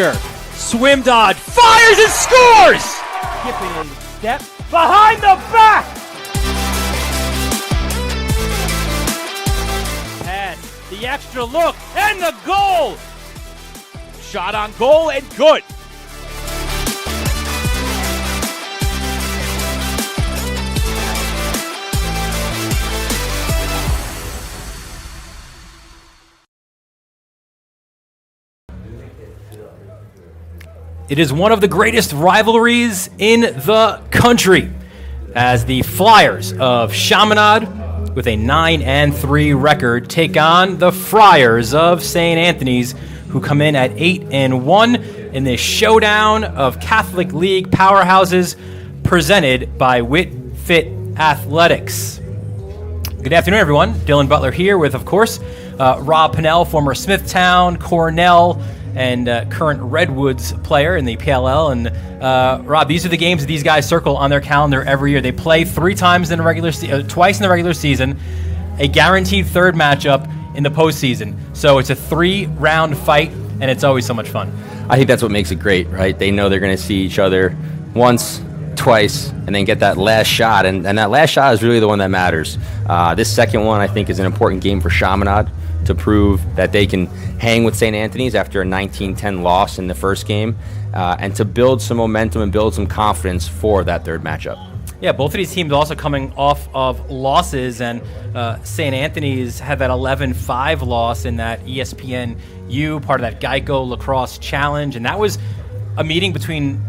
blocker. Swim dodge, fires and scores! Skipping a step behind the back! Pass, the extra look, and the goal! Shot on goal and good. It is one of the greatest rivalries in the country as the Flyers of Chaminade, with a 9-3 record, take on the Friars of St. Anthony's, who come in at 8-1 in this showdown of Catholic League powerhouses presented by Wit Fit Athletics. Good afternoon, everyone. Dylan Butler here with, of course, Rob Pennell, former Smithtown, Cornell, and current Redwoods player in the PLL. And Rob, these are the games that these guys circle on their calendar every year. They play twice in the regular season, a guaranteed third matchup in the postseason. So it's a 3-round fight, and it's always so much fun. I think that's what makes it great, right? They know they're going to see each other once, twice, and then get that last shot. And that last shot is really the one that matters. This second one, I think, is an important game for Chaminade to prove that they can hang with St. Anthony's after a 19-10 loss in the first game, and to build some momentum and build some confidence for that third matchup. Yeah, both of these teams also coming off of losses, and St. Anthony's had that 11-5 loss in that ESPNU, part of that Geico Lacrosse Challenge, and that was a meeting between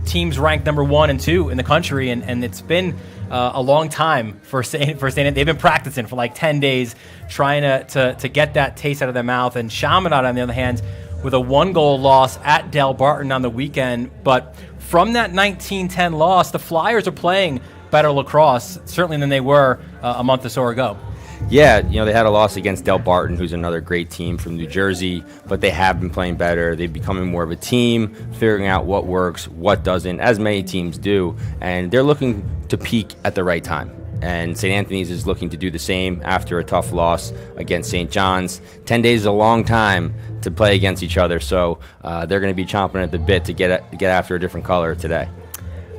teams ranked number 1 and 2 in the country, and it's been a long time for St. Anthony. They've been practicing for like 10 days, trying to get that taste out of their mouth. And Chaminade, on the other hand, with a 1-goal loss at Del Barton on the weekend. But from that 19-10 loss, the Flyers are playing better lacrosse, certainly than they were a month or so ago. Yeah, they had a loss against Del Barton, who's another great team from New Jersey, but they have been playing better. They're becoming more of a team, figuring out what works, what doesn't, as many teams do, and they're looking to peak at the right time. And St. Anthony's is looking to do the same after a tough loss against St. John's. 10 days is a long time to play against each other, so they're going to be chomping at the bit to get after a different color today.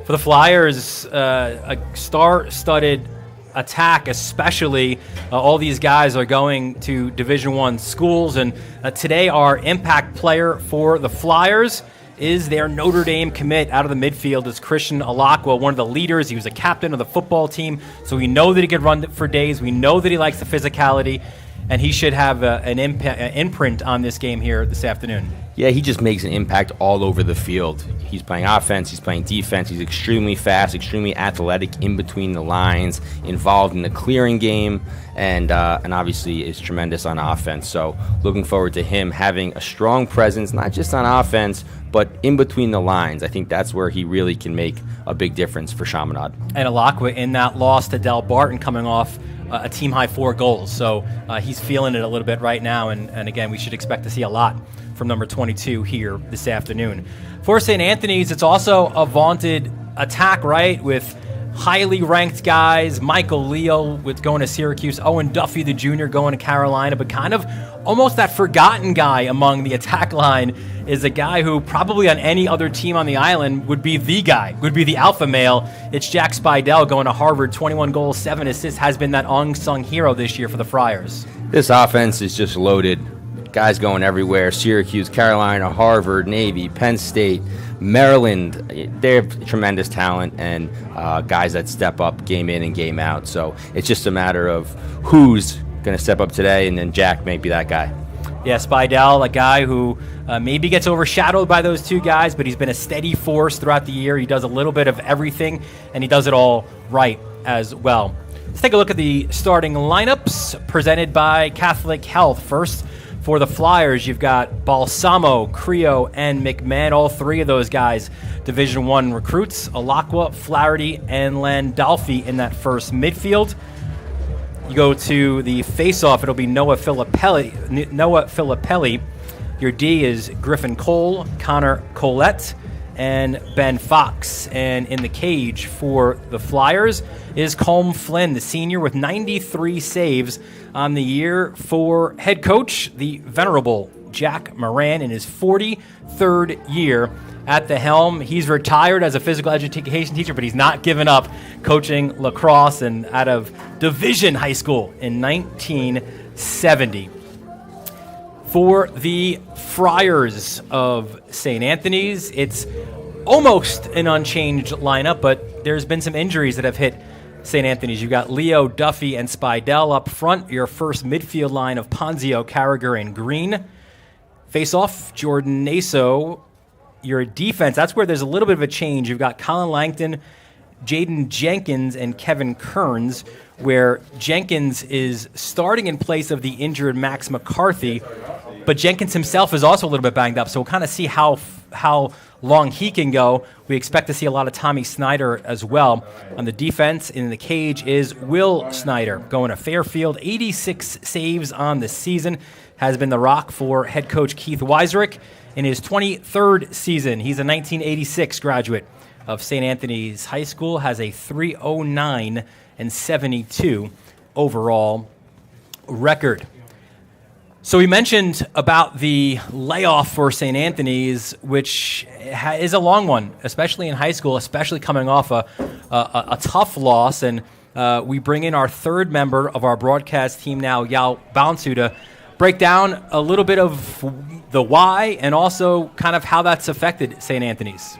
For the Flyers, a star-studded attack, especially. All these guys are going to Division I schools, and today our impact player for the Flyers is their Notre Dame commit out of the midfield. Is Christian Alakwa, one of the leaders. He was a captain of the football team, so we know that he could run for days. We know that he likes the physicality, and he should have an imprint on this game here this afternoon. Yeah, he just makes an impact all over the field. He's playing offense, he's playing defense, he's extremely fast, extremely athletic in between the lines, involved in the clearing game, and obviously is tremendous on offense. So looking forward to him having a strong presence, not just on offense, but in between the lines. I think that's where he really can make a big difference for Chaminade. And Alakwa in that loss to Del Barton coming off a team-high 4 goals. So he's feeling it a little bit right now, and again, we should expect to see a lot from number 22 here this afternoon. For St. Anthony's, it's also a vaunted attack, right, with highly ranked guys, Michael Leo with going to Syracuse, Owen Duffy the junior going to Carolina, but kind of almost that forgotten guy among the attack line is a guy who probably on any other team on the island would be the guy, would be the alpha male. It's Jack Spidell going to Harvard, 21 goals, 7 assists, has been that unsung hero this year for the Friars. This offense is just loaded. Guys going everywhere, Syracuse, Carolina, Harvard, Navy, Penn State, Maryland. They have tremendous talent and guys that step up game in and game out. So it's just a matter of who's going to step up today, and then Jack may be that guy. Yeah, Spidell, a guy who maybe gets overshadowed by those two guys, but he's been a steady force throughout the year. He does a little bit of everything, and he does it all right as well. Let's take a look at the starting lineups presented by Catholic Health. First, for the Flyers, you've got Balsamo, Creo, and McMahon. All three of those guys, Division I recruits. Alakwa, Flaherty, and Landolfi in that first midfield. You go to the face-off, it'll be Noah Filippelli. Your D is Griffin Cole, Connor Collette, and Ben Fox. And in the cage for the Flyers is Colm Flynn, the senior, with 93 saves on the year. For head coach, the venerable Jack Moran in his 43rd year at the helm. He's retired as a physical education teacher, but he's not given up coaching lacrosse, and out of Division High School in 1970. For the Friars of St. Anthony's, it's almost an unchanged lineup, but there's been some injuries that have hit St. Anthony's. You've got Leo, Duffy, and Spidell up front. Your first midfield line of Ponzio, Carragher, and Green. Face off, Jordan Naso. Your defense, that's where there's a little bit of a change. You've got Colin Langton, Jaden Jenkins, and Kevin Kearns, where Jenkins is starting in place of the injured Max McCarthy, but Jenkins himself is also a little bit banged up, so we'll kind of see how long he can go. We expect to see a lot of Tommy Snyder as well. On the defense, in the cage is Will Snyder, going to Fairfield. 86 saves on the season, has been the rock for head coach Keith Weiserick in his 23rd season. He's a 1986 graduate of St. Anthony's High School, has a 309 and 72 overall record. So we mentioned about the layoff for St. Anthony's, which is a long one, especially in high school, especially coming off a tough loss. And we bring in our third member of our broadcast team now, Yao Bounsu, to break down a little bit of the why and also kind of how that's affected St. Anthony's.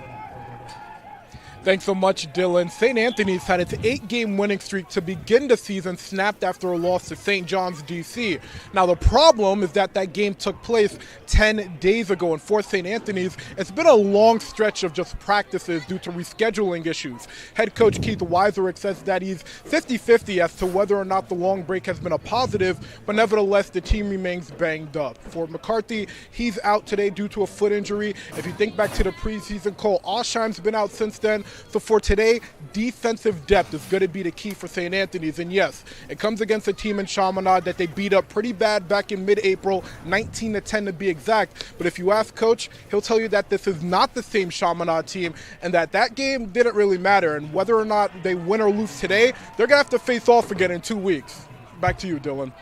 Thanks so much, Dylan. St. Anthony's had its 8-game winning streak to begin the season snapped after a loss to St. John's, D.C. Now, the problem is that game took place 10 days ago, and for St. Anthony's, it's been a long stretch of just practices due to rescheduling issues. Head coach Keith Weiserick says that he's 50-50 as to whether or not the long break has been a positive, but nevertheless, the team remains banged up. For McCarthy, he's out today due to a foot injury. If you think back to the preseason, Cole Osheim's been out since then. So for today, defensive depth is going to be the key for St. Anthony's. And yes, it comes against a team in Chaminade that they beat up pretty bad back in mid-April, 19-10 to be exact. But if you ask Coach, he'll tell you that this is not the same Chaminade team and that game didn't really matter. And whether or not they win or lose today, they're going to have to face off again in 2 weeks. Back to you, Dylan.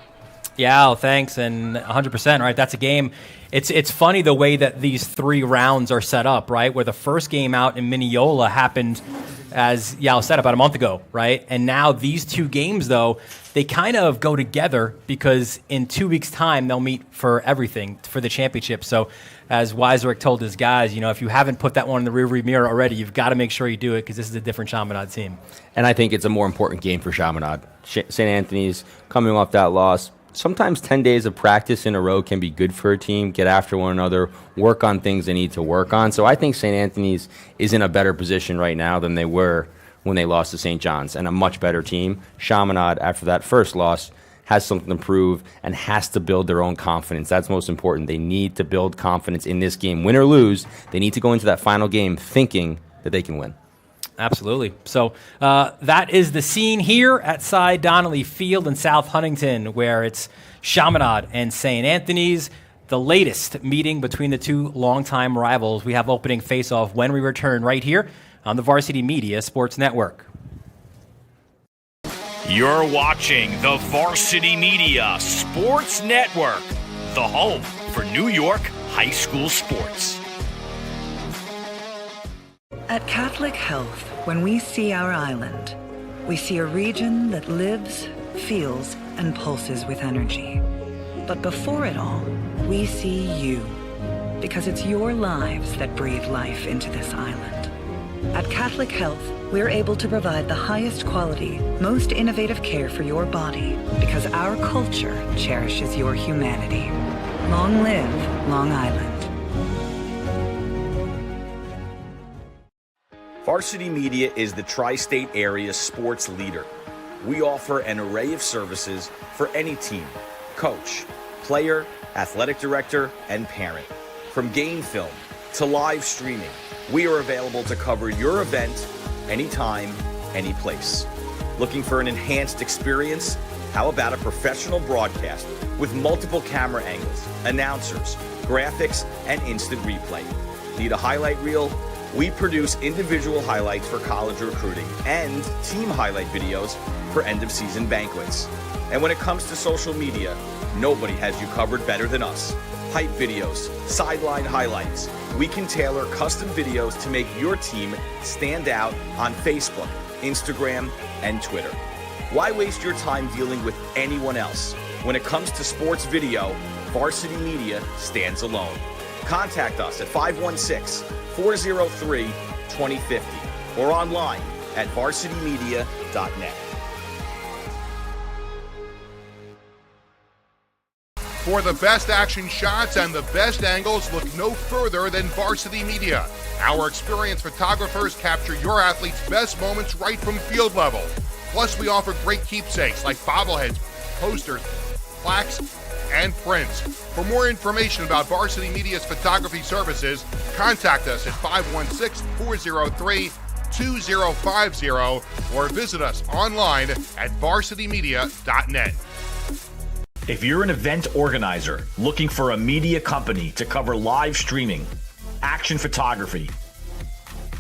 Yeah, thanks, and 100%, right? That's a game. It's funny the way that these 3 rounds are set up, right? Where the first game out in Mineola happened, as Yao said, about a month ago, right? And now these 2 games, though, they kind of go together because in 2 weeks' time, they'll meet for everything, for the championship. So as Weiserick told his guys, if you haven't put that one in the rearview mirror already, you've got to make sure you do it because this is a different Chaminade team. And I think it's a more important game for Chaminade. St. Anthony's coming off that loss. Sometimes 10 days of practice in a row can be good for a team, get after one another, work on things they need to work on. So I think St. Anthony's is in a better position right now than they were when they lost to St. John's, and a much better team. Chaminade, after that first loss, has something to prove and has to build their own confidence. That's most important. They need to build confidence in this game. Win or lose, they need to go into that final game thinking that they can win. Absolutely. So that is the scene here at Cy Donnelly Field in South Huntington, where it's Chaminade and St. Anthony's, the latest meeting between the 2 longtime rivals. We have opening face-off when we return right here on the Varsity Media Sports Network. You're watching the Varsity Media Sports Network, the home for New York high school sports. At Catholic Health, when we see our island, we see a region that lives, feels, and pulses with energy. But before it all, we see you, because it's your lives that breathe life into this island. At Catholic Health, we're able to provide the highest quality, most innovative care for your body, because our culture cherishes your humanity. Long live Long Island. Varsity Media is the tri-state area sports leader. We offer an array of services for any team, coach, player, athletic director, and parent. From game film to live streaming, we are available to cover your event anytime, any place. Looking for an enhanced experience? How about a professional broadcast with multiple camera angles, announcers, graphics, and instant replay? Need a highlight reel? We produce individual highlights for college recruiting and team highlight videos for end-of-season banquets. And when it comes to social media, nobody has you covered better than us. hype videos, sideline highlights. We can tailor custom videos to make your team stand out on Facebook, Instagram, and Twitter. Why waste your time dealing with anyone else? When it comes to sports video, Varsity Media stands alone. Contact us at 516-403-2050 or online at varsitymedia.net. For the best action shots and the best angles, look no further than Varsity Media. Our experienced photographers capture your athletes' best moments right from field level. Plus, we offer great keepsakes like bobbleheads, posters, plaques, and prints. For more information about Varsity Media's photography services, contact us at 516-403-2050 or visit us online at varsitymedia.net. If you're an event organizer looking for a media company to cover live streaming, action photography,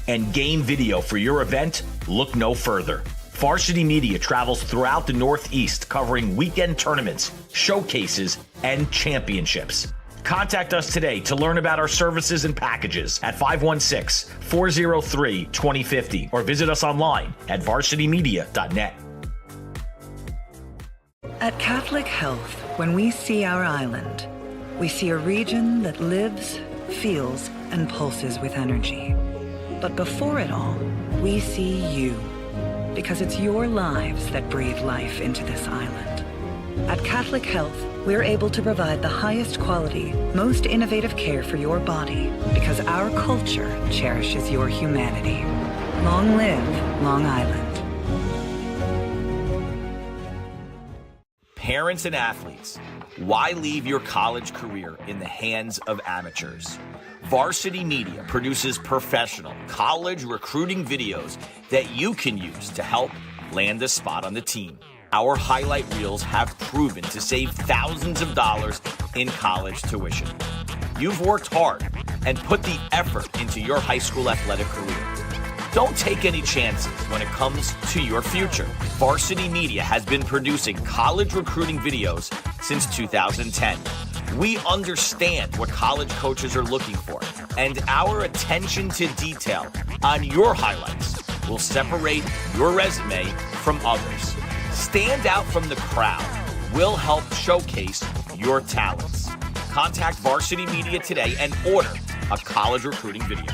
and game video for your event, look no further. Varsity Media travels throughout the Northeast covering weekend tournaments, showcases, and championships. Contact us today to learn about our services and packages at 516-403-2050 or visit us online at varsitymedia.net. At Catholic Health, when we see our island, we see a region that lives, feels, and pulses with energy. But before it all, we see you, because it's your lives that breathe life into this island. At Catholic Health, we're able to provide the highest quality, most innovative care for your body, because our culture cherishes your humanity. Long live Long Island. Parents and athletes, why leave your college career in the hands of amateurs? Varsity Media produces professional college recruiting videos that you can use to help land a spot on the team. Our highlight reels have proven to save thousands of dollars in college tuition. You've worked hard and put the effort into your high school athletic career. Don't take any chances when it comes to your future. Varsity Media has been producing college recruiting videos since 2010. We understand what college coaches are looking for, and our attention to detail on your highlights will separate your resume from others. Stand out from the crowd. We'll help showcase your talents. Contact Varsity Media today and order a college recruiting video.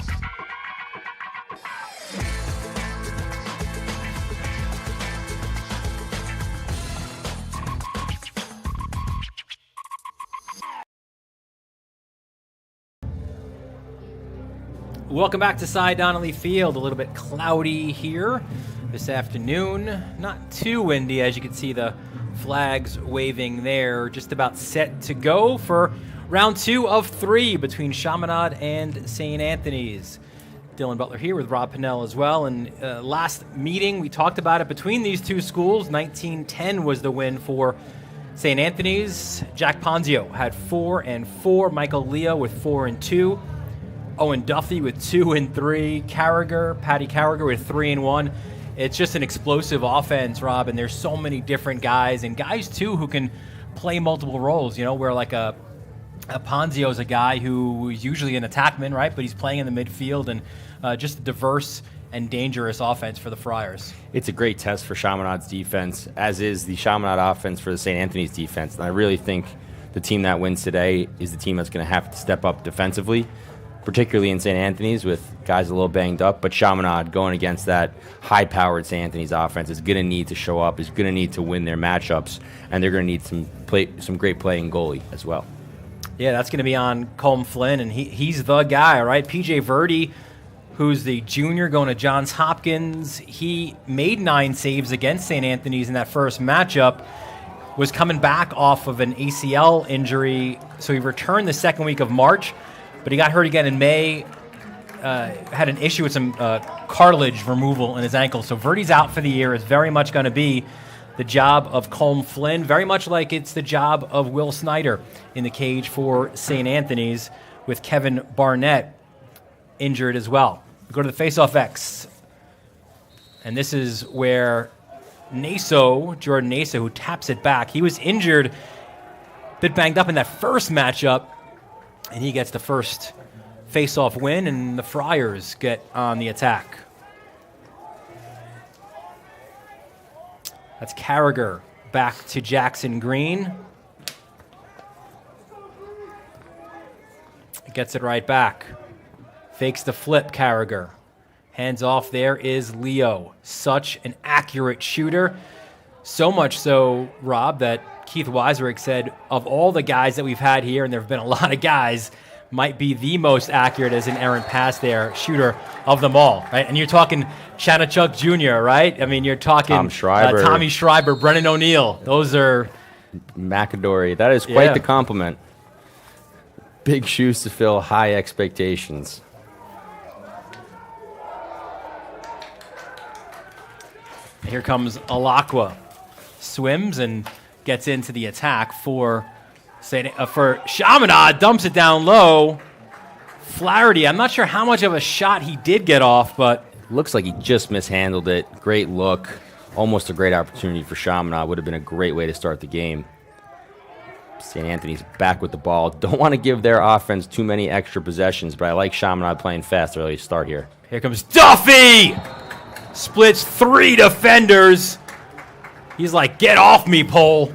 Welcome back to Cy Donnelly Field. A little bit cloudy here this afternoon. Not too windy, as you can see the flags waving there. Just about set to go for round 2 of 3 between Chaminade and St. Anthony's. Dylan Butler here with Rob Pinnell as well. And last meeting, we talked about it between these two schools. 19-10 was the win for St. Anthony's. Jack Ponzio had 4 and 4. Michael Leo with 4 and 2. Owen Duffy with 2 and 3. Patty Carragher with 3 and 1. It's just an explosive offense, Rob, and there's so many different guys, and guys too who can play multiple roles. You know, where like a Ponzio is a guy who is usually an attackman, right? But he's playing in the midfield, and just a diverse and dangerous offense for the Friars. It's a great test for Chaminade's defense, as is the Chaminade offense for the St. Anthony's defense. And I really think the team that wins today is the team that's going to have to step up defensively, particularly in St. Anthony's with guys a little banged up. But Chaminade going against that high-powered St. Anthony's offense is going to need to show up, is going to need to win their matchups, and they're going to need some great playing goalie as well. Yeah, that's going to be on Colm Flynn, and he's the guy, right? PJ Verdi, who's the junior going to Johns Hopkins, he made 9 saves against St. Anthony's in that first matchup, was coming back off of an ACL injury, so he returned the second week of March, but he got hurt again in May, had an issue with some cartilage removal in his ankle. So Verdi's out for the year. It's very much going to be the job of Colm Flynn, very much like it's the job of Will Snyder in the cage for St. Anthony's, with Kevin Barnett injured as well. We go to the faceoff X. And this is where Jordan Naso, who taps it back, he was injured, a bit banged up in that first matchup, And he gets the first face-off win, and the Friars get on the attack. That's Carragher back to Jackson Green. Gets it right back. Fakes the flip, Carragher. Hands off, there is Leo. Such an accurate shooter. So much so, Rob, that Keith Weiserick said of all the guys that we've had here, and there have been a lot of guys, might be the most accurate as an errant pass there shooter of them all, right? And you're talking Chanachuk Jr., right? I mean, you're talking Tommy Schreiber, Brennan O'Neill. Those are... McAdory. That is quite the compliment. Big shoes to fill, high expectations. Here comes Alakwa. Swims and gets into the attack for Chaminade. Dumps it down low. Flaherty, I'm not sure how much of a shot he did get off, but... Looks like he just mishandled it. Great look. Almost a great opportunity for Chaminade. Would have been a great way to start the game. St. Anthony's back with the ball. Don't want to give their offense too many extra possessions, but I like Chaminade playing fast early to start here. Here comes Duffy! Splits 3 defenders. He's like, get off me, Pole.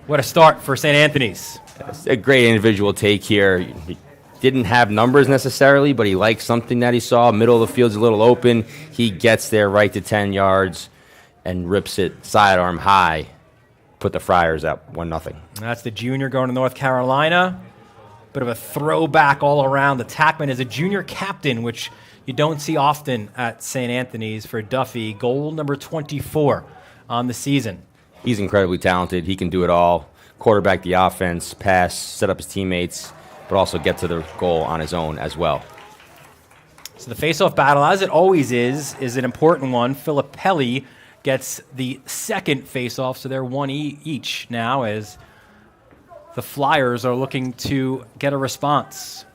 What a start for St. Anthony's. It's a great individual take here. He didn't have numbers necessarily, but he liked something that he saw. Middle of the field's a little open. He gets there right to 10 yards and rips it sidearm high. Put the Friars up 1-0. That's the junior going to North Carolina. Bit of a throwback all around. The Tackman is a junior captain, which you don't see often at St. Anthony's for Duffy. Goal number 24 on the season. He's incredibly talented. He can do it all. Quarterback the offense, pass, set up his teammates, but also get to the goal on his own as well. So the face-off battle, as it always is an important one. Filippelli gets the second face-off, so they're 1 each now as the Flyers are looking to get a response.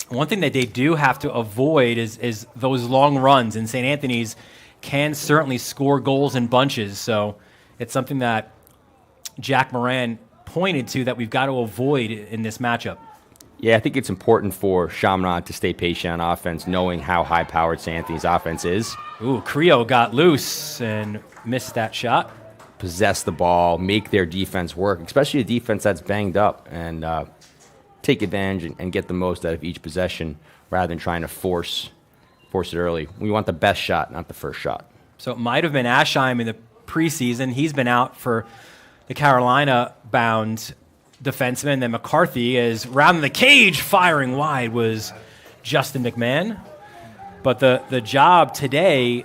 One thing that they do have to avoid is those long runs, and St. Anthony's can certainly score goals in bunches, so it's something that Jack Moran pointed to that we've got to avoid in this matchup. Yeah, I think it's important for Chaminade to stay patient on offense, knowing how high-powered St. Anthony's offense is. Ooh, Creo got loose and missed that shot. Possess the ball, make their defense work, especially a defense that's banged up, and take advantage and get the most out of each possession rather than trying to force it early. We want the best shot, not the first shot. So it might have been Aschheim in the preseason. He's been out for the Carolina-bound defenseman. Then McCarthy is rounding the cage, firing wide was Justin McMahon. But the job today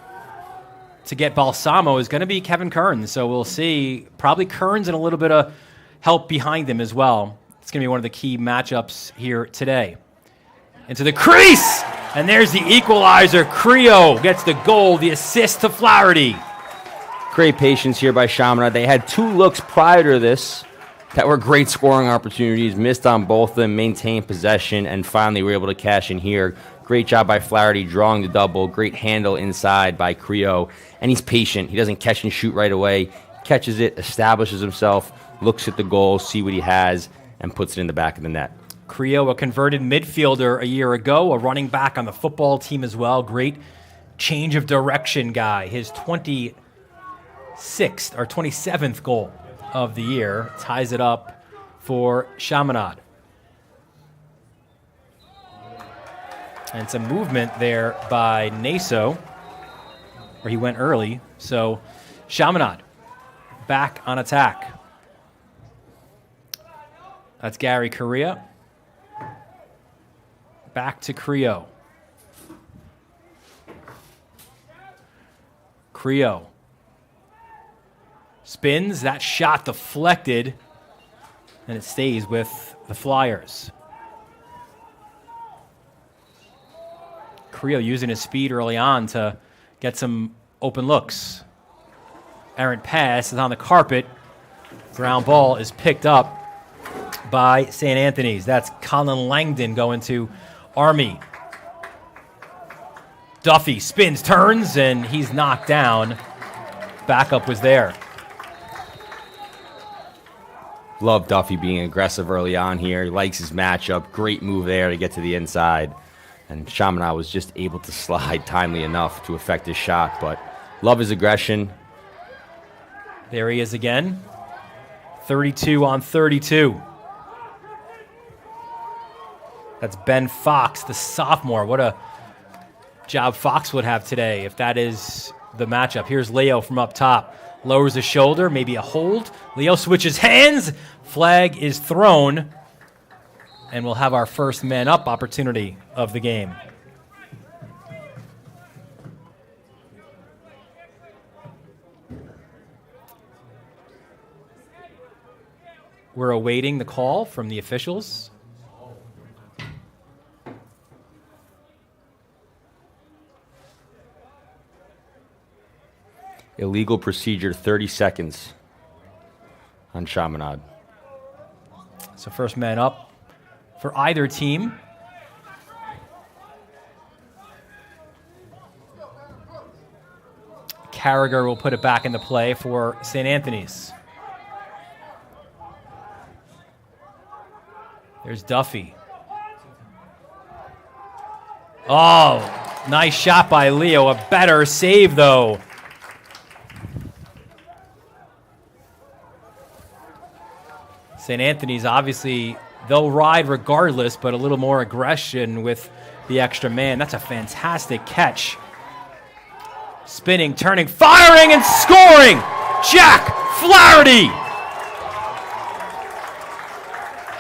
to get Balsamo is going to be Kevin Kearns. So we'll see probably Kearns and a little bit of help behind him as well. It's going to be one of the key matchups here today. Into the crease! And there's the equalizer. Creo gets the goal, the assist to Flaherty. Great patience here by Chaminade. They had 2 looks prior to this that were great scoring opportunities, missed on both of them, maintained possession, and finally were able to cash in here. Great job by Flaherty drawing the double. Great handle inside by Creo. And he's patient. He doesn't catch and shoot right away. Catches it, establishes himself, looks at the goal, see what he has, and puts it in the back of the net. Creo, a converted midfielder a year ago, a running back on the football team as well. Great change of direction guy. His 26th or 27th goal of the year ties it up for Chaminade. And some movement there by Naso, where he went early. So Chaminade back on attack. That's Gary Correa. Back to Creo. Creo spins. That shot deflected, and it stays with the Flyers. Creo using his speed early on to get some open looks. Errant pass is on the carpet. Ground ball is picked up by St. Anthony's. That's Colin Langdon going to Army. Duffy spins, turns, and he's knocked down. Backup was there. Love Duffy being aggressive early on here. He likes his matchup. Great move there to get to the inside. And Chaminade was just able to slide timely enough to affect his shot. But love his aggression. There he is again. 32 on 32. That's Ben Fox, the sophomore. What a job Fox would have today if that is the matchup. Here's Leo from up top. Lowers the shoulder, maybe a hold. Leo switches hands. Flag is thrown. And we'll have our first man up opportunity of the game. We're awaiting the call from the officials. Illegal procedure, 30 seconds on Chaminade. So first man up for either team. Carragher will put it back into play for St. Anthony's. There's Duffy. Oh, nice shot by Leo. A better save, though. St. Anthony's, obviously, they'll ride regardless, but a little more aggression with the extra man. That's a fantastic catch. Spinning, turning, firing, and scoring! Jack Flaherty!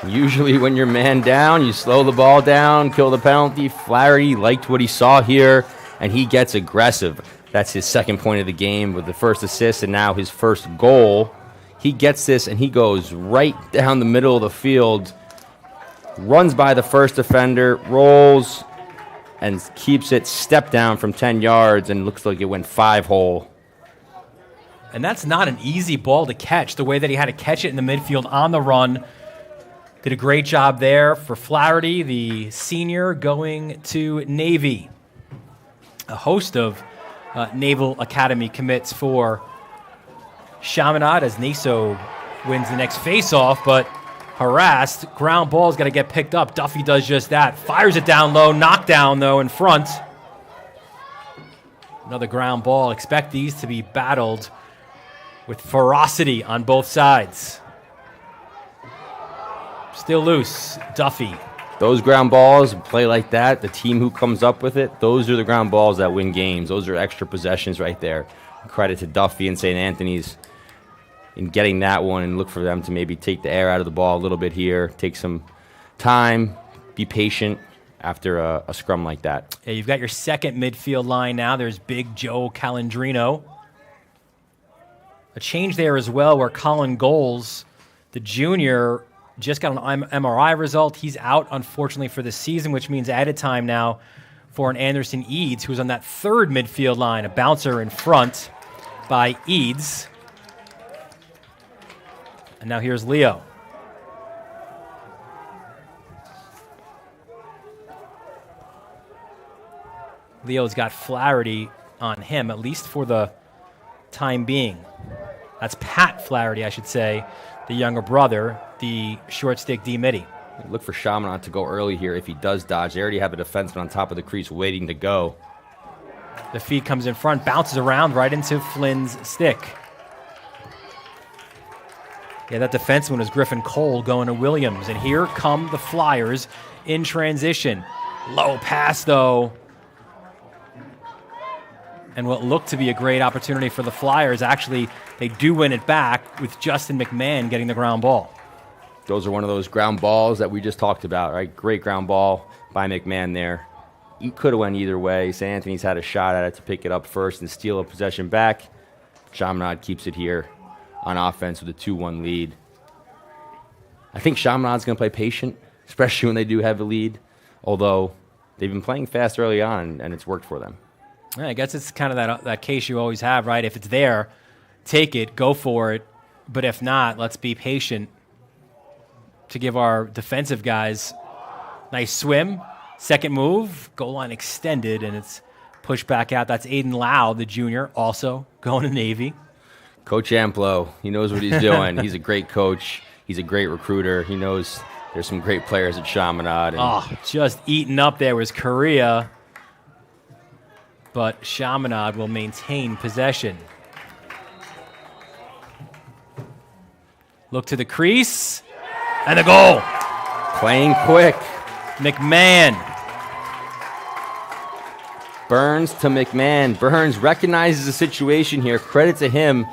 Usually when you're man down, you slow the ball down, kill the penalty. Flaherty liked what he saw here, and he gets aggressive. That's his second point of the game with the first assist and now his first goal. He gets this, and he goes right down the middle of the field, runs by the first defender, rolls, and keeps it step down from 10 yards, and looks like it went 5-hole. And that's not an easy ball to catch, the way that he had to catch it in the midfield on the run. Did a great job there for Flaherty, the senior going to Navy. A host of Naval Academy commits for Chaminade as Naso wins the next face-off, but harassed. Ground ball's got to get picked up. Duffy does just that. Fires it down low. Knockdown, though, in front. Another ground ball. Expect these to be battled with ferocity on both sides. Still loose. Duffy. Those ground balls, play like that, the team who comes up with it, those are the ground balls that win games. Those are extra possessions right there. Credit to Duffy and St. Anthony's in getting that one, and look for them to maybe take the air out of the ball a little bit here, take some time, be patient after a scrum like that. Yeah, you've got your second midfield line now. There's Big Joe Calandrino. A change there as well where Colin Goals, the junior, just got an MRI result. He's out, unfortunately, for the season, which means added time now for an Anderson Eads, who's on that third midfield line, a bouncer in front by Eads. And now here's Leo. Leo's got Flaherty on him, at least for the time being. That's Pat Flaherty, I should say, the younger brother, the short stick D-Mitty. Look for Chaminade to go early here if he does dodge. They already have a defenseman on top of the crease waiting to go. The feed comes in front, bounces around right into Flynn's stick. Yeah, that defenseman was Griffin Cole going to Williams. And here come the Flyers in transition. Low pass, though. And what looked to be a great opportunity for the Flyers, actually, they do win it back with Justin McMahon getting the ground ball. Those are one of those ground balls that we just talked about, right? Great ground ball by McMahon there. He could have went either way. St. Anthony's had a shot at it to pick it up first and steal a possession back. Chaminade keeps it here on offense with a 2-1 lead. I think Chaminade's going to play patient, especially when they do have a lead, although they've been playing fast early on, and it's worked for them. Yeah, I guess it's kind of that case you always have, right? If it's there, take it, go for it. But if not, let's be patient to give our defensive guys nice swim. Second move, goal line extended, and it's pushed back out. That's Aiden Lau, the junior, also going to Navy. Coach Amplo, he knows what he's doing. He's a great coach. He's a great recruiter. He knows there's some great players at Chaminade. And Just eaten up there was Korea. But Chaminade will maintain possession. Look to the crease. And the goal. Playing quick. McMahon. Burns to McMahon. Burns recognizes the situation here. Credit to him.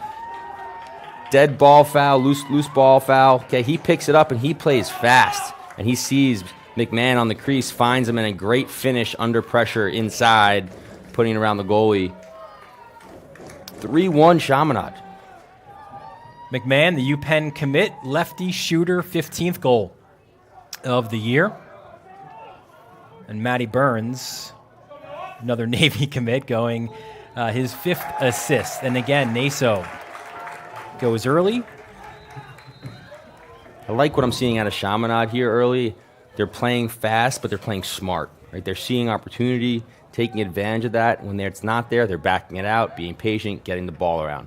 Dead ball foul, loose ball foul. Okay, he picks it up and he plays fast. And he sees McMahon on the crease, finds him in a great finish under pressure inside, putting it around the goalie. 3-1 Chaminade. McMahon, the UPenn commit, lefty shooter, 15th goal of the year. And Matty Burns, another Navy commit, going his 5th assist. And again, Naso goes early. I like what I'm seeing out of Chaminade here early. They're playing fast, but they're playing smart. Right? They're seeing opportunity, taking advantage of that. When it's not there, they're backing it out, being patient, getting the ball around.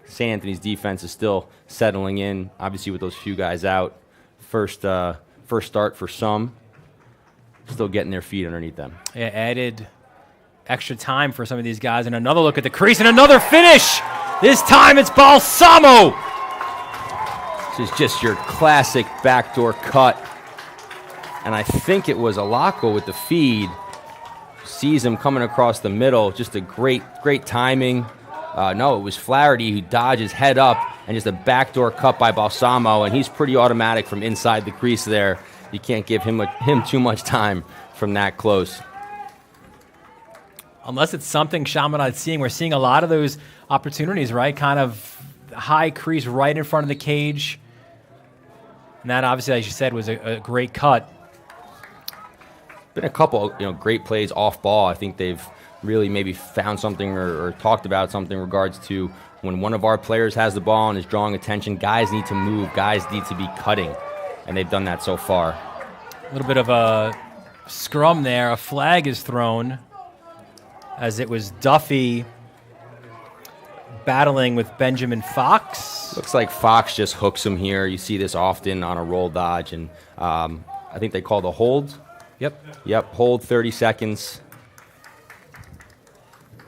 St. Anthony's defense is still settling in, obviously with those few guys out. First start for some. Still getting their feet underneath them. Yeah, added extra time for some of these guys. And another look at the crease and another finish. This time it's Balsamo. This is just your classic backdoor cut. And I think it was Alako with the feed. Sees him coming across the middle. Just a great timing. No, it was Flaherty who dodges head up and just a backdoor cut by Balsamo. And he's pretty automatic from inside the crease there. You can't give him too much time from that close. Unless it's something Chaminade's seeing. We're seeing a lot of those opportunities, right? Kind of high crease right in front of the cage. And that obviously, as you said, was a great cut. Been a couple, great plays off ball. I think they've really maybe found something or talked about something in regards to when one of our players has the ball and is drawing attention, guys need to move, guys need to be cutting. And they've done that so far. A little bit of a scrum there. A flag is thrown as it was Duffy battling with Benjamin Fox. Looks like Fox just hooks him here. You see this often on a roll dodge. And I think they called a hold. Yep, hold 30 seconds.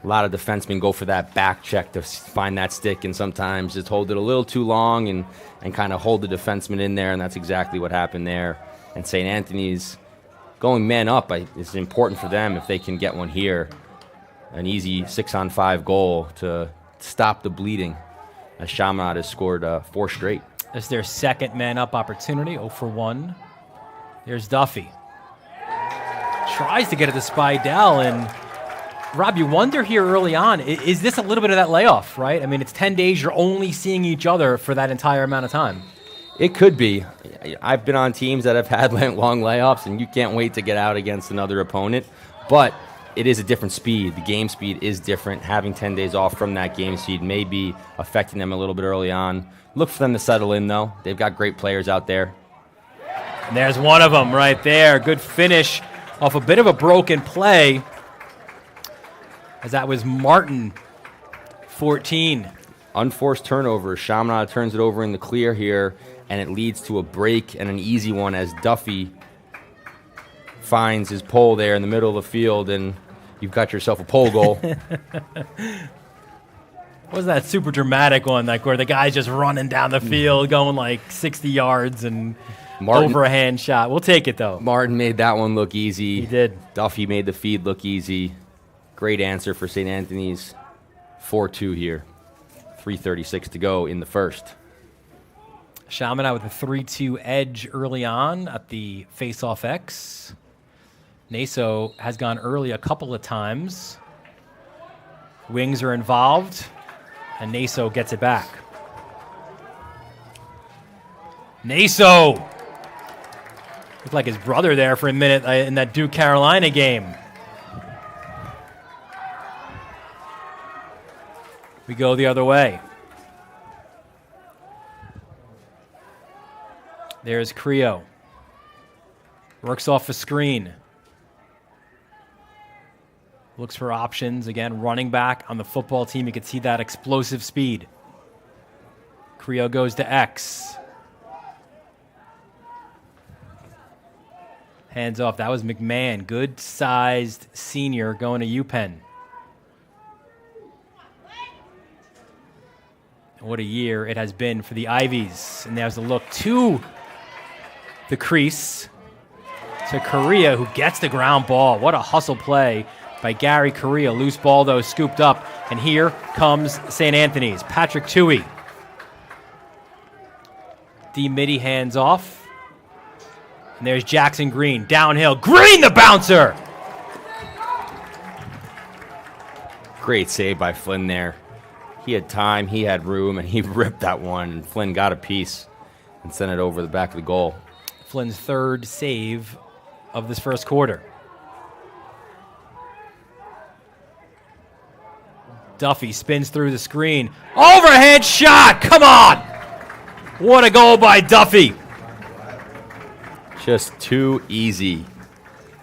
A lot of defensemen go for that back check to find that stick, and sometimes just hold it a little too long and kind of hold the defenseman in there, and that's exactly what happened there. And St. Anthony's going man up. It's important for them if they can get one here. An easy 6-on-5 goal to stop the bleeding, as Chaminade has scored 4 straight. That's their second man-up opportunity, 0 for 1. There's Duffy. Tries to get it to Spidell, and Rob, you wonder here early on, is this a little bit of that layoff, right? I mean, it's 10 days, you're only seeing each other for that entire amount of time. It could be. I've been on teams that have had long layoffs, and you can't wait to get out against another opponent. But it is a different speed. The game speed is different. Having 10 days off from that game speed may be affecting them a little bit early on. Look for them to settle in, though. They've got great players out there. And there's one of them right there. Good finish off a bit of a broken play, as that was Martin, 14. Unforced turnover. Chaminade turns it over in the clear here, and it leads to a break and an easy one as Duffy finds his pole there in the middle of the field, and you've got yourself a pole goal. Wasn't that super dramatic one, like where the guy's just running down the field, going like 60 yards and over a hand shot? We'll take it, though. Martin made that one look easy. He did. Duffy made the feed look easy. Great answer for St. Anthony's. 4-2 here. 3:36 to go in the first. Chaminade with a 3-2 edge early on at the face-off X. Naso has gone early a couple of times. Wings are involved, and Naso gets it back. Naso! Looked like his brother there for a minute in that Duke Carolina game. We go the other way. There's Creo. Works off a screen. Looks for options. Again, running back on the football team. You can see that explosive speed. Creo goes to X. Hands off. That was McMahon. Good-sized senior going to UPenn. What a year it has been for the Ivies. And there's a look to the crease to Correa, who gets the ground ball. What a hustle play by Gary Correa. Loose ball, though, scooped up. And here comes St. Anthony's. Patrick Toohey. D. Mitty hands off. And there's Jackson Green. Downhill. Green, the bouncer! Great save by Flynn there. He had time, he had room, and he ripped that one. And Flynn got a piece and sent it over the back of the goal. Flynn's third save of this first quarter. Duffy spins through the screen. Overhead shot! Come on! What a goal by Duffy. Just too easy.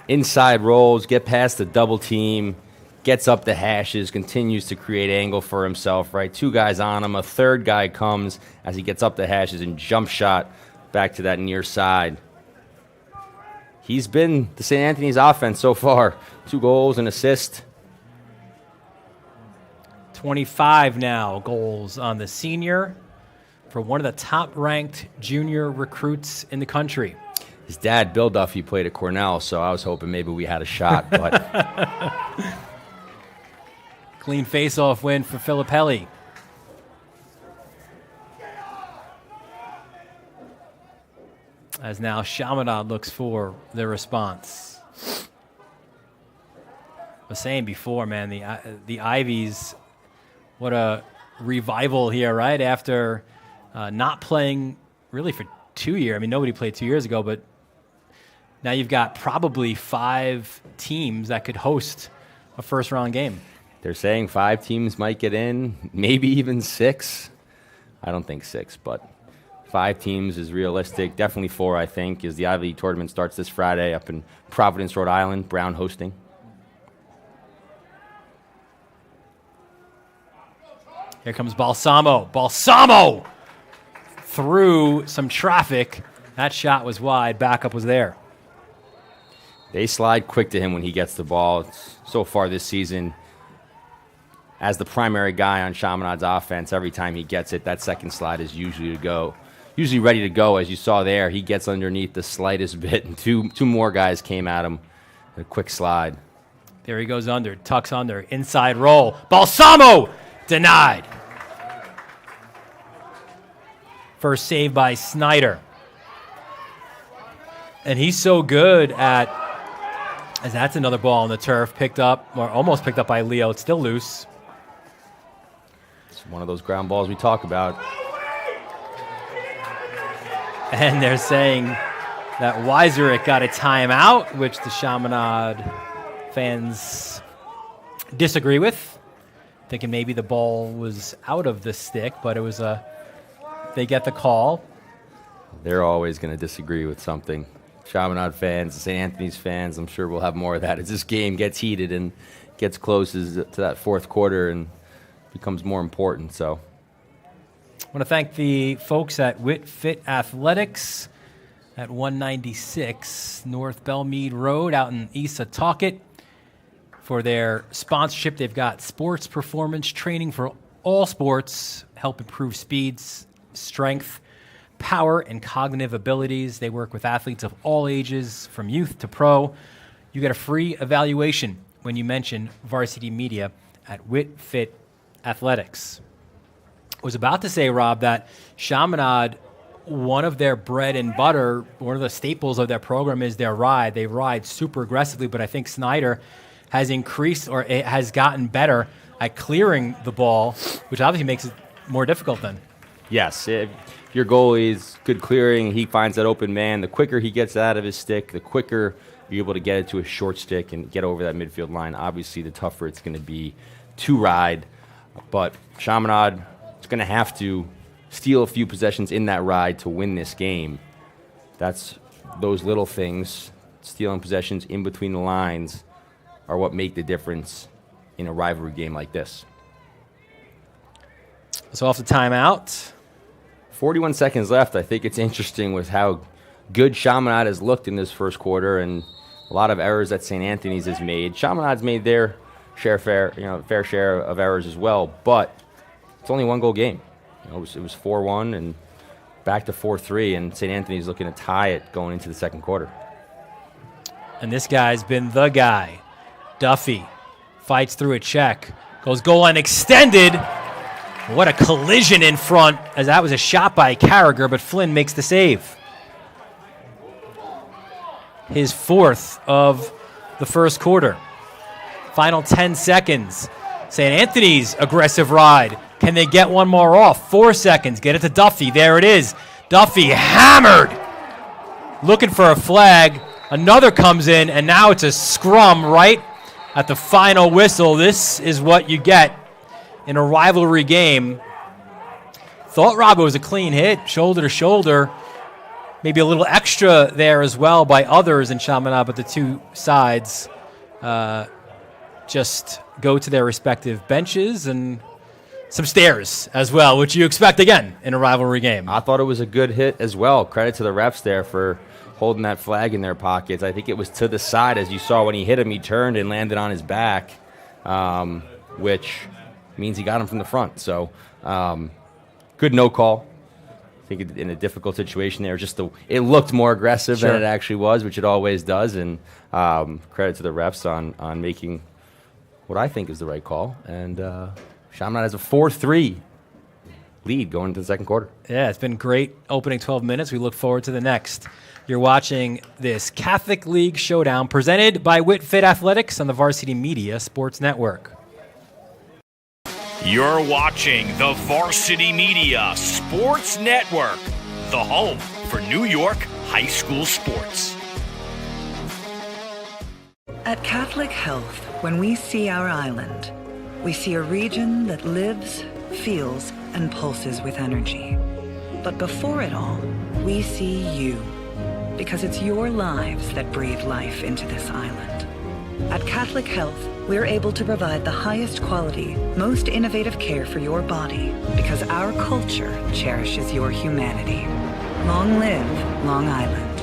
Inside rolls, get past the double team, gets up the hashes, continues to create angle for himself, right? 2 guys on him. A third guy comes as he gets up the hashes and jump shot back to that near side. He's been the St. Anthony's offense so far. 2 goals, an assist. 25 now goals on the senior for one of the top-ranked junior recruits in the country. His dad, Bill Duffy, played at Cornell, so I was hoping maybe we had a shot. But clean face-off win for Filippelli. As now Chaminade looks for the response. I was saying before, man, the Ivies, what a revival here, right? After not playing really for 2 years. I mean, nobody played 2 years ago, but now you've got probably 5 teams that could host a first-round game. They're saying 5 teams might get in, maybe even 6. I don't think 6, but 5 teams is realistic. Definitely 4, I think, as the Ivy League tournament starts this Friday up in Providence, Rhode Island. Brown hosting. Here comes Balsamo. Balsamo! Through some traffic. That shot was wide. Backup was there. They slide quick to him when he gets the ball. So far this season, as the primary guy on Chaminade's offense, every time he gets it, that second slide is usually ready to go. As you saw there, he gets underneath the slightest bit, and two more guys came at him. A quick slide. There he goes under, tucks under, inside roll. Balsamo denied. First save by Snyder. And he's so good at, as that's another ball on the turf, picked up, or almost picked up by Leo. It's still loose. It's one of those ground balls we talk about. And they're saying that Weiserick got a timeout, which the Chaminade fans disagree with, thinking maybe the ball was out of the stick, but it was they get the call. They're always going to disagree with something. Chaminade fans, St. Anthony's fans, I'm sure we'll have more of that as this game gets heated and gets close to that fourth quarter and becomes more important. So I want to thank the folks at Wit Fit Athletics at 196 North Belmead Road out in East Setauket for their sponsorship. They've got sports performance training for all sports, help improve speeds, strength, power, and cognitive abilities. They work with athletes of all ages, from youth to pro. You get a free evaluation when you mention Varsity Media at Wit Fit Athletics. I was about to say, Rob, that Chaminade, one of their bread and butter, one of the staples of their program is their ride. They ride super aggressively, but I think Snyder has increased or has gotten better at clearing the ball, which obviously makes it more difficult then. Yes, if your goalie is good clearing, he finds that open man. The quicker he gets out of his stick, the quicker you're able to get it to a short stick and get over that midfield line. Obviously, the tougher it's going to be to ride. But Chaminade is going to have to steal a few possessions in that ride to win this game. That's those little things, stealing possessions in between the lines, are what make the difference in a rivalry game like this. So off the timeout. 41 seconds left. I think it's interesting with how good Chaminade has looked in this first quarter, and a lot of errors that St. Anthony's has made. Chaminade's made their fair share of errors as well, but it's only one goal game. It was 4-1 and back to 4-3, and St. Anthony's looking to tie it going into the second quarter. And this guy's been the guy. Duffy fights through a check, goes goal line extended. What a collision in front, as that was a shot by Carragher, but Flynn makes the save. His 4th of the first quarter. Final 10 seconds. St. Anthony's aggressive ride. Can they get one more off? 4 seconds. Get it to Duffy. There it is. Duffy hammered. Looking for a flag. Another comes in, and now it's a scrum right at the final whistle. This is what you get in a rivalry game. Thought Rob was a clean hit, shoulder to shoulder. Maybe a little extra there as well by others in Chaminade, but the two sides just go to their respective benches, and some stares as well, which you expect again in a rivalry game. I thought it was a good hit as well. Credit to the refs there for holding that flag in their pockets. I think it was to the side, as you saw when he hit him. He turned and landed on his back, which means he got him from the front. So good no call. I think in a difficult situation there, it looked more aggressive than it actually was, which it always does. And credit to the refs on making what I think is the right call. And Chaminade has a 4-3 lead going into the second quarter. Yeah, it's been great opening 12 minutes. We look forward to the next. You're watching this Catholic League Showdown presented by Whitfit Athletics on the Varsity Media Sports Network. You're watching the Varsity Media Sports Network, the home for New York high school sports. At Catholic Health, when we see our island, we see a region that lives, feels, and pulses with energy. But before it all, we see you, because it's your lives that breathe life into this island. At Catholic Health, we're able to provide the highest quality, most innovative care for your body, because our culture cherishes your humanity. Long live Long Island.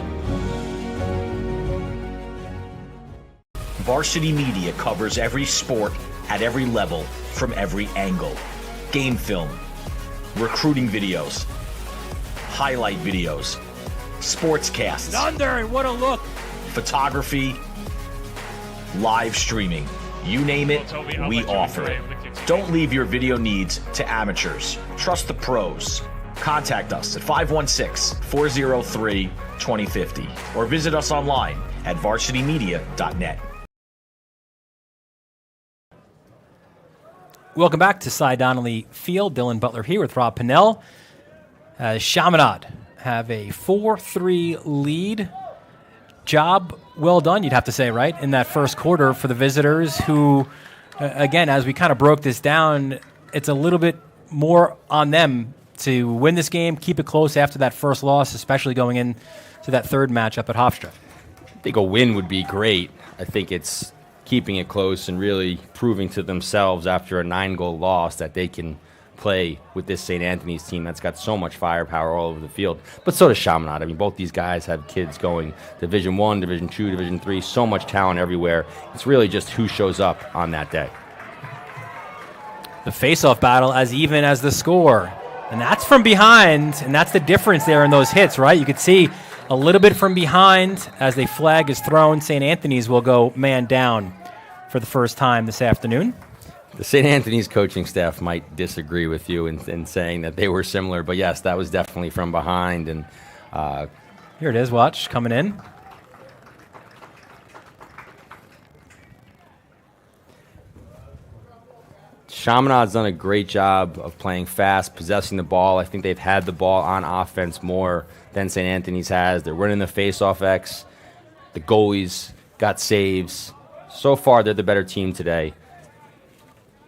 Varsity Media covers every sport at every level from every angle. Game film, recruiting videos, highlight videos, SPORTSCAST, Under, and what a look. photography, live streaming. You name it, we offer it. Don't leave your video needs to amateurs. Trust the pros. Contact us at 516-403-2050 or visit us online at varsitymedia.net. Welcome back to Cy Donnelly Field. Dylan Butler here with Rob Pinnell. Chaminade have a 4-3 lead. Job well done, you'd have to say, right, in that first quarter for the visitors who, again, as we kind of broke this down, it's a little bit more on them to win this game, keep it close after that first loss, especially going into that third matchup at Hofstra. I think a win would be great. I think it's keeping it close and really proving to themselves after a 9-goal loss that they can play with this St. Anthony's team that's got so much firepower all over the field. But so does Chaminade. I mean, both these guys have kids going Division I, Division II, Division III, so much talent everywhere. It's really just who shows up on that day. The face-off battle as even as the score. And that's from behind, and that's the difference there in those hits, right? You could see a little bit from behind as the flag is thrown. St. Anthony's will go man down for the first time this afternoon. The St. Anthony's coaching staff might disagree with you in saying that they were similar, but yes, that was definitely from behind. And here it is, watch, coming in. Chaminade's done a great job of playing fast, possessing the ball. I think they've had the ball on offense more than St. Anthony's has. They're winning the face-off X. The goalies got saves. So far, they're the better team today.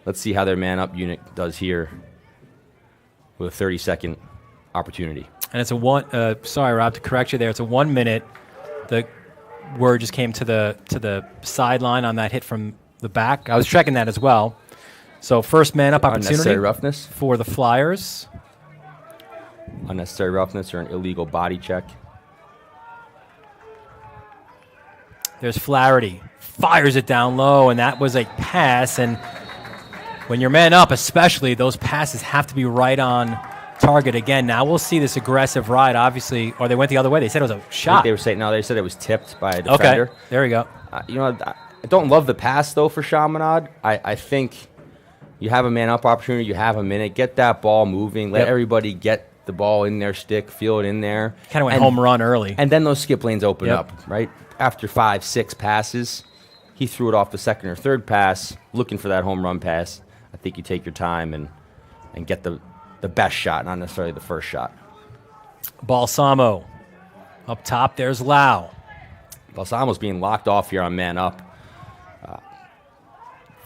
Let's see how their man-up unit does here with a 30-second opportunity. And it's a sorry, Rob, to correct you there. It's a 1 minute. The word just came to the sideline on that hit from the back. I was checking that as well. So first man-up opportunity. Unnecessary roughness for the Flyers. Unnecessary roughness or an illegal body check. There's Flaherty. Fires it down low, and that was a pass. And when you're man up, especially, those passes have to be right on target again. Now we'll see this aggressive ride, obviously, or they went the other way. They said it was a shot. They were saying, no, they said it was tipped by a defender. Okay, there we go. I don't love the pass, though, for Chaminade. I think you have a man-up opportunity. You have a minute. Get that ball moving. Let everybody get the ball in their stick, feel it in there. Kind of went home run early. And then those skip lanes open up, right? After 5, 6 passes, he threw it off the second or third pass, looking for that home run pass. I think you take your time and get the best shot, not necessarily the first shot. Balsamo. Up top, there's Lau. Balsamo's being locked off here on man up.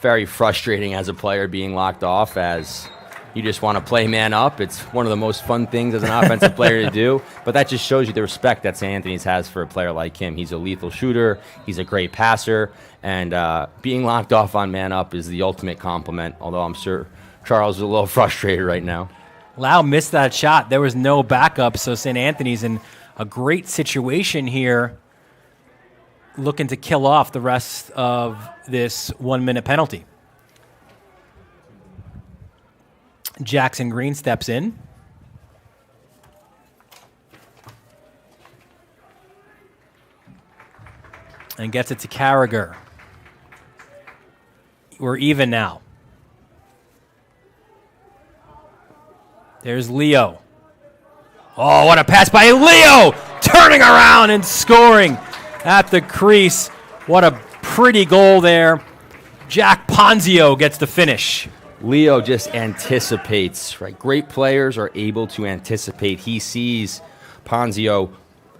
Very frustrating as a player being locked off, as you just want to play man up. It's one of the most fun things as an offensive player to do, but that just shows you the respect that St. Anthony's has for a player like him. He's a lethal shooter, he's a great passer, and being locked off on man up is the ultimate compliment, although I'm sure Charles is a little frustrated right now. Lau missed that shot. There was no backup, so St. Anthony's in a great situation here, looking to kill off the rest of this 1-minute penalty. Jackson Green steps in. And gets it to Carragher. We're even now. There's Leo. Oh, what a pass by Leo! Turning around and scoring at the crease. What a pretty goal there. Jack Ponzio gets the finish. Leo just anticipates, right? Great players are able to anticipate. He sees Ponzio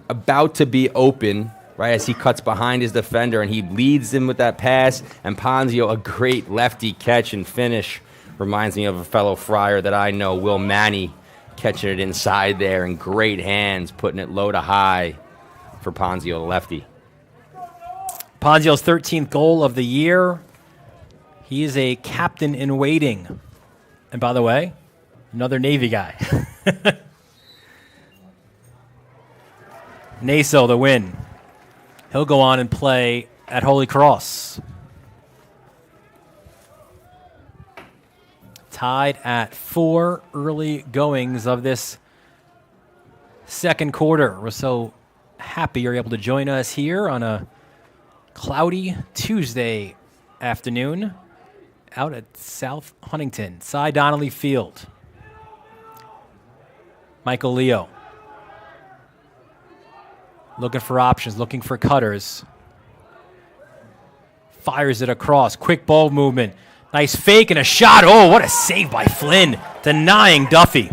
about to be open, right, as he cuts behind his defender, and he leads him with that pass. And Ponzio, a great lefty catch and finish. Reminds me of a fellow Friar that I know, Will Manny, catching it inside there in great hands, putting it low to high for Ponzio, the lefty. Ponzio's 13th goal of the year. He is a captain in waiting. And by the way, another Navy guy. Naso, the win. He'll go on and play at Holy Cross. Tied at 4 early goings of this second quarter. We're so happy you're able to join us here on a cloudy Tuesday afternoon out at South Huntington, Cy Donnelly Field. Michael Leo looking for options, looking for cutters. Fires it across. Quick ball movement. Nice fake and a shot. Oh, what a save by Flynn, denying Duffy.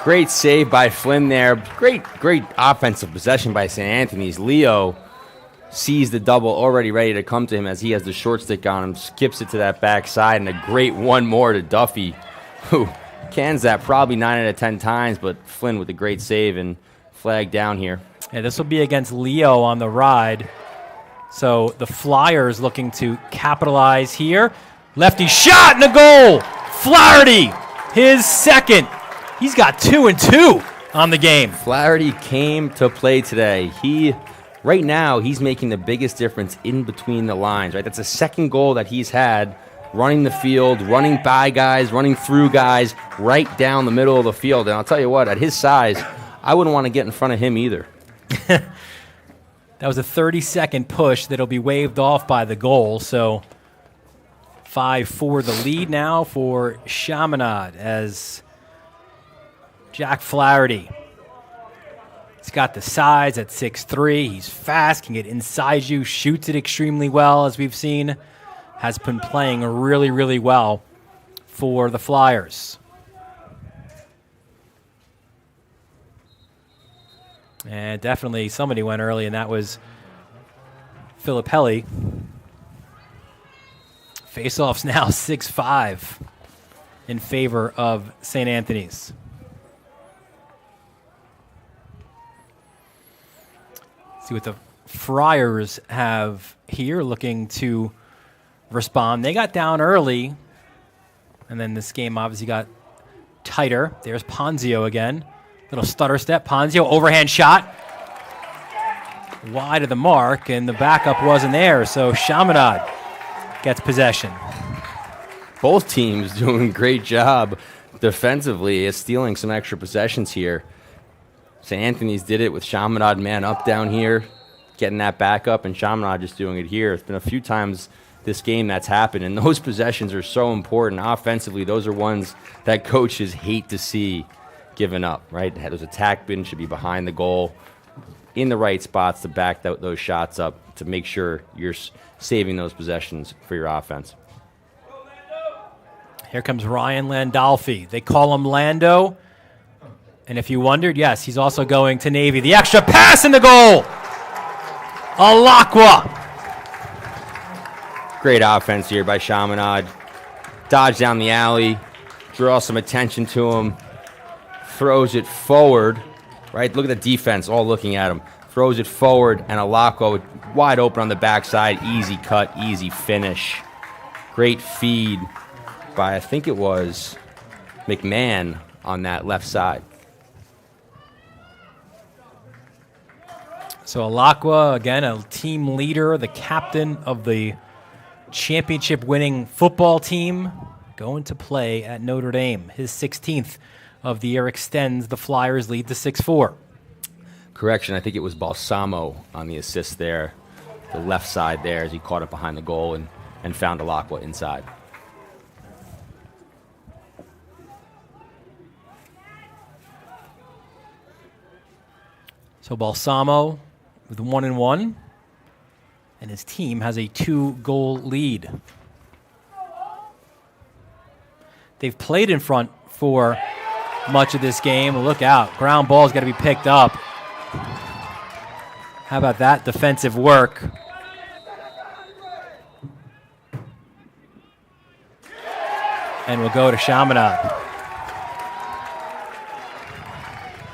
Great save by Flynn there. Great offensive possession by St. Anthony's. Leo sees the double already ready to come to him as he has the short stick on him, skips it to that backside, and a great one more to Duffy, who cans that probably 9 out of 10 times, but Flynn with a great save and flag down here. Yeah, this will be against Leo on the ride. So the Flyers looking to capitalize here. Lefty shot and a goal. Flaherty, his second. He's got 2 and 2 on the game. Flaherty came to play today. Right now, he's making the biggest difference in between the lines, right? That's the second goal that he's had, running the field, running by guys, running through guys, right down the middle of the field. And I'll tell you what, at his size, I wouldn't want to get in front of him either. That was a 30-second push that'll be waved off by the goal. So 5-4 the lead now for Chaminade as Jack Flaherty. He's got the size at 6'3". He's fast, can get inside you, shoots it extremely well, as we've seen. Has been playing really, really well for the Flyers. And definitely somebody went early, and that was Filippelli. Face-offs now 6-5 in favor of St. Anthony's. See what the Friars have here, looking to respond. They got down early, and then this game obviously got tighter. There's Ponzio again. Little stutter step. Ponzio, overhand shot. wide of the mark, and the backup wasn't there, so Chaminade gets possession. Both teams doing a great job defensively is stealing some extra possessions here. St. Anthony's did it with Chaminade man up down here, getting that back up, and Chaminade just doing it here. It's been a few times this game that's happened, and those possessions are so important. Offensively, those are ones that coaches hate to see given up, right? Those attack bins should be behind the goal, in the right spots to back those shots up to make sure you're saving those possessions for your offense. Here comes Ryan Landolfi. They call him Lando. And if you wondered, yes, he's also going to Navy. The extra pass in the goal. Alakwa. Great offense here by Chaminade. Dodge down the alley, draw some attention to him, throws it forward. Right, look at the defense all looking at him. Throws it forward, and Alakwa wide open on the backside. Easy cut, easy finish. Great feed by, I think it was McMahon on that left side. So Alakwa, again, a team leader, the captain of the championship-winning football team, going to play at Notre Dame. His 16th of the year extends. The Flyers lead to 6-4. Correction, I think it was Balsamo on the assist there, the left side there, as he caught it behind the goal and found Alakwa inside. So Balsamo with 1-1, and his team has a 2-goal lead. They've played in front for much of this game. Look out. Ground ball's got to be picked up. How about that defensive work? And we'll go to Chaminade.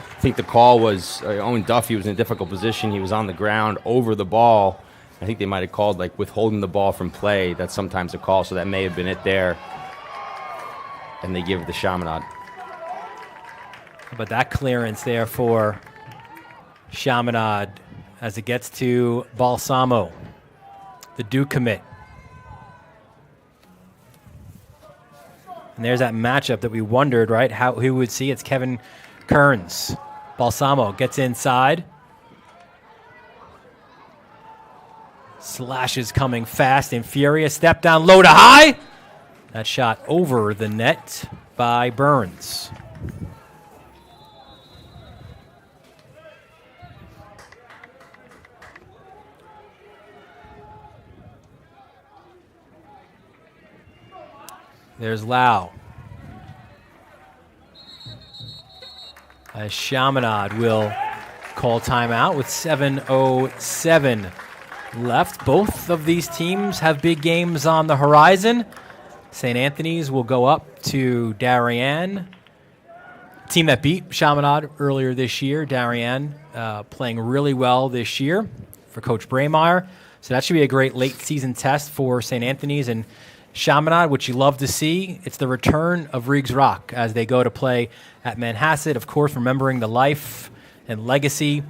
I think the call was Owen Duffy was in a difficult position. He was on the ground over the ball. I think they might have called like withholding the ball from play. That's sometimes a call, so that may have been it there. And they give it to Chaminade. But that clearance there for Chaminade as it gets to Balsamo, the Duke commit. And there's that matchup that we wondered, right, who would see. It's Kevin Kearns. Balsamo gets inside. Slashes coming fast and furious. Step down low to high. That shot over the net by Burns. There's Lau. As Chaminade will call timeout with 7:07 left. Both of these teams have big games on the horizon. St. Anthony's will go up to Darien, team that beat Chaminade earlier this year. Darien playing really well this year for Coach Braymeyer. So that should be a great late season test for St. Anthony's and Chaminade, which you love to see. It's the return of Riggs Rock as they go to play at Manhasset. Of course, remembering the life and legacy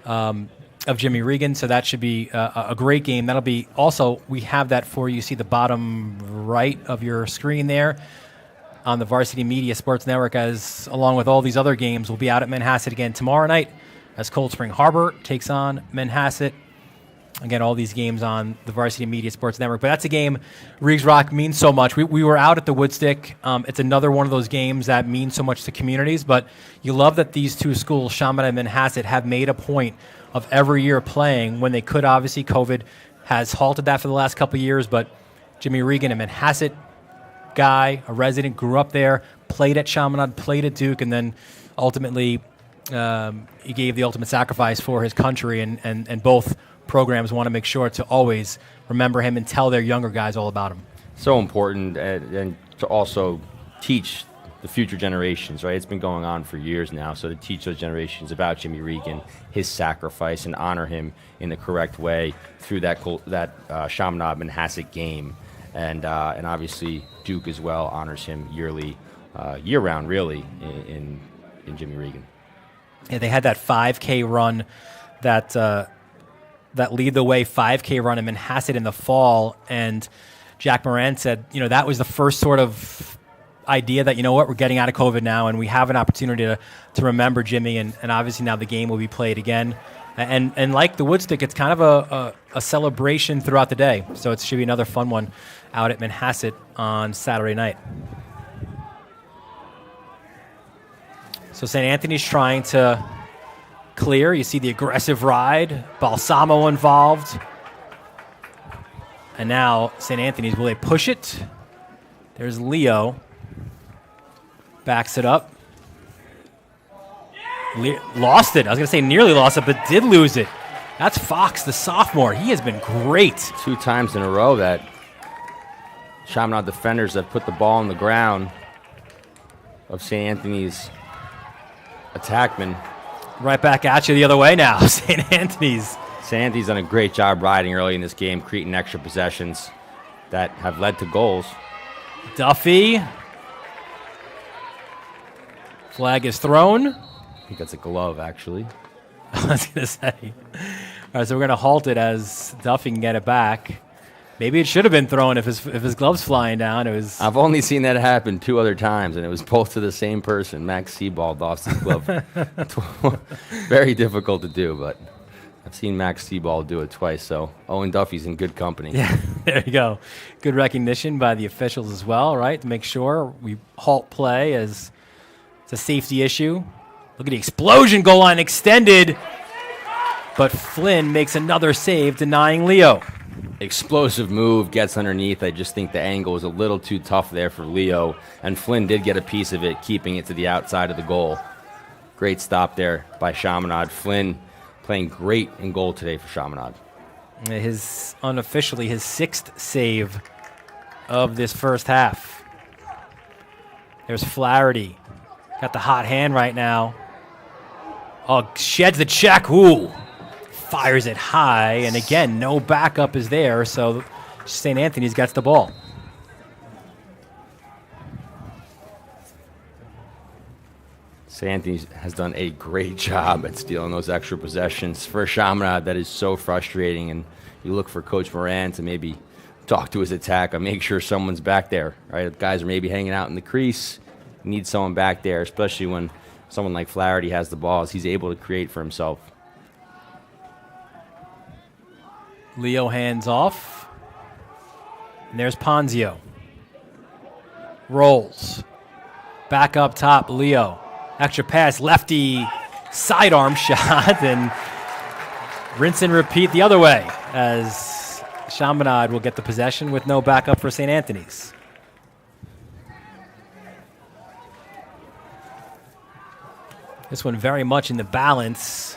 of Jimmy Regan. So that should be a great game. That'll be also, we have that for you. See the bottom right of your screen there on the Varsity Media Sports Network, as along with all these other games, we'll be out at Manhasset again tomorrow night as Cold Spring Harbor takes on Manhasset. Again, all these games on the Varsity Media Sports Network. But that's a game Riggs Rock means so much. We were out at the Woodstick. It's another one of those games that means so much to communities. But you love that these two schools, Chaminade and Manhasset, have made a point of every year playing when they could. Obviously, COVID has halted that for the last couple of years. But Jimmy Regan, a Manhasset guy, a resident, grew up there, played at Chaminade, played at Duke, and then ultimately he gave the ultimate sacrifice for his country. And both programs want to make sure to always remember him and tell their younger guys all about him. So important, and to also teach the future generations, right? It's been going on for years now, so to teach those generations about Jimmy Regan, his sacrifice, and honor him in the correct way through that Chaminade Manhasset game. And obviously Duke as well honors him yearly, year-round really, in Jimmy Regan. Yeah, they had that 5K run that lead the way 5K run in Manhasset in the fall, and Jack Moran said, that was the first sort of idea that, we're getting out of COVID now, and we have an opportunity to remember Jimmy, and obviously now the game will be played again. And like the Woodstick, it's kind of a celebration throughout the day. So it should be another fun one out at Manhasset on Saturday night. So St. Anthony's trying to clear. You see the aggressive ride. Balsamo involved. And now St. Anthony's, will they push it? There's Leo. Backs it up. Lost it. I was going to say nearly lost it, but did lose it. That's Fox, the sophomore. He has been great. 2 times in a row that Chaminade defenders have put the ball on the ground of St. Anthony's attackmen. Right back at you the other way now, St. Anthony's. St. Anthony's done a great job riding early in this game, creating extra possessions that have led to goals. Duffy. Flag is thrown. I think that's a glove, actually. I was going to say. All right, so we're going to halt it as Duffy can get it back. Maybe it should have been thrown if his glove's flying down. I've only seen that happen 2 other times, and it was both to the same person. Max Sebald lost his glove. Very difficult to do, but I've seen Max Sebald do it twice, so Owen Duffy's in good company. Yeah, there you go. Good recognition by the officials as well, right, to make sure we halt play as it's a safety issue. Look at the explosion, goal line extended, but Flynn makes another save, denying Leo. Explosive move, gets underneath. I just think the angle was a little too tough there for Leo, and Flynn did get a piece of it, keeping it to the outside of the goal. Great stop there by Chaminade. Flynn playing great in goal today for Chaminade. Unofficially his 6th save of this first half. There's Flaherty. Got the hot hand right now. Oh, sheds the check. Ooh. Fires it high, and again, no backup is there, so St. Anthony's gets the ball. St. Anthony's has done a great job at stealing those extra possessions. For Chaminade, that is so frustrating, and you look for Coach Moran to maybe talk to his attack and make sure someone's back there, right? Guys are maybe hanging out in the crease. You need someone back there, especially when someone like Flaherty has the balls. He's able to create for himself. Leo hands off. And there's Ponzio. Rolls. Back up top, Leo. Extra pass, lefty sidearm shot, and rinse and repeat the other way as Chaminade will get the possession with no backup for St. Anthony's. This one very much in the balance.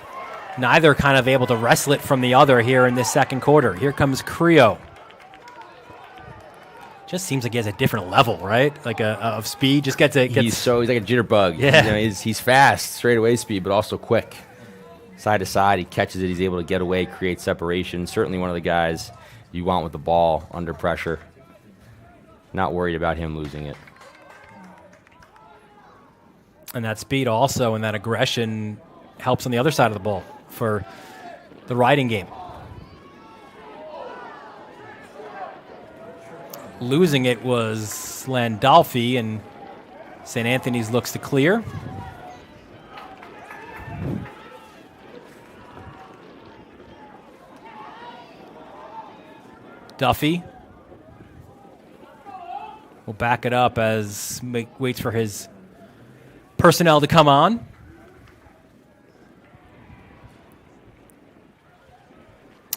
Neither kind of able to wrestle it from the other here in this second quarter. Here comes Creo. Just seems like he has a different level, right? Like of speed. Just he's like a jitterbug. Yeah. He's fast, straightaway speed, but also quick. Side to side, he catches it. He's able to get away, create separation. Certainly one of the guys you want with the ball under pressure. Not worried about him losing it. And that speed also and that aggression helps on the other side of the ball for the riding game. Losing it was Landolfi, and St. Anthony's looks to clear. Duffy will back it up as waits for his personnel to come on.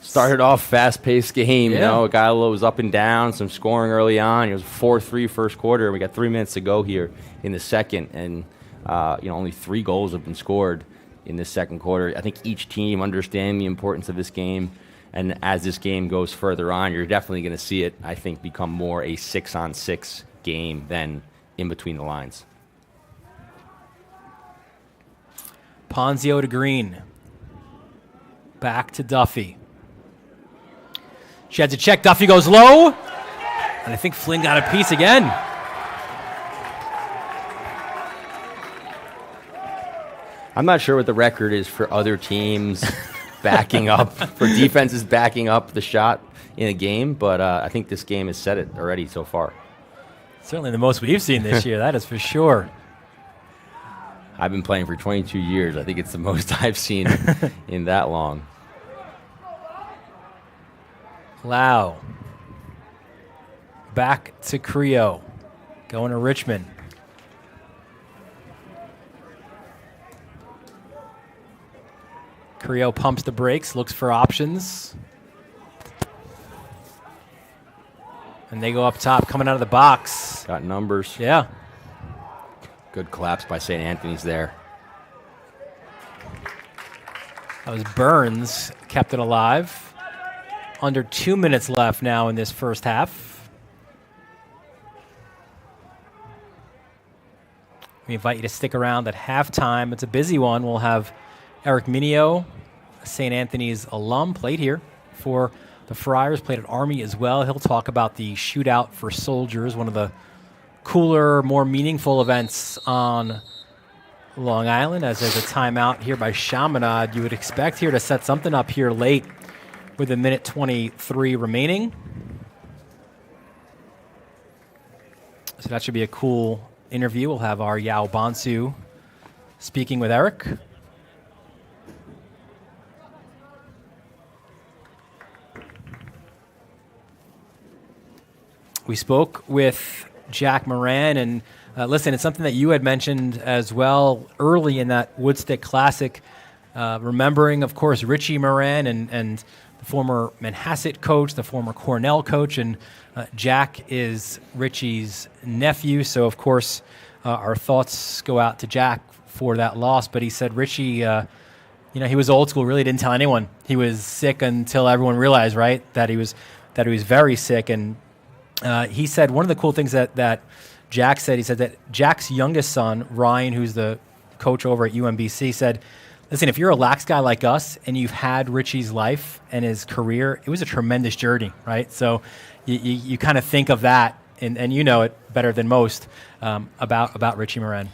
Started off fast-paced game, it was up and down, some scoring early on. It was 4-3 first quarter. We got 3 minutes to go here in the second, and only 3 goals have been scored in this second quarter. I think each team understands the importance of this game, and as this game goes further on, you're definitely going to see it, I think, become more a 6-on-6 game than in between the lines. Ponzio to Green. Back to Duffy. Sheds a check. Duffy goes low. And I think Flynn got a piece again. I'm not sure what the record is for other teams backing up, for defenses backing up the shot in a game. But I think this game has said it already so far. Certainly the most we've seen this year, that is for sure. I've been playing for 22 years. I think it's the most I've seen in that long. Lau. Back to Creo. Going to Richmond. Creo pumps the brakes, looks for options. And they go up top, coming out of the box. Got numbers. Yeah. Good collapse by St. Anthony's there. That was Burns, kept it alive. Under 2 minutes left now in this first half. We invite you to stick around at halftime. It's a busy one. We'll have Eric Minio, St. Anthony's alum, played here for the Friars, played at Army as well. He'll talk about the shootout for soldiers, one of the cooler, more meaningful events on Long Island, as there's a timeout here by Chaminade. You would expect here to set something up here late with a minute 23 remaining. So that should be a cool interview. We'll have our Yao Bonsu speaking with Eric. We spoke with Jack Moran, and listen, it's something that you had mentioned as well early in that Woodstick Classic, remembering, of course, Richie Moran and the former Manhasset coach, the former Cornell coach, and Jack is Richie's nephew, so of course our thoughts go out to Jack for that loss. But he said Richie, he was old school, really didn't tell anyone he was sick until everyone realized, right, that he was very sick. And he said one of the cool things that Jack said, he said that Jack's youngest son, Ryan, who's the coach over at UMBC, said, listen, if you're a lax guy like us and you've had Richie's life and his career, it was a tremendous journey, right? So you kind of think of that, and you know it better than most about Richie Moran.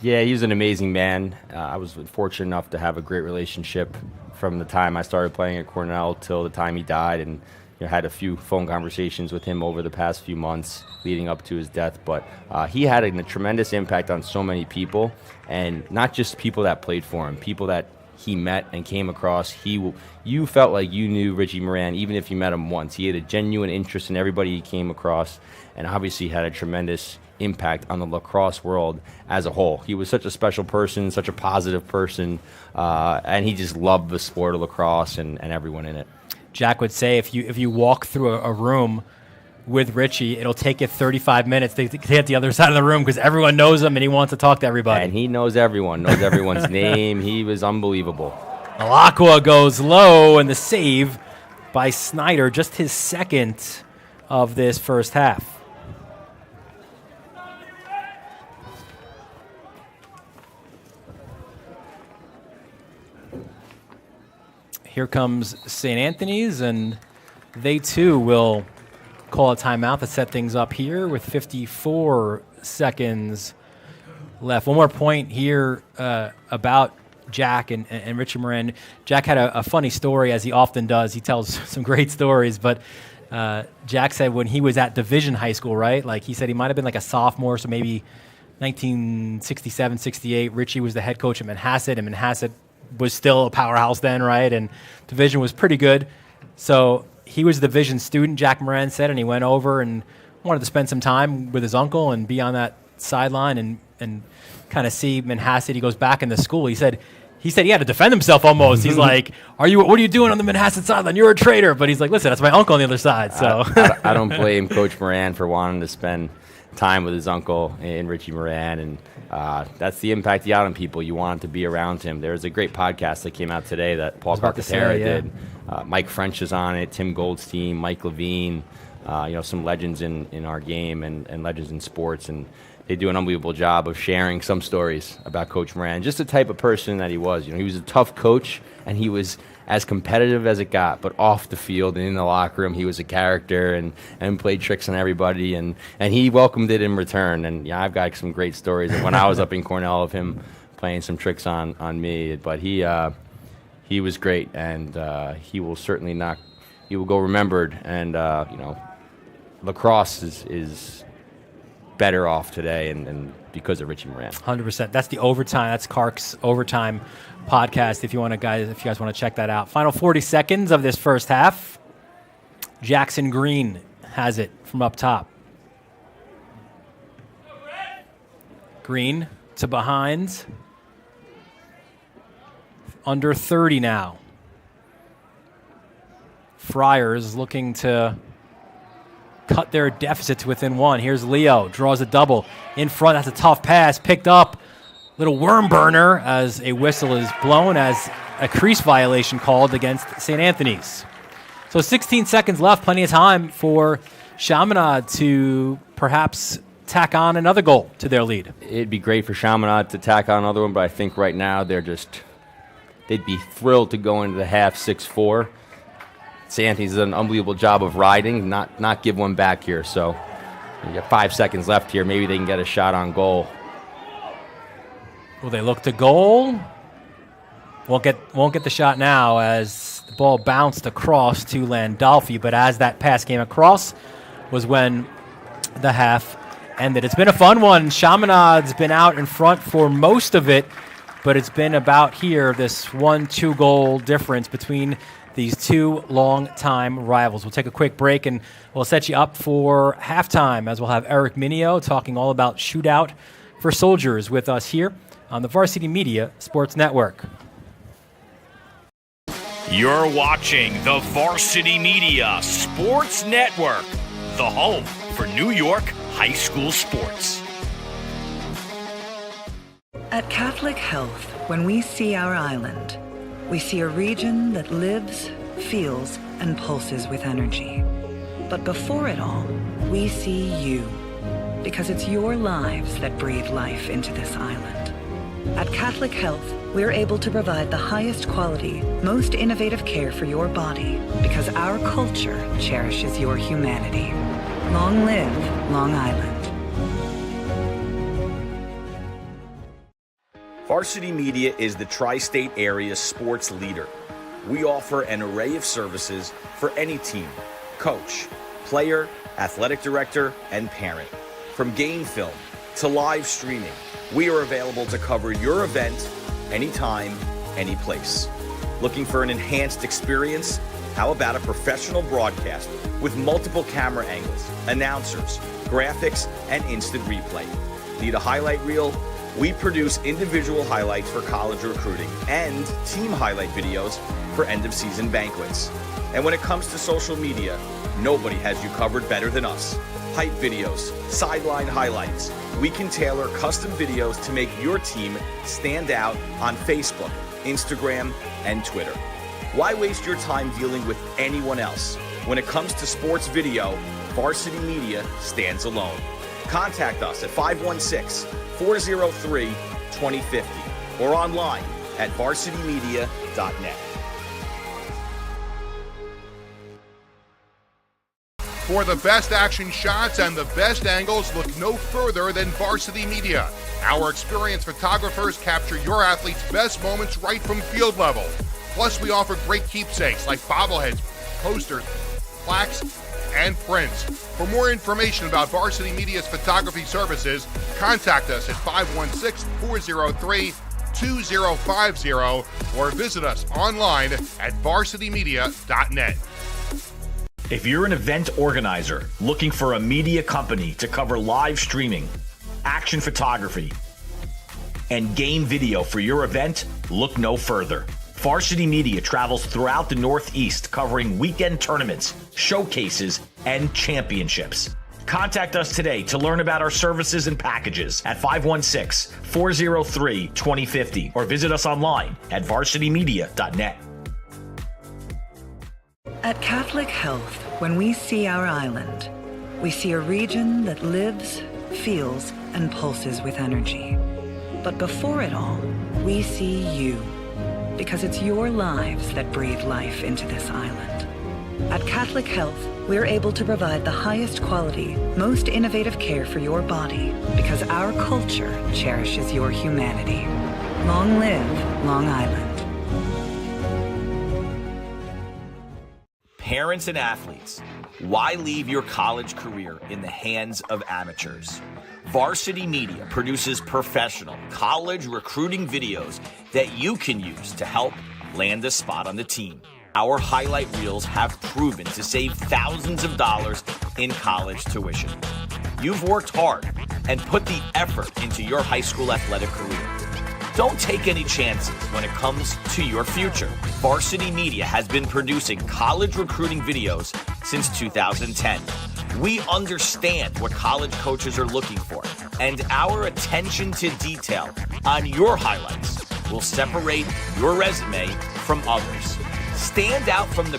Yeah, he was an amazing man. I was fortunate enough to have a great relationship from the time I started playing at Cornell till the time he died, and had a few phone conversations with him over the past few months leading up to his death. But he had a tremendous impact on so many people, and not just people that played for him, people that he met and came across. You felt like you knew Richie Moran even if you met him once. He had a genuine interest in everybody he came across, and obviously had a tremendous impact on the lacrosse world as a whole. He was such a special person, such a positive person, and he just loved the sport of lacrosse and everyone in it. Jack would say if you walk through a room with Richie, it'll take you 35 minutes to get the other side of the room because everyone knows him and he wants to talk to everybody. And he knows everyone's name. He was unbelievable. Malacqua goes low, and the save by Snyder, just his second of this first half. Here comes St. Anthony's, and they too will call a timeout to set things up here with 54 seconds left. One more point here about Jack and Richie Moran. Jack had a funny story, as he often does. He tells some great stories, but Jack said when he was at Division High School, right? Like he said he might have been like a sophomore, so maybe 1967, 68. Richie was the head coach at Manhasset, and Manhasset was still a powerhouse then, right? And Division was pretty good. So he was a Division student, Jack Moran said, and he went over and wanted to spend some time with his uncle and be on that sideline and kind of see Manhasset. He goes back into school. He said he had to defend himself almost. He's like, what are you doing on the Manhasset sideline? You're a traitor. But he's like, listen, that's my uncle on the other side. So I don't blame Coach Moran for wanting to spend time with his uncle and Richie Moran, and that's the impact he had on people. You want to be around him. There's a great podcast that came out today that Paul Carcaterra did. Mike French is on it, Tim Goldstein, Mike Levine, some legends in our game and legends in sports, and they do an unbelievable job of sharing some stories about Coach Moran, just the type of person that he was. He was a tough coach, and he was as competitive as it got, but off the field and in the locker room, he was a character and played tricks on everybody, and he welcomed it in return. And I've got some great stories of when I was up in Cornell of him playing some tricks on me. But he he was great, and he will certainly he will go remembered. And Lacrosse is better off today, and because of Richie Moran. 100%. That's the overtime. That's Kark's overtime podcast. If you guys want to check that out. Final 40 seconds of this first half. Jackson Green has it from up top. Green to behind. Under 30 now. Friars looking to cut their deficit to within one. Here's Leo, draws a double. In front, that's a tough pass, picked up. Little worm burner as a whistle is blown as a crease violation called against St. Anthony's. So 16 seconds left, plenty of time for Chaminade to perhaps tack on another goal to their lead. It'd be great for Chaminade to tack on another one, but I think right now they'd be thrilled to go into the half 6-4. St. Anthony's done an unbelievable job of riding, not give one back here. So you got 5 seconds left here. Maybe they can get a shot on goal. Will they look to goal? Won't get the shot now as the ball bounced across to Landolfi. But as that pass came across was when the half ended. It's been a fun one. Chaminade's been out in front for most of it, but it's been about here, this 1-2 goal difference between these two long-time rivals. We'll take a quick break, and we'll set you up for halftime as we'll have Eric Minio talking all about Shootout for Soldiers with us here on the Varsity Media Sports Network. You're watching the Varsity Media Sports Network, the home for New York high school sports. At Catholic Health, when we see our island, we see a region that lives, feels, and pulses with energy. But before it all, we see you, because it's your lives that breathe life into this island. At Catholic Health, we're able to provide the highest quality, most innovative care for your body, because our culture cherishes your humanity. Long live Long Island. Varsity Media is the tri-state area sports leader. We offer an array of services for any team, coach, player, athletic director, and parent. From game film to live streaming, we are available to cover your event anytime, any place. Looking for an enhanced experience? How about a professional broadcast with multiple camera angles, announcers, graphics, and instant replay? Need a highlight reel? We produce individual highlights for college recruiting and team highlight videos for end-of-season banquets. And when it comes to social media, nobody has you covered better than us. Hype videos, sideline highlights. We can tailor custom videos to make your team stand out on Facebook, Instagram, and Twitter. Why waste your time dealing with anyone else? When it comes to sports video, Varsity Media stands alone. Contact us at 516-403-2050 or online at varsitymedia.net. For the best action shots and the best angles, look no further than Varsity Media. Our experienced photographers capture your athletes' best moments right from field level. Plus, we offer great keepsakes like bobbleheads, posters, plaques, and prints. For more information about Varsity Media's photography services, contact us at 516-403-2050 or visit us online at varsitymedia.net. If you're an event organizer looking for a media company to cover live streaming, action photography, and game video for your event, look no further. Varsity Media travels throughout the Northeast covering weekend tournaments, showcases, and championships. Contact us today to learn about our services and packages at 516-403-2050 or visit us online at varsitymedia.net. At Catholic Health, when we see our island, we see a region that lives, feels, and pulses with energy. But before it all, we see you, because it's your lives that breathe life into this island. At Catholic Health, we're able to provide the highest quality, most innovative care for your body, because our culture cherishes your humanity. Long live Long Island. Parents and athletes, why leave your college career in the hands of amateurs? Varsity Media produces professional college recruiting videos that you can use to help land a spot on the team. Our highlight reels have proven to save thousands of dollars in college tuition. You've worked hard and put the effort into your high school athletic career. Don't take any chances when it comes to your future. Varsity Media has been producing college recruiting videos since 2010. We understand what college coaches are looking for, and our attention to detail on your highlights will separate your resume from others. Stand out from the...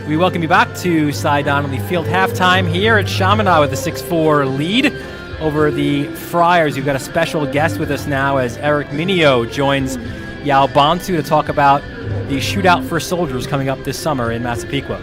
We welcome you back to Cy Donnelly Field halftime here at Chaminade with a 6-4 lead over the Friars. You've got a special guest with us now as Eric Minio joins Yao Bantu to talk about the Shootout for Soldiers coming up this summer in Massapequa.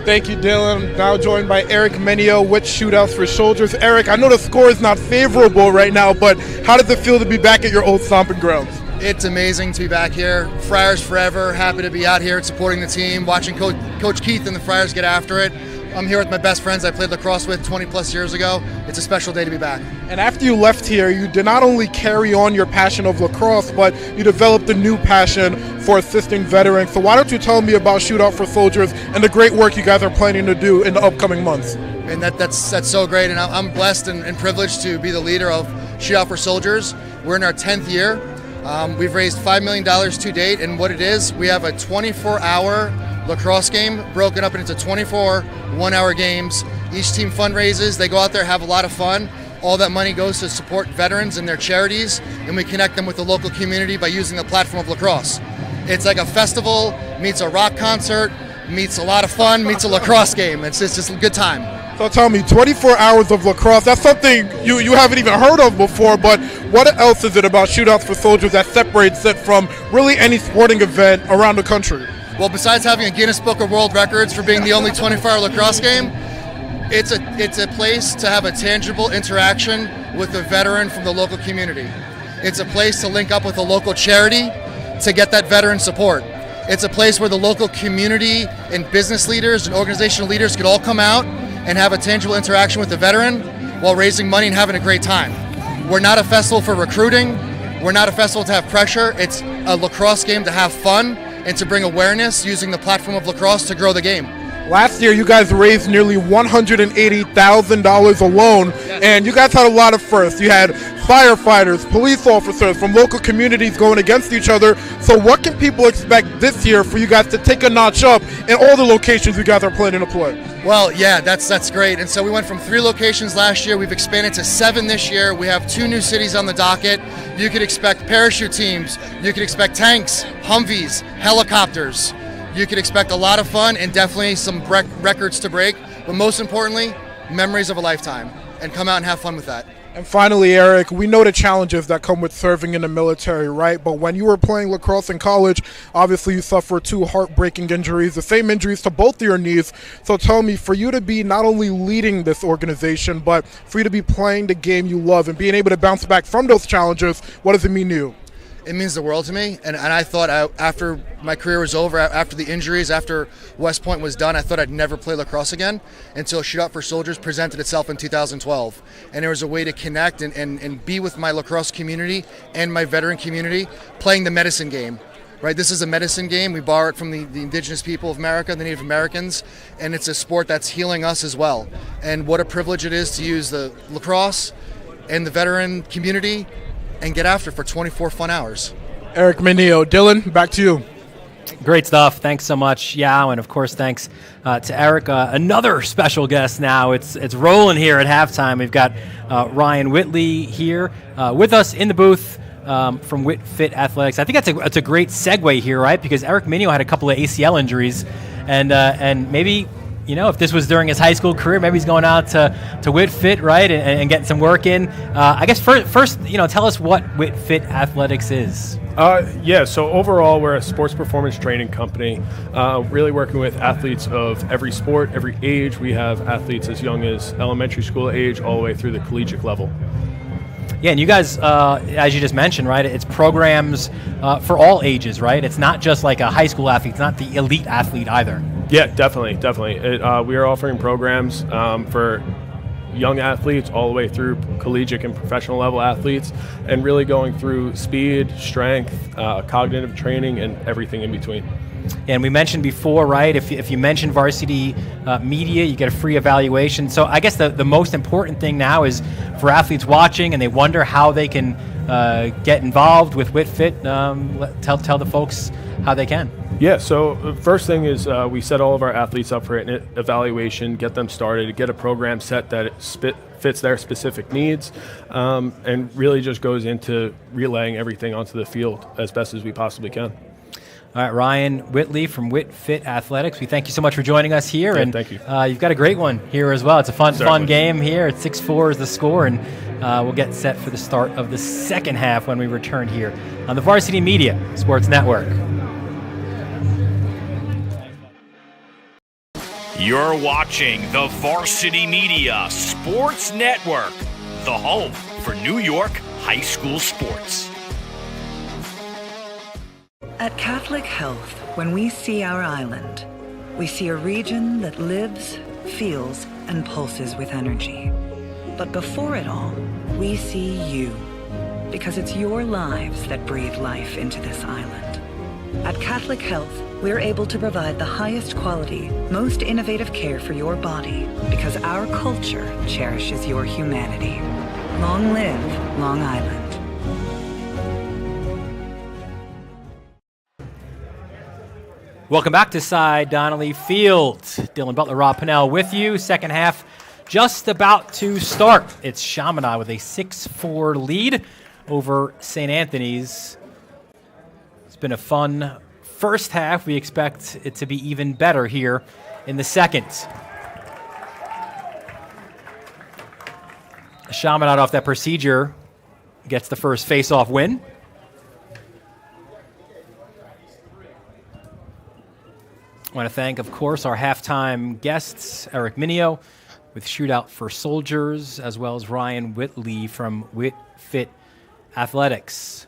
Thank you, Dylan. Now joined by Eric Minio with Shootouts for Soldiers. Eric, I know the score is not favorable right now, but how does it feel to be back at your old stomping grounds? It's amazing to be back here. Friars forever. Happy to be out here supporting the team, watching Coach Keith and the Friars get after it. I'm here with my best friends I played lacrosse with 20 plus years ago. It's a special day to be back. And after you left here, you did not only carry on your passion of lacrosse, but you developed a new passion for assisting veterans. So why don't you tell me about Shootout for Soldiers and the great work you guys are planning to do in the upcoming months? And that's so great, and I'm blessed and privileged to be the leader of Shootout for Soldiers. We're in our 10th year. We've raised $5 million to date, and what it is, we have a 24-hour lacrosse game broken up into 24 one-hour games. Each team fundraises. They go out there, have a lot of fun. All that money goes to support veterans and their charities, and we connect them with the local community by using the platform of lacrosse. It's like a festival meets a rock concert, meets a lot of fun, meets a lacrosse game. It's just a good time. So tell me, 24 hours of lacrosse, that's something you haven't even heard of before, but what else is it about Shootouts for Soldiers that separates it from really any sporting event around the country? Well, besides having a Guinness Book of World Records for being the only 24-hour lacrosse game, it's a place to have a tangible interaction with a veteran from the local community. It's a place to link up with a local charity to get that veteran support. It's a place where the local community and business leaders and organizational leaders could all come out and have a tangible interaction with the veteran while raising money and having a great time. We're not a festival for recruiting. We're not a festival to have pressure. It's a lacrosse game to have fun and to bring awareness using the platform of lacrosse to grow the game. Last year, you guys raised nearly $180,000 alone, and you guys had a lot of firsts. You had firefighters, police officers from local communities going against each other. So what can people expect this year for you guys to take a notch up in all the locations you guys are planning to play? Well, yeah, that's great. And so we went from 3 locations last year. We've expanded to 7 this year. We have 2 new cities on the docket. You could expect parachute teams. You could expect tanks, Humvees, helicopters. You could expect a lot of fun and definitely some records to break. But most importantly, memories of a lifetime. And come out and have fun with that. And finally, Eric, we know the challenges that come with serving in the military, right? But when you were playing lacrosse in college, obviously you suffered 2 heartbreaking injuries, the same injuries to both your knees. So tell me, for you to be not only leading this organization, but for you to be playing the game you love and being able to bounce back from those challenges, what does it mean to you? It means the world to me, and I thought after my career was over, after the injuries, after West Point was done, I thought I'd never play lacrosse again until Shootout for Soldiers presented itself in 2012. And there was a way to connect and be with my lacrosse community and my veteran community playing the medicine game. Right, this is a medicine game. We borrow it from the indigenous people of America, the Native Americans, and it's a sport that's healing us as well. And what a privilege it is to use the lacrosse and the veteran community and get after for 24 fun hours. Eric Minio. Dylan, back to you. Great stuff. Thanks so much, Yao, and of course, thanks to Eric. Another special guest now. It's rolling here at halftime. We've got Ryan Whitley here with us in the booth from WhitFit Athletics. I think that's a great segue here, right? Because Eric Minio had a couple of ACL injuries, and maybe if this was during his high school career, maybe he's going out to WhitFit, right, and getting some work in. I guess first, tell us what WhitFit Athletics is. So overall, we're a sports performance training company, really working with athletes of every sport, every age. We have athletes as young as elementary school age all the way through the collegiate level. Yeah, and you guys, as you just mentioned, right, it's programs for all ages, right? It's not just like a high school athlete. It's not the elite athlete either. Yeah, definitely. We are offering programs for young athletes all the way through collegiate and professional level athletes, and really going through speed, strength, cognitive training, and everything in between. And we mentioned before, right, if you mention varsity media, you get a free evaluation. So I guess the most important thing now is for athletes watching and they wonder how they can get involved with WhitFit, tell the folks how they can. Yeah, so the first thing is we set all of our athletes up for an evaluation, get them started, get a program set that fits their specific needs, and really just goes into relaying everything onto the field as best as we possibly can. All right, Ryan Whitley from WhitFit Athletics, we thank you so much for joining us here. Yeah, and thank you. You've got a great one here as well. It's a fun game here. It's 6-4 is the score, and we'll get set for the start of the second half when we return here on the Varsity Media Sports Network. You're watching the Varsity Media Sports Network, the home for New York high school sports. At Catholic Health, when we see our island, we see a region that lives, feels, and pulses with energy. But before it all, we see you, because it's your lives that breathe life into this island. At Catholic Health, we're able to provide the highest quality, most innovative care for your body, because our culture cherishes your humanity. Long live Long Island. Welcome back to Cy Donnelly Field. Dylan Butler, Rob Pennell with you. Second half just about to start. It's Chaminade with a 6-4 lead over St. Anthony's. It's been a fun first half. We expect it to be even better here in the second. Chaminade off that procedure gets the first face-off win. I want to thank, of course, our halftime guests, Eric Minio with Shootout for Soldiers, as well as Ryan Whitley from WhitFit Athletics.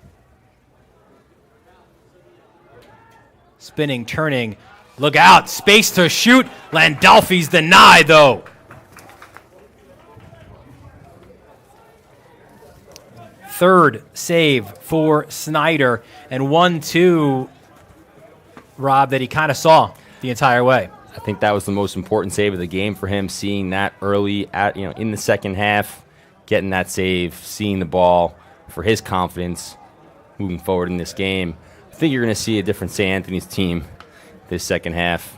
Spinning, turning, look out, space to shoot. Landolfi's denied, though. Third save for Snyder, and 1-2, Rob, that he kind of saw the entire way. I think that was the most important save of the game for him, seeing that early in the second half, getting that save, seeing the ball for his confidence moving forward in this game. I think you're going to see a different St. Anthony's team this second half.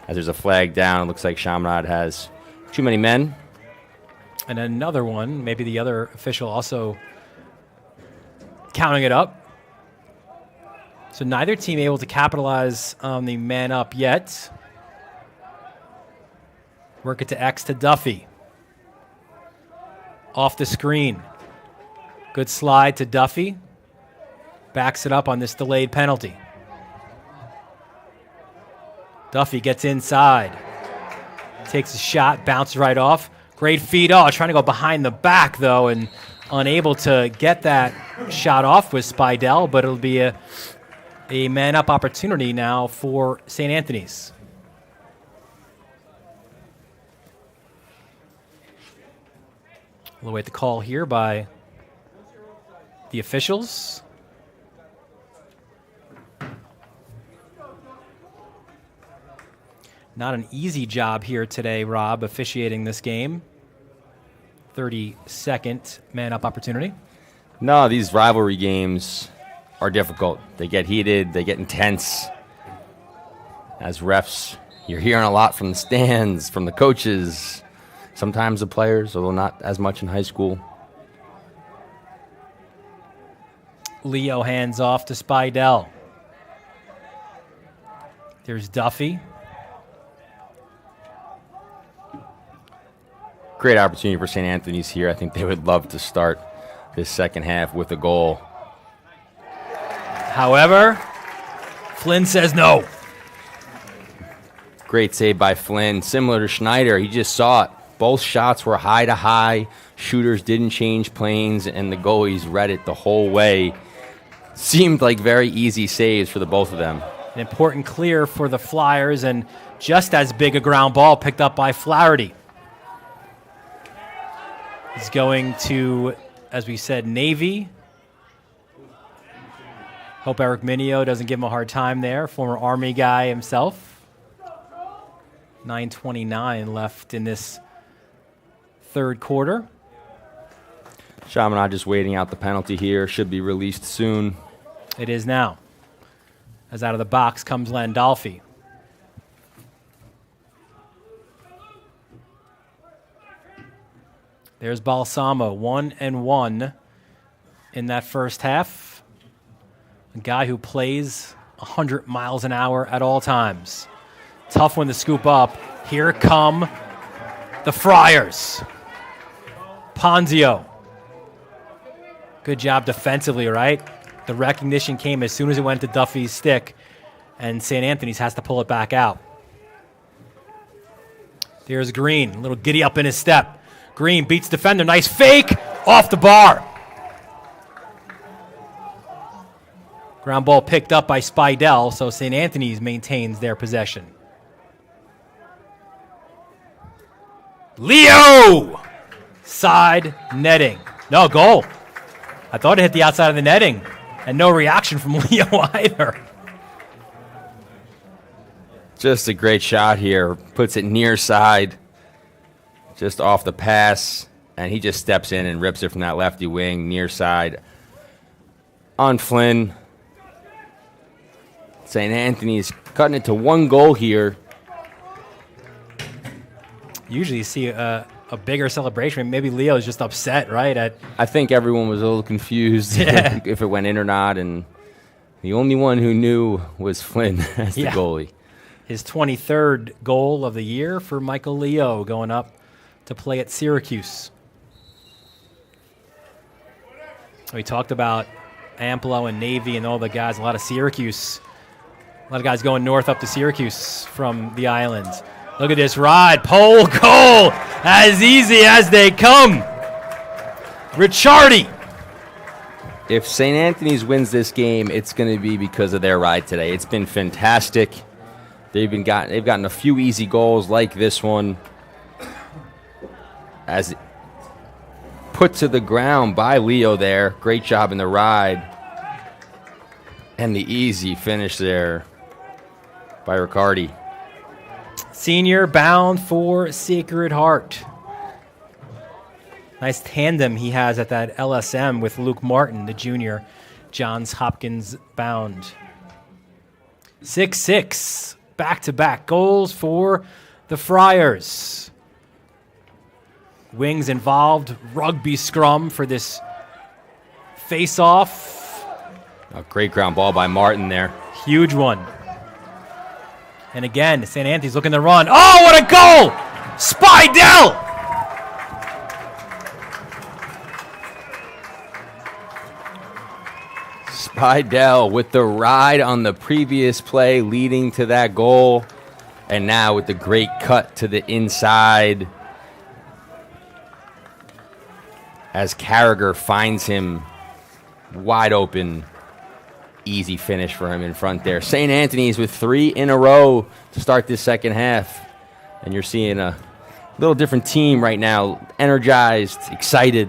As there's a flag down, it looks like Chaminade has too many men. And another one, maybe the other official also counting it up. So neither team able to capitalize on the man up yet. Work it to X to Duffy. Off the screen. Good slide to Duffy. Backs it up on this delayed penalty. Duffy gets inside. Takes a shot, bounces right off. Great feed. Oh, trying to go behind the back, though, and unable to get that shot off with Spidell, but it'll be a man-up opportunity now for St. Anthony's. We'll await the call here by the officials. Not an easy job here today, Rob, officiating this game. 30-second man-up opportunity. No, these rivalry games are difficult. They get heated, they get intense. As refs, you're hearing a lot from the stands, from the coaches, sometimes the players, although not as much in high school. Leo hands off to Spidell. There's Duffy. great opportunity for St. Anthony's here. I think they would love to start this second half with a goal. However, Flynn says no. Great save by Flynn. Similar to Schneider, he just saw it. Both shots were high to high. Shooters didn't change planes, and the goalies read it the whole way. Seemed like very easy saves for the both of them. An important clear for the Flyers, and just as big a ground ball picked up by Flaherty. He's going to, as we said, Navy. Hope Eric Minio doesn't give him a hard time there. Former Army guy himself. 9:29 left in this third quarter. Chaminade just waiting out the penalty here. Should be released soon. It is now. As out of the box comes Landolfi. There's Balsamo, 1-1 in that first half. A guy who plays 100 miles an hour at all times. Tough one to scoop up. Here come the Friars. Ponzio. Good job defensively, right? The recognition came as soon as it went to Duffy's stick, and St. Anthony's has to pull it back out. There's Green, a little giddy up in his step. Green beats defender, nice fake, off the bar. Ground ball picked up by Spidell, so St. Anthony's maintains their possession. Leo! Side netting. No, goal. I thought it hit the outside of the netting, and no reaction from Leo either. Just a great shot here. Puts it near side, just off the pass, and he just steps in and rips it from that lefty wing, near side. On Flynn. St. Anthony's cutting it to 1 goal here. Usually you see a bigger celebration. Maybe Leo's just upset, right? I think everyone was a little confused if it went in or not, and the only one who knew was Flynn as the goalie. His 23rd goal of the year for Michael Leo, going up to play at Syracuse. We talked about Amplo and Navy and all the guys, a lot of Syracuse. A lot of guys going north up to Syracuse from the islands. Look at this ride. Pole goal. As easy as they come. Ricciardi. If St. Anthony's wins this game, it's going to be because of their ride today. It's been fantastic. They've gotten a few easy goals like this one. As put to the ground by Leo there. Great job in the ride. And the easy finish there by Ricciardi. Senior bound for Sacred Heart. Nice tandem he has at that LSM with Luke Martin, the junior. Johns Hopkins bound. 6-6. Back-to-back goals for the Friars. Wings involved. Rugby scrum for this face-off. A great ground ball by Martin there. Huge one. And again, St. Anthony's looking to run. Oh, what a goal! Spidell! Spidell with the ride on the previous play leading to that goal. And now with the great cut to the inside. As Carragher finds him wide open. Easy finish for him in front there. St. Anthony's with 3 in a row to start this second half. And you're seeing a little different team right now. Energized, excited.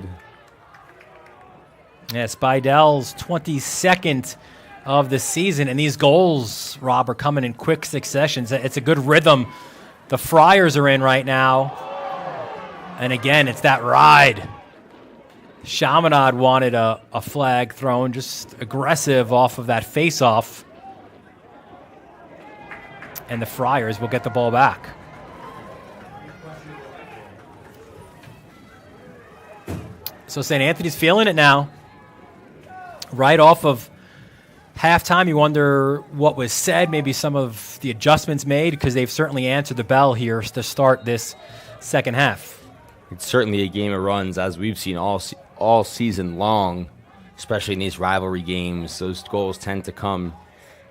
Yeah, Spidell's 22nd of the season. And these goals, Rob, are coming in quick succession. It's a good rhythm the Friars are in right now. And again, it's that ride. Chaminade wanted a flag thrown, just aggressive off of that face-off. And the Friars will get the ball back. So St. Anthony's feeling it now. Right off of halftime, you wonder what was said, maybe some of the adjustments made, because they've certainly answered the bell here to start this second half. It's certainly a game of runs, as we've seen all season long, especially in these rivalry games. Those goals tend to come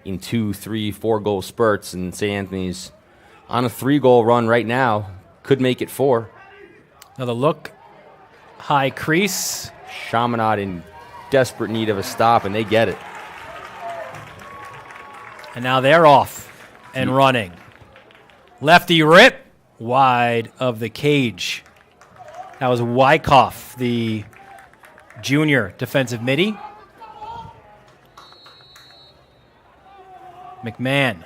in 2, 3, 4 goal spurts, and St. Anthony's on a 3-goal run right now. Could make it 4. Another look. High crease. Chaminade in desperate need of a stop, and they get it. And now they're off and running. Lefty rip. Wide of the cage. That was Wyckoff, the junior defensive midi. McMahon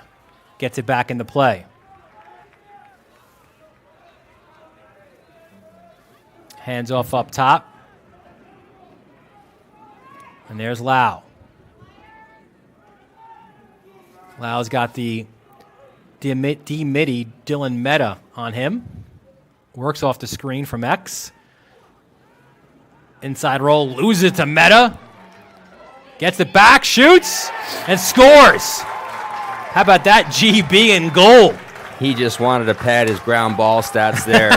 gets it back into play. Hands off up top. And there's Lau. Lau's got the D-midi Dylan Meta on him. Works off the screen from X. Inside roll, loses to Meta. Gets it back, shoots, and scores. How about that GB in goal? He just wanted to pad his ground ball stats there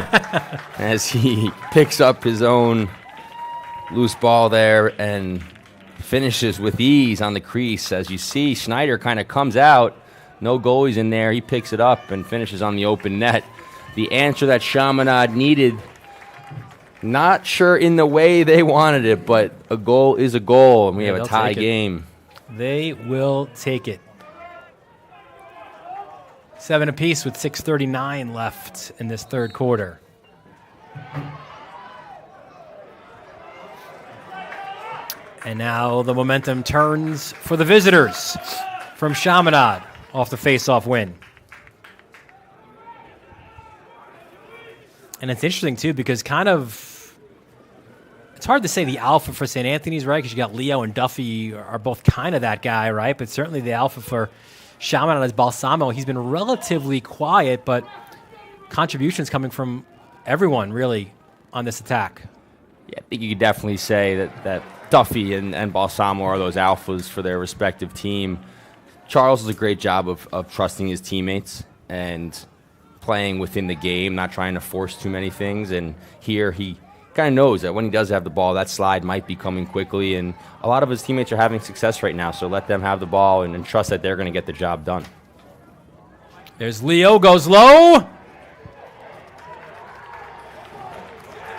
as he picks up his own loose ball there and finishes with ease on the crease. As you see, Schneider kind of comes out. No goalies in there. He picks it up and finishes on the open net. The answer that Chaminade needed, not sure in the way they wanted it, but a goal is a goal, and we have a tie game. They will take it. 7 apiece with 6:39 left in this third quarter. And now the momentum turns for the visitors from Chaminade off the face-off win. And it's interesting, too, because it's hard to say the alpha for St. Anthony's, right? Because you got Leo and Duffy are both kind of that guy, right? But certainly the alpha for Chaminade is Balsamo. He's been relatively quiet, but contributions coming from everyone, really, on this attack. Yeah, I think you could definitely say that Duffy and Balsamo are those alphas for their respective team. Charles does a great job of trusting his teammates and playing within the game, not trying to force too many things. And here he kind of knows that when he does have the ball, that slide might be coming quickly. And a lot of his teammates are having success right now, so let them have the ball and trust that they're going to get the job done. There's Leo, goes low.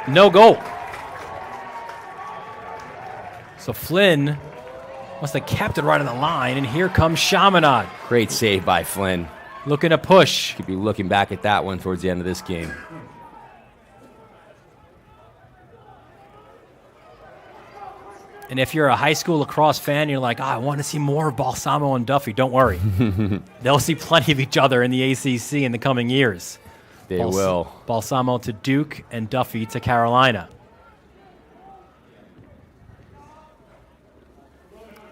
No goal. So Flynn must have kept it right on the line, and here comes Chaminade. Great save by Flynn. Looking to push. Could be looking back at that one towards the end of this game. And if you're a high school lacrosse fan, you're like, I want to see more of Balsamo and Duffy. Don't worry. They'll see plenty of each other in the ACC in the coming years. They will. Balsamo to Duke and Duffy to Carolina.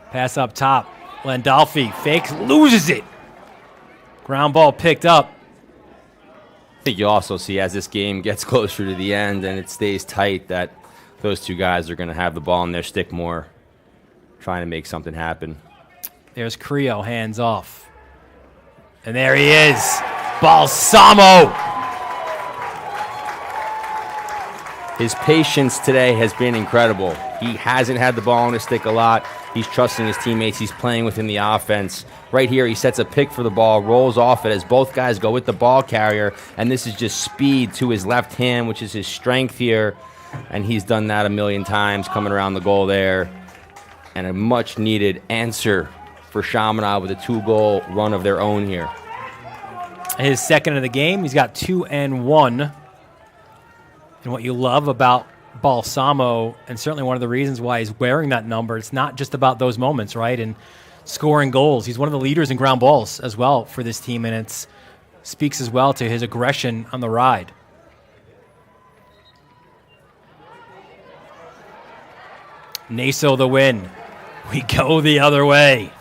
Pass up top. Landolfi fakes, loses it. Ground ball picked up. I think you also see as this game gets closer to the end and it stays tight that those two guys are going to have the ball in their stick more, trying to make something happen. There's Creo, hands off. And there he is, Balsamo. His patience today has been incredible. He hasn't had the ball in his stick a lot. He's trusting his teammates. He's playing within the offense. Right here, he sets a pick for the ball, rolls off it as both guys go with the ball carrier, and this is just speed to his left hand, which is his strength here, and he's done that a million times coming around the goal there. And a much-needed answer for Chaminade with a 2-goal run of their own here. His second of the game, he's got 2 and 1. And what you love about Balsamo, and certainly one of the reasons why he's wearing that number, it's not just about those moments, right? And scoring goals. He's one of the leaders in ground balls as well for this team, and it speaks as well to his aggression on the ride. Naso the win. We go the other way.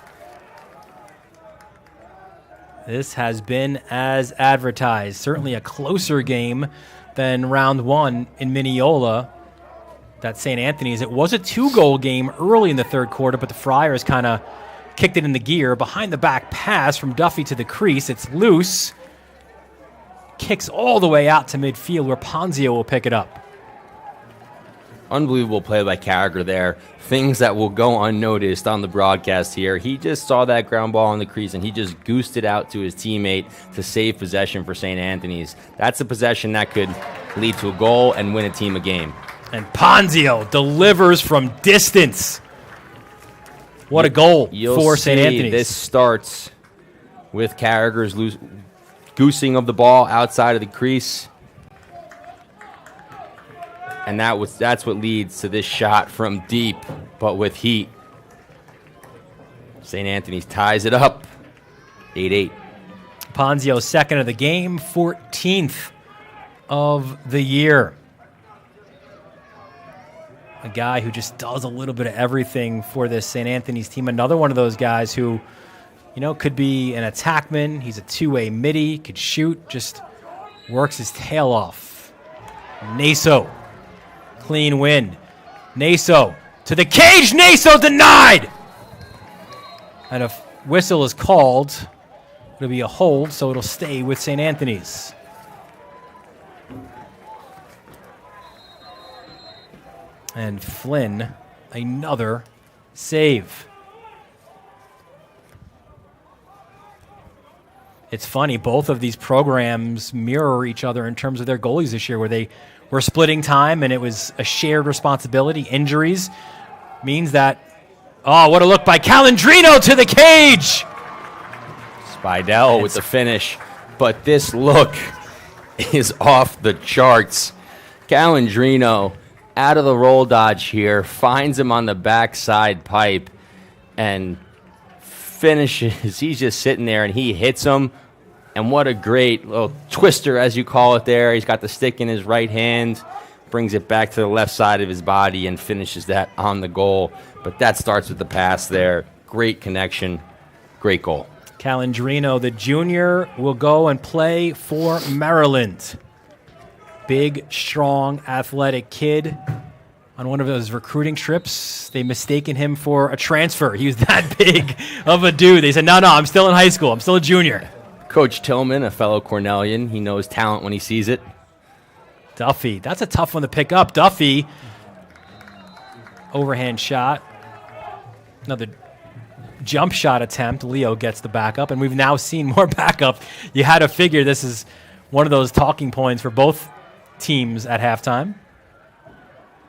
This has been as advertised. Certainly a closer game than round one in Mineola. That St. Anthony's. It was a 2-goal game early in the third quarter, but the Friars kind of kicked it into gear. Behind the back pass from Duffy to the crease. It's loose. Kicks all the way out to midfield where Ponzio will pick it up. Unbelievable play by Carragher there. Things that will go unnoticed on the broadcast here. He just saw that ground ball in the crease, and he just goosed it out to his teammate to save possession for St. Anthony's. That's a possession that could lead to a goal and win a team a game. And Ponzio delivers from distance. What a goal for St. Anthony's. This starts with Carragher's goosing of the ball outside of the crease. And that's what leads to this shot from deep, but with heat. St. Anthony's ties it up, 8-8. Ponzio, second of the game, 14th of the year. A guy who just does a little bit of everything for this St. Anthony's team. Another one of those guys who, could be an attackman. He's a two-way midi, could shoot, just works his tail off. Naso. Clean win. Naso to the cage. Naso denied. And a whistle is called. It'll be a hold, so it'll stay with St. Anthony's. And Flynn, another save. It's funny, both of these programs mirror each other in terms of their goalies this year, where they were splitting time and it was a shared responsibility. Injuries means that, what a look by Calandrino to the cage. Spidell with the finish, but this look is off the charts. Calandrino out of the roll dodge here, finds him on the backside pipe and finishes. He's just sitting there and he hits him. And what a great little twister, as you call it there. He's got the stick in his right hand, brings it back to the left side of his body and finishes that on the goal. But that starts with the pass there. Great connection. Great goal. Calandrino, the junior, will go and play for Maryland. Big, strong, athletic kid. On one of those recruiting trips, they mistaken him for a transfer. He was that big of a dude. They said, no, I'm still in high school. I'm still a junior. Coach Tillman, a fellow Cornellian, he knows talent when he sees it. Duffy, that's a tough one to pick up. Duffy, overhand shot. Another jump shot attempt. Leo gets the backup, and we've now seen more backup. You had to figure this is one of those talking points for both teams at halftime.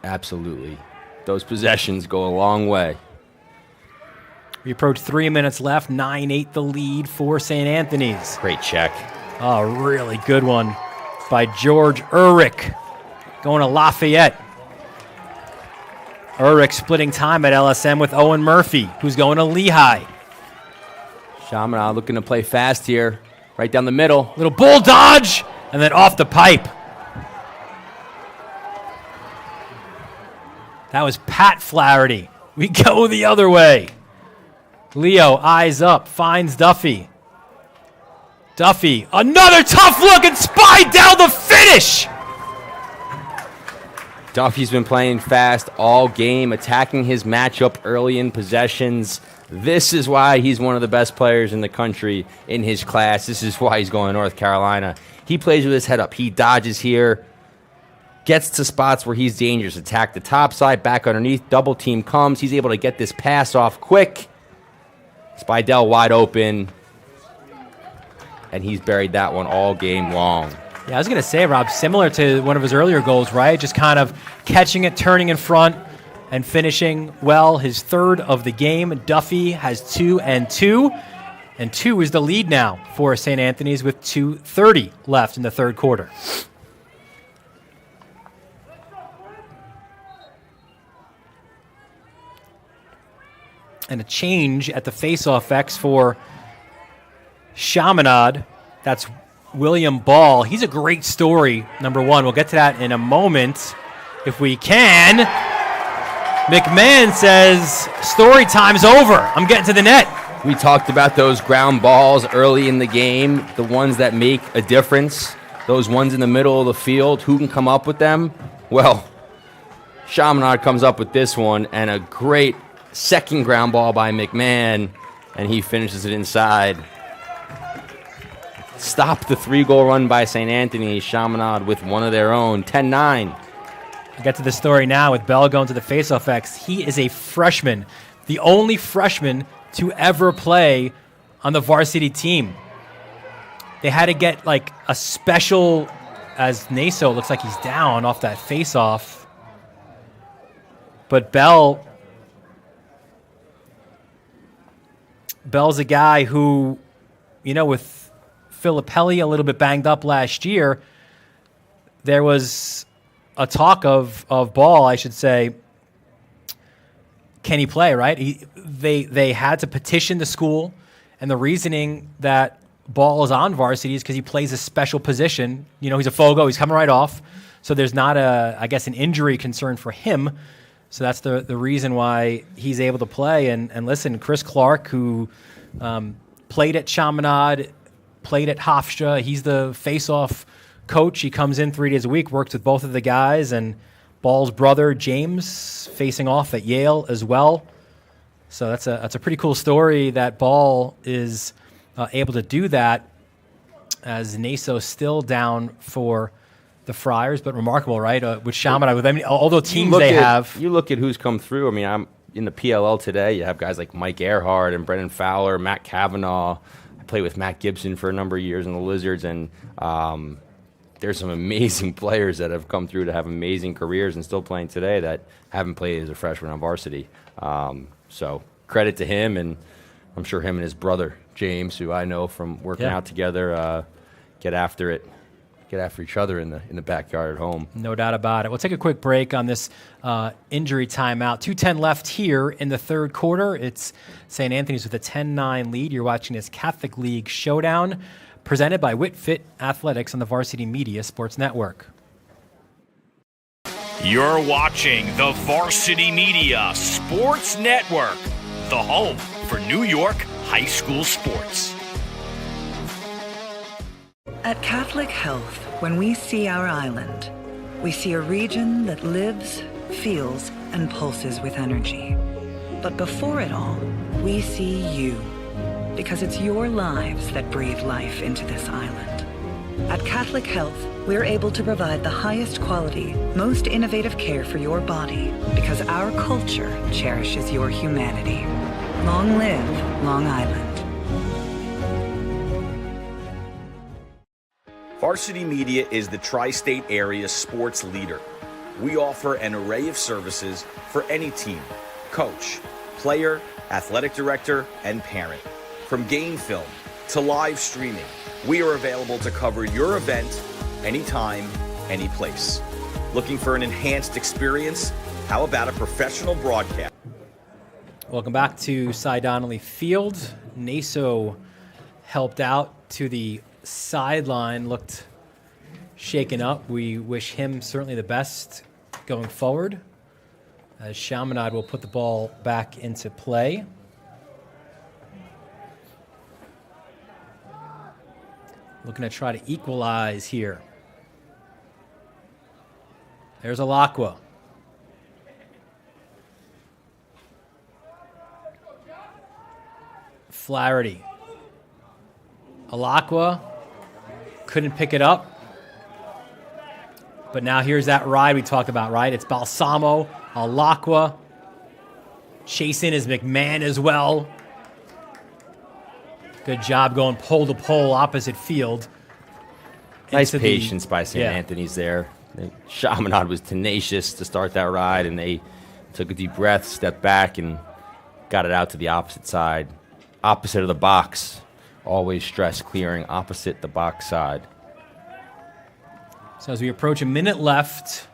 Absolutely. Those possessions go a long way. We approach 3 minutes left, 9-8 the lead for St. Anthony's. Great check. Oh, really good one by George Urich, going to Lafayette. Urich splitting time at LSM with Owen Murphy, who's going to Lehigh. Chaminade looking to play fast here, right down the middle. Little bull dodge, and then off the pipe. That was Pat Flaherty. We go the other way. Leo, eyes up, finds Duffy. Duffy, another tough look, and Spidell the finish! Duffy's been playing fast all game, attacking his matchup early in possessions. This is why he's one of the best players in the country in his class. This is why he's going to North Carolina. He plays with his head up. He dodges here, gets to spots where he's dangerous. Attack the top side, back underneath, double team comes. He's able to get this pass off quick. Spidell wide open, and he's buried that one all game long. Yeah, I was going to say, Rob, similar to one of his earlier goals, right? Just kind of catching it, turning in front, and finishing well. His third of the game. Duffy has 2 and 2, and 2 is the lead now for St. Anthony's with 2:30 left in the third quarter. And a change at the face-off X for Chaminade. That's William Ball. He's a great story, number one. We'll get to that in a moment if we can. McMahon says, story time's over. I'm getting to the net. We talked about those ground balls early in the game, the ones that make a difference, those ones in the middle of the field. Who can come up with them? Well, Chaminade comes up with this one, and a great second ground ball by McMahon, and he finishes it inside. Stop the 3-goal run by St. Anthony. Chaminade with one of their own, 10-9. I'll get to the story now with Bell going to the faceoff X. He is a freshman, the only freshman to ever play on the varsity team. They had to get like a special, as Naso looks like he's down off that faceoff. But Bell's a guy who, you know, with Filippelli a little bit banged up last year, there was a talk of Ball, I should say. Can he play, right? They had to petition the school, and the reasoning that Ball is on varsity is because he plays a special position. You know, he's a Fogo, he's coming right off. So there's not an injury concern for him. So that's the reason why he's able to play. And listen, Chris Clark, who played at Chaminade, played at Hofstra, he's the face-off coach. He comes in 3 days a week, works with both of the guys, and Ball's brother, James, facing off at Yale as well. So that's a pretty cool story that Ball is able to do that, as Naso still down for the Friars, but remarkable, right? With Chaminade, with all the teams they have. You look at who's come through. I mean, I'm in the PLL today. You have guys like Mike Earhart and Brendan Fowler, Matt Kavanaugh. I played with Matt Gibson for a number of years in the Lizards, and there's some amazing players that have come through to have amazing careers and still playing today that haven't played as a freshman on varsity. So credit to him, and I'm sure him and his brother, James, who I know from working out together, get after each other in the backyard at home. No doubt about it. We'll take a quick break on this injury timeout. 2:10 left here in the third quarter. It's St. Anthony's with a 10-9 lead. You're watching this Catholic League Showdown presented by WhitFit Athletics on the Varsity Media Sports Network. You're watching the Varsity Media Sports Network, the home for New York high school sports. At Catholic Health, when we see our island, we see a region that lives, feels, and pulses with energy. But before it all, we see you, because it's your lives that breathe life into this island. At Catholic Health, we're able to provide the highest quality, most innovative care for your body, because our culture cherishes your humanity. Long live Long Island. Varsity Media is the tri-state area sports leader. We offer an array of services for any team, coach, player, athletic director, and parent. From game film to live streaming, we are available to cover your event anytime, any place. Looking for an enhanced experience? How about a professional broadcast? Welcome back to Cy Donnelly Field. Naso helped out to the sideline, looked shaken up. We wish him certainly the best going forward, as Chaminade will put the ball back into play. Looking to try to equalize here. There's Alakwa. Flaherty. Alakwa couldn't pick it up. But now here's that ride we talked about, right? It's Balsamo, Alakwa. Chasing is McMahon as well. Good job going pole to pole opposite field. Nice patience by St. Anthony's there. Chaminade was tenacious to start that ride, and they took a deep breath, stepped back, and got it out to the opposite side. Opposite of the box. Always stress clearing opposite the box side. So as we approach a minute left,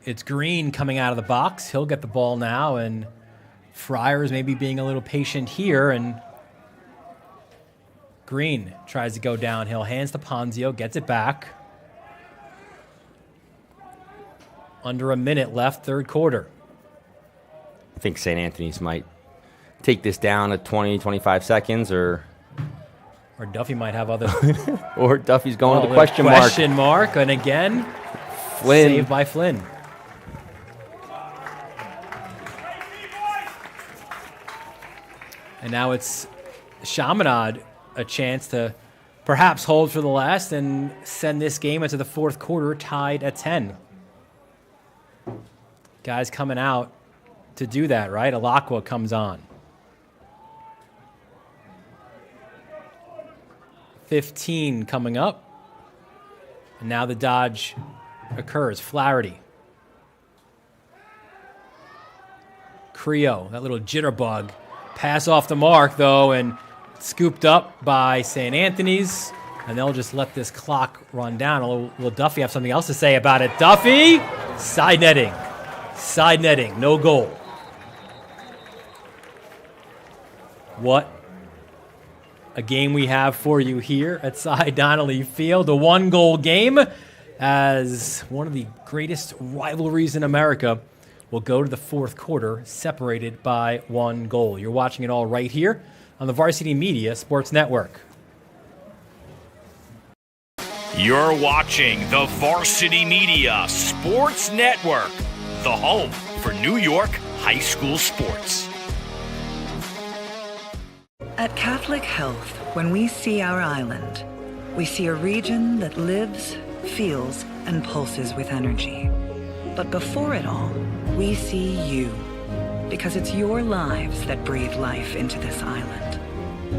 it's Green coming out of the box. He'll get the ball now, and Friars maybe being a little patient here, and Green tries to go downhill, hands to Ponzio, gets it back. Under a minute left, third quarter. I think St. Anthony's might take this down at 20, 25 seconds, or Duffy might have other. Or Duffy's going to question mark. And again, Flynn. Saved by Flynn. And now it's Chaminade a chance to perhaps hold for the last and send this game into the fourth quarter tied at 10. Guys coming out to do that, right? Alakwa comes on. 15 coming up. And now the dodge occurs. Flaherty. Creo, that little jitterbug. Pass off the mark, though, and scooped up by St. Anthony's. And they'll just let this clock run down. Will Duffy have something else to say about it? Duffy, side netting. Side netting, no goal. What a game we have for you here at Cy Donnelly Field. A one-goal game as one of the greatest rivalries in America will go to the fourth quarter, separated by one goal. You're watching it all right here on the Varsity Media Sports Network. You're watching the Varsity Media Sports Network, the home for New York high school sports. At Catholic Health, when we see our island, we see a region that lives, feels, and pulses with energy. But before it all, we see you, because it's your lives that breathe life into this island.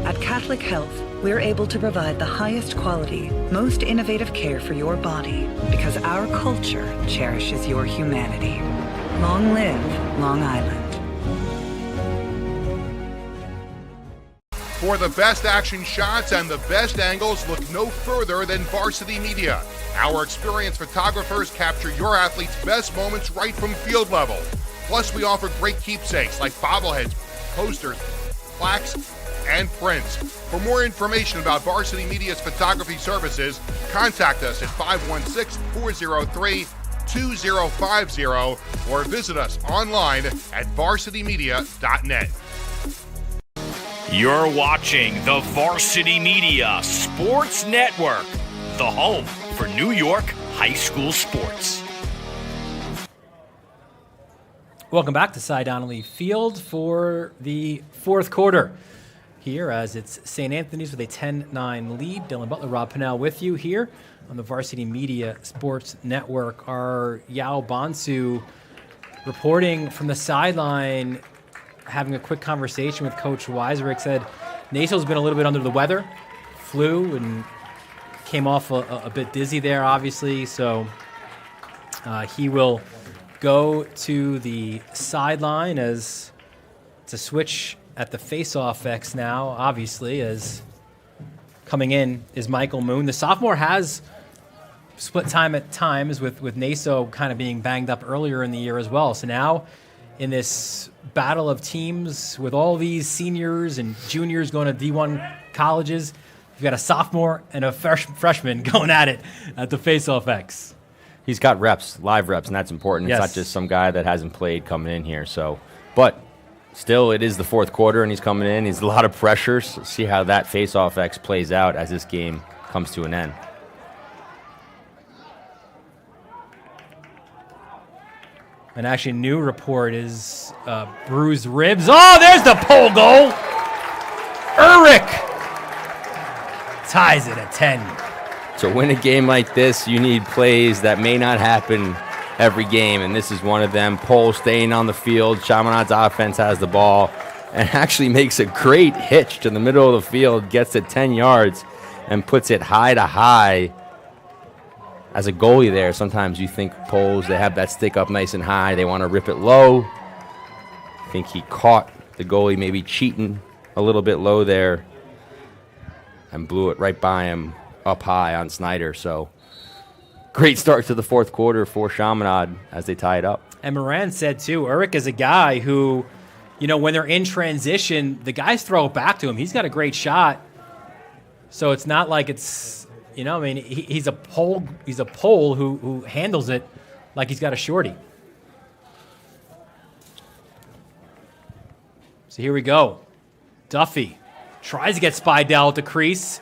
At Catholic Health, we're able to provide the highest quality, most innovative care for your body, because our culture cherishes your humanity. Long live Long Island. For the best action shots and the best angles, look no further than Varsity Media. Our experienced photographers capture your athletes' best moments right from field level. Plus, we offer great keepsakes like bobbleheads, posters, plaques, and prints. For more information about Varsity Media's photography services, contact us at 516-403-2050 or visit us online at varsitymedia.net. You're watching the Varsity Media Sports Network, the home for New York high school sports. Welcome back to Cy Donnelly Field for the fourth quarter. Here, as it's St. Anthony's with a 10-9 lead. Dylan Butler, Rob Pinnell with you here on the Varsity Media Sports Network. Our Yao Bonsu reporting from the sideline, having a quick conversation with Coach Weiserick, said Naso's been a little bit under the weather, flu, and came off a bit dizzy there, obviously. So he will go to the sideline as it's a switch at the face-off X now, obviously, as coming in is Michael Moon. The sophomore has split time at times with Naso kind of being banged up earlier in the year as well. So now in this battle of teams with all these seniors and juniors going to D1 colleges, you've got a sophomore and a freshman going at it at the face-off X. He's got reps, live reps, and that's important. Yes. It's not just some guy that hasn't played coming in here. So, but still, it is the fourth quarter, and he's coming in. He's a lot of pressure. So see how that face-off X plays out as this game comes to an end. And actually, new report is bruised ribs. Oh, there's the pole goal. Urich ties it at 10. To win a game like this, you need plays that may not happen every game, and this is one of them. Pole staying on the field. Chaminade's offense has the ball and actually makes a great hitch to the middle of the field, gets it 10 yards, and puts it high to high. As a goalie there, sometimes you think poles, they have that stick up nice and high. They want to rip it low. I think he caught the goalie maybe cheating a little bit low there and blew it right by him up high on Snyder. So great start to the fourth quarter for Chaminade as they tie it up. And Moran said, too, Urich is a guy who, you know, when they're in transition, the guys throw it back to him. He's got a great shot. So it's not like it's, you know, I mean, he's a pole who handles it like he's got a shorty. So here we go. Duffy tries to get Spidell at the crease.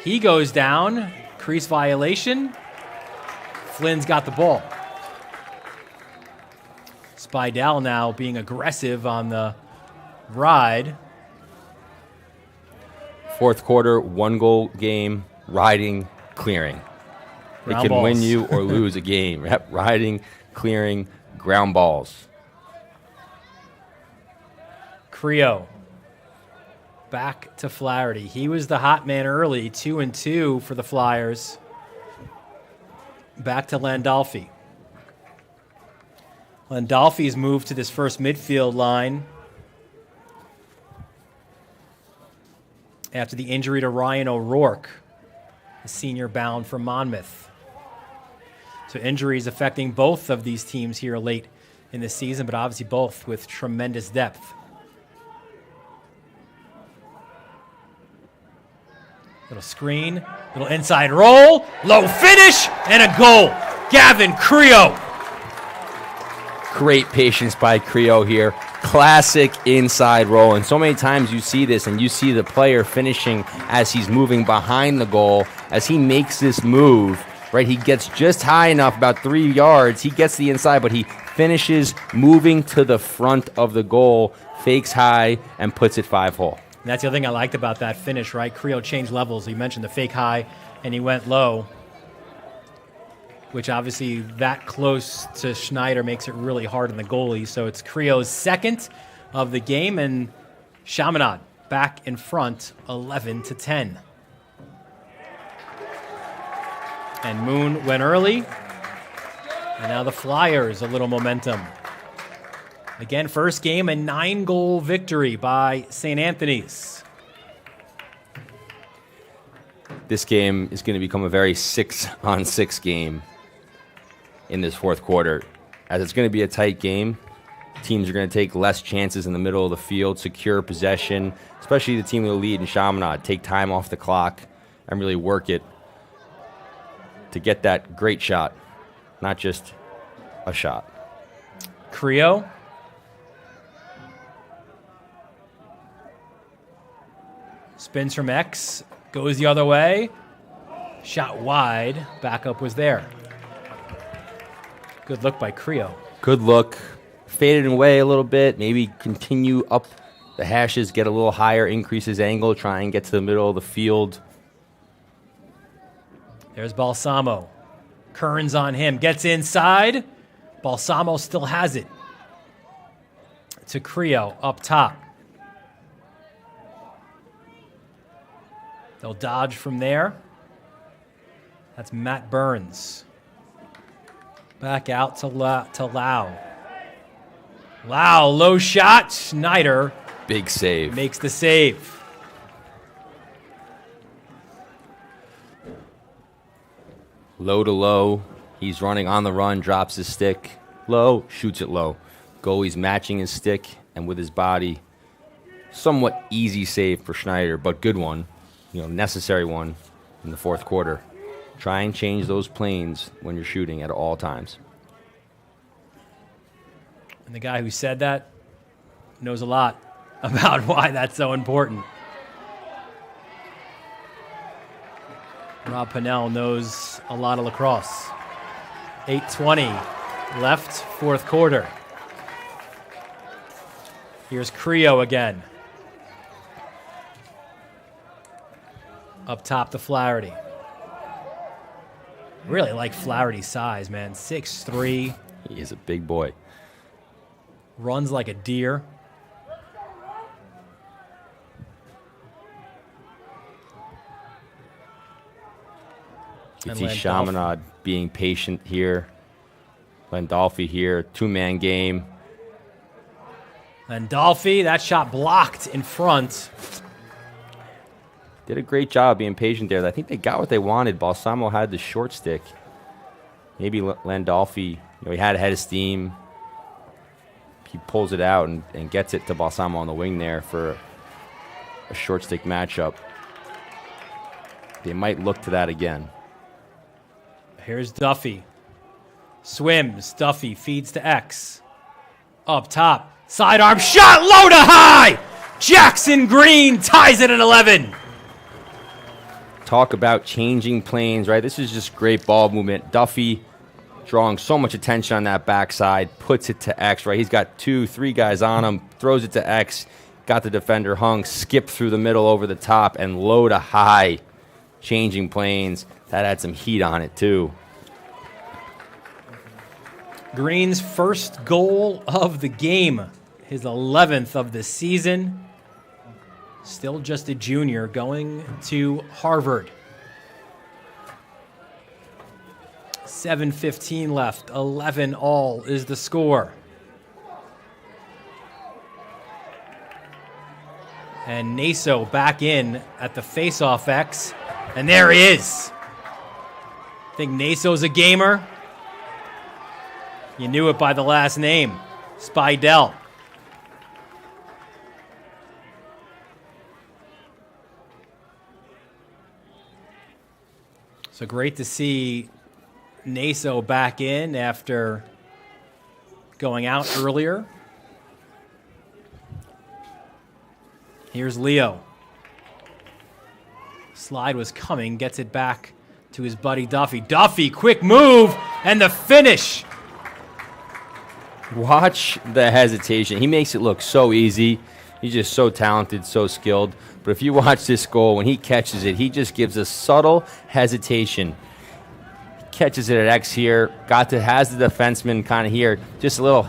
He goes down. Crease violation. Flynn's got the ball. Spidell now being aggressive on the ride. Fourth quarter, one goal game, riding, clearing. It Round can balls. win you or lose a game. Riding, clearing, ground balls. Creo back to Flaherty. He was the hot man early, 2-2 for the Flyers. Back to Landolfi. Landolfi's moved to this first midfield line after the injury to Ryan O'Rourke, the senior bound for Monmouth. So injuries affecting both of these teams here late in the season, but obviously both with tremendous depth. Little screen, little inside roll, low finish, and a goal. Gavin Creo. Great patience by Creo here. Classic inside roll. And so many times you see this and you see the player finishing as he's moving behind the goal. As he makes this move, right, he gets just high enough, about 3 yards. He gets the inside, but he finishes moving to the front of the goal, fakes high, and puts it 5-hole. And that's the other thing I liked about that finish, right? Creo changed levels. You mentioned the fake high, and he went low, which obviously that close to Schneider makes it really hard on the goalie. So it's Creo's second of the game, and Chaminade back in front, 11-10. And Moon went early, and now the Flyers a little momentum. Again, first game, a 9-goal victory by St. Anthony's. This game is going to become a very 6-on-6 game in this fourth quarter. As it's going to be a tight game, teams are going to take less chances in the middle of the field, secure possession, especially the team with the lead in Chaminade. Take time off the clock and really work it to get that great shot, not just a shot. Creo. Spins from X, goes the other way. Shot wide, backup was there. Good look by Creo. Good look. Faded away a little bit. Maybe continue up the hashes, get a little higher, increase his angle, try and get to the middle of the field. There's Balsamo. Kearns on him, gets inside. Balsamo still has it. To Creo up top. They'll dodge from there. That's Matt Burns. Back out to Lau. Lau, low shot. Schneider. Big save. Makes the save. Low to low. He's running on the run, drops his stick. Low, shoots it low. Goalie's matching his stick and with his body. Somewhat easy save for Schneider, but good one. Necessary one in the fourth quarter. Try and change those planes when you're shooting at all times. And the guy who said that knows a lot about why that's so important. Rob Pennell knows a lot of lacrosse. 8:20 left, fourth quarter. Here's Creo again. Up top to Flaherty. Really like Flaherty's size, man. 6'3". He is a big boy. Runs like a deer. You see Chaminade being patient here. Landolfi here, two-man game. Landolfi, that shot blocked in front. Did a great job being patient there. I think they got what they wanted. Balsamo had the short stick. Maybe Landolfi, he had a head of steam. He pulls it out and gets it to Balsamo on the wing there for a short stick matchup. They might look to that again. Here's Duffy. Swims. Duffy feeds to X. Up top. Sidearm shot. Low to high. Jackson Green ties it at 11. Talk about changing planes, right? This is just great ball movement. Duffy drawing so much attention on that backside, puts it to X, right? He's got 2-3 guys on him, throws it to X, got the defender hung, skipped through the middle over the top, and low to high. Changing planes. That had some heat on it, too. Green's first goal of the game, his 11th of the season. Still just a junior going to Harvard. 7:15 left, 11 all is the score. And Naso back in at the faceoff X, and there he is. I think Naso's a gamer. You knew it by the last name, Spidell. So great to see Naso back in after going out earlier. Here's Leo. Slide was coming, gets it back to his buddy Duffy. Duffy, quick move, and the finish. Watch the hesitation. He makes it look so easy. He's just so talented, so skilled. But if you watch this goal, when he catches it, he just gives a subtle hesitation. He catches it at X here, has the defenseman kind of here, just a little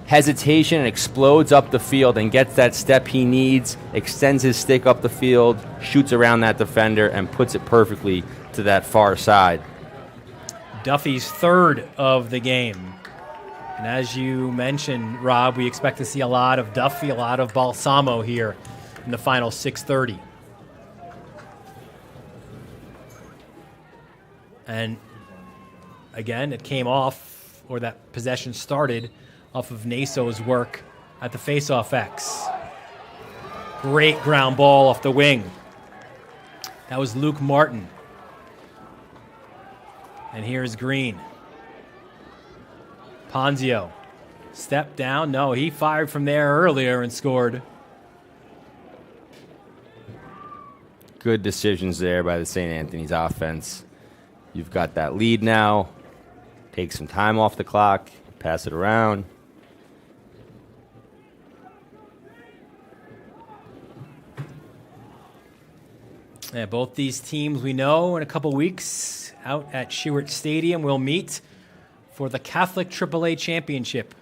hesitation, and explodes up the field and gets that step he needs, extends his stick up the field, shoots around that defender, and puts it perfectly to that far side. Duffy's third of the game. And as you mentioned, Rob, we expect to see a lot of Duffy, a lot of Balsamo here in the final 6:30. And again, it came off, or that possession started off of Naso's work at the faceoff X. Great ground ball off the wing. That was Luke Martin. And here's Green. Ponzio, step down. No, he fired from there earlier and scored. Good decisions there by the St. Anthony's offense. You've got that lead now. Take some time off the clock. Pass it around. Yeah, both these teams we know in a couple weeks out at Shewart Stadium will meet for the Catholic AAA Championship.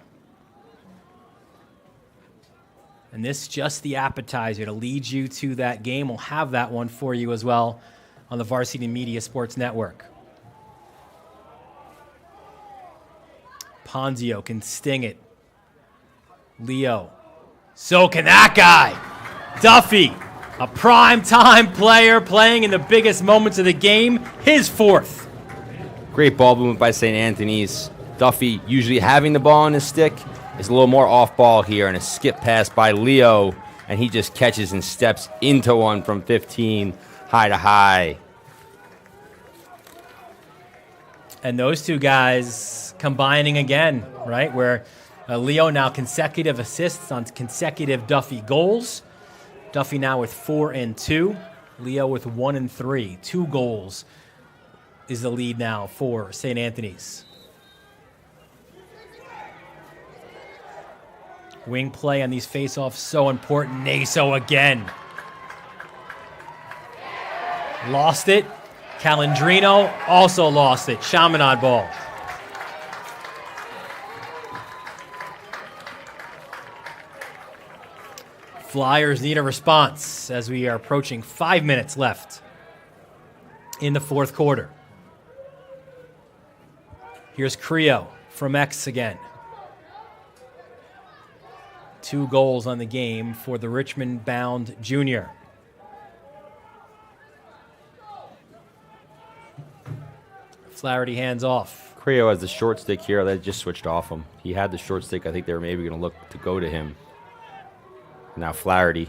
And this is just the appetizer to lead you to that game. We'll have that one for you as well on the Varsity Media Sports Network. Ponzio can sting it. Leo. So can that guy. Duffy, a prime-time player playing in the biggest moments of the game, his fourth. Great ball movement by St. Anthony's. Duffy, usually having the ball on his stick, is a little more off ball here, and a skip pass by Leo, and he just catches and steps into one from 15, high to high. And those two guys combining again, right? Where Leo now consecutive assists on consecutive Duffy goals. Duffy now with 4 and 2. Leo with 1 and 3. 2 goals is the lead now for St. Anthony's. Wing play on these faceoffs so important. Naso again. Lost it. Calandrino also lost it. Chaminade ball. Flyers need a response as we are approaching 5 minutes left in the fourth quarter. Here's Creo from X again. 2 goals on the game for the Richmond-bound junior. Flaherty hands off. Creo has the short stick here. They just switched off him. He had the short stick. I think they were maybe going to look to go to him. Now Flaherty.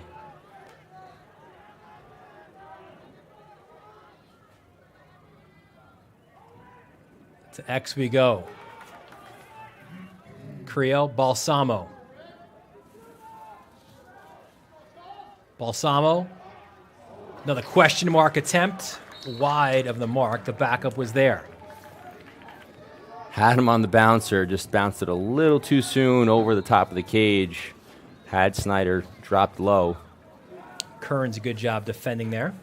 To X we go. Creo, Balsamo. Balsamo. Another question mark attempt. Wide of the mark. The backup was there. Had him on the bouncer. Just bounced it a little too soon over the top of the cage. Had Snyder dropped low. Kern's a good job defending there.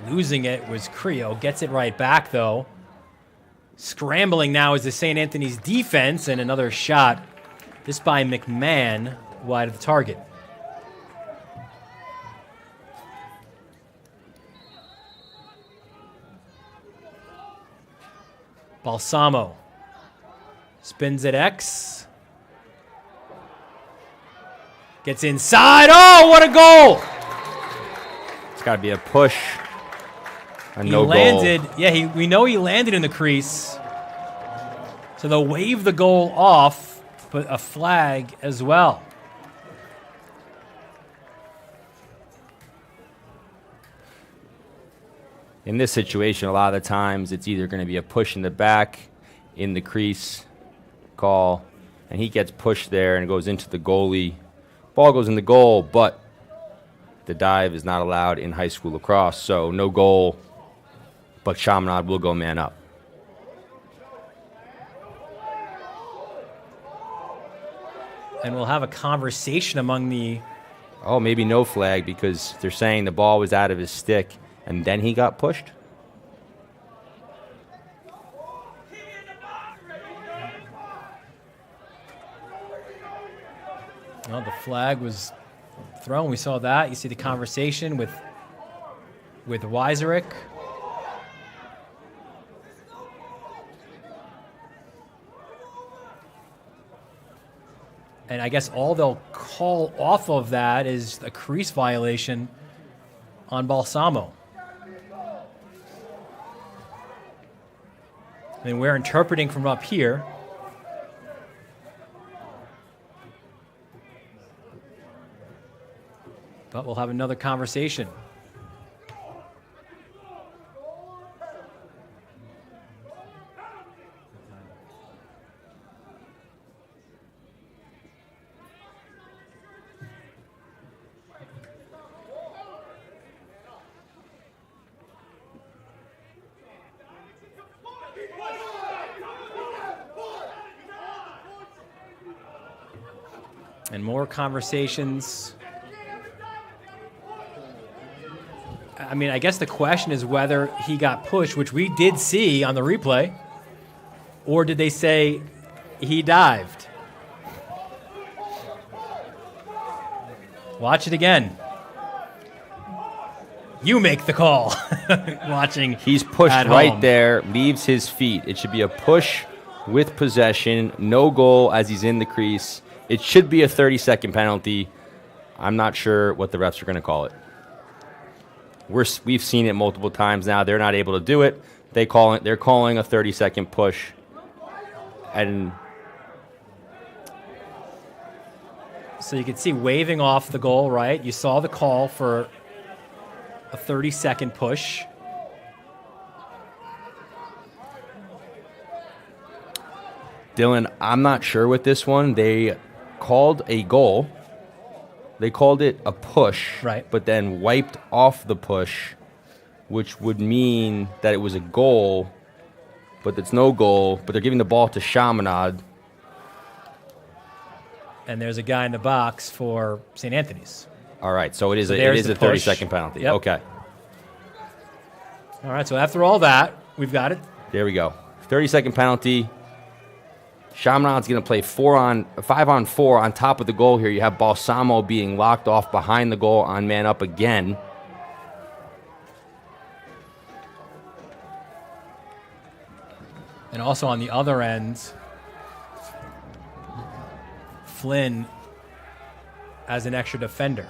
Losing it was Creo. Gets it right back, though. Scrambling now is the St. Anthony's defense, and another shot. This by McMahon, wide of the target. Balsamo spins at X. Gets inside. Oh, what a goal! It's got to be a push. He landed. Yeah, we know he landed in the crease. So they'll wave the goal off, but a flag as well. In this situation, a lot of the times it's either going to be a push in the back, in the crease call, and he gets pushed there and goes into the goalie. Ball goes in the goal, but the dive is not allowed in high school lacrosse, so no goal, but Chaminade will go man up. And we'll have a conversation among the... Oh, maybe no flag because they're saying the ball was out of his stick and then he got pushed? Well, the flag was thrown. We saw that. You see the conversation with Weiserick. And I guess all they'll call off of that is a crease violation on Balsamo. And we're interpreting from up here. But we'll have another conversation. And more conversations. I mean, I guess the question is whether he got pushed, which we did see on the replay, or did they say he dived? Watch it again. You make the call. Watching. He's pushed right there, leaves his feet. It should be a push with possession, no goal as he's in the crease. It should be a 30-second penalty. I'm not sure what the refs are going to call it. We've seen it multiple times now. They're not able to do it. They're calling a 30-second push. And so you can see waving off the goal, right? You saw the call for a 30-second push. Dylan, I'm not sure with this one. They called a goal. They called it a push, right, but then wiped off the push, which would mean that it was a goal, but it's no goal, but they're giving the ball to Chaminade. And there's a guy in the box for St. Anthony's. All right, so it is a 30-second penalty. Yep. Okay. All right, so after all that, we've got it. There we go. 30-second penalty. Chaminade's going to play 5-on-4 on top of the goal here. You have Balsamo being locked off behind the goal on man up again. And also on the other end, Flynn as an extra defender.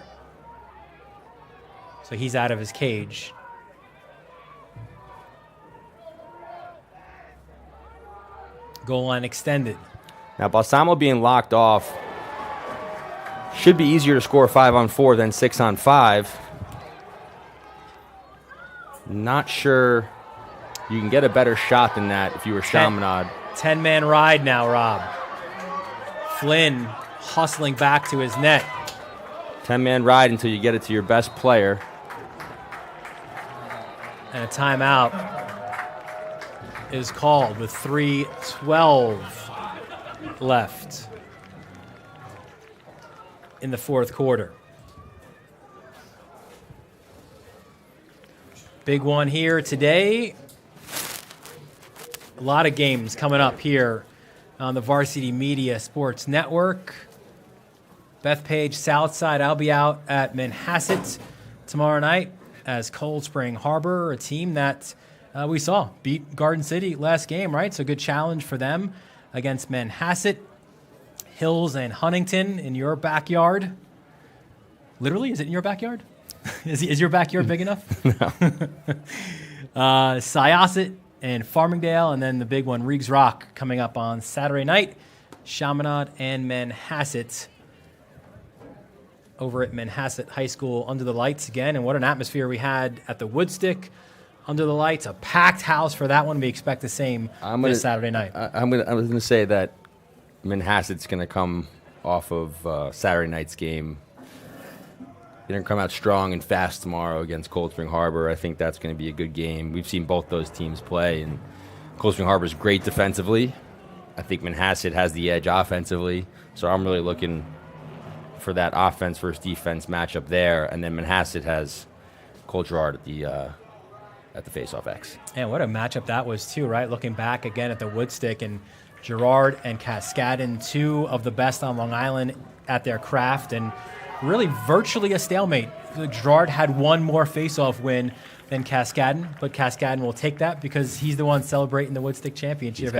So he's out of his cage. Goal line extended. Now, Balsamo being locked off should be easier to score 5-on-4 than 6-on-5. Not sure you can get a better shot than that if you were Chaminade. 10-man ride now, Rob. Flynn hustling back to his net. 10-man ride until you get it to your best player. And a timeout is called with 3:12 left in the fourth quarter. Big one here today. A lot of games coming up here on the Varsity Media Sports Network. Bethpage, Southside. I'll be out at Manhasset tomorrow night as Cold Spring Harbor, a team that we saw beat Garden City last game, right? So good challenge for them against Manhasset. Hills and Huntington in your backyard. Literally, is it in your backyard? Is your backyard big enough? No. Syosset and Farmingdale, and then the big one, Reeves Rock, coming up on Saturday night. Chaminade and Manhasset over at Manhasset High School under the lights again. And what an atmosphere we had at the Woodstick under the lights. A packed house for that one. We expect the same this Saturday night. I was going to say that Manhasset's going to come off of Saturday night's game. They're going to come out strong and fast tomorrow against Cold Spring Harbor. I think that's going to be a good game. We've seen both those teams play, and Cold Spring Harbor is great defensively. I think Manhasset has the edge offensively, so I'm really looking for that offense versus defense matchup there. And then Manhasset has Cold Gerard at the face-off X. And what a matchup that was too, right? Looking back again at the Woodstick, and Gerard and Cascadon, two of the best on Long Island at their craft, and really virtually a stalemate. Gerard had one more face-off win than Cascadon, but Cascadon will take that because he's the one celebrating the Woodstick championship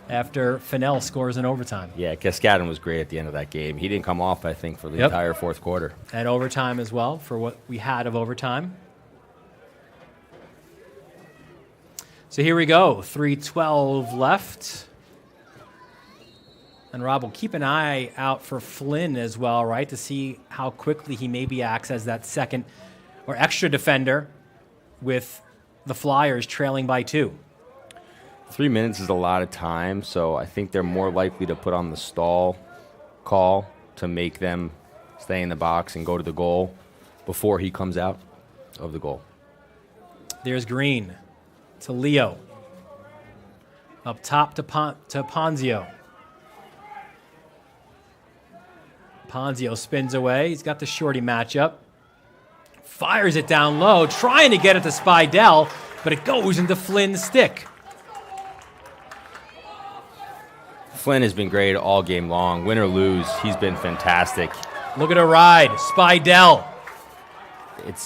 after Fennell scores in overtime. Yeah, Cascadon was great at the end of that game. He didn't come off, I think, for the entire fourth quarter. And overtime as well, for what we had of overtime. So here we go, 3:12 left. And Rob will keep an eye out for Flynn as well, right, to see how quickly he maybe acts as that second or extra defender with the Flyers trailing by 2. 3 minutes is a lot of time, so I think they're more likely to put on the stall call to make them stay in the box and go to the goal before he comes out of the goal. There's Green to Leo. Up top to Ponzio. Ponzio spins away. He's got the shorty matchup. Fires it down low, trying to get it to Spidell, but it goes into Flynn's stick. Flynn has been great all game long. Win or lose, he's been fantastic. Look at a ride. Spidell.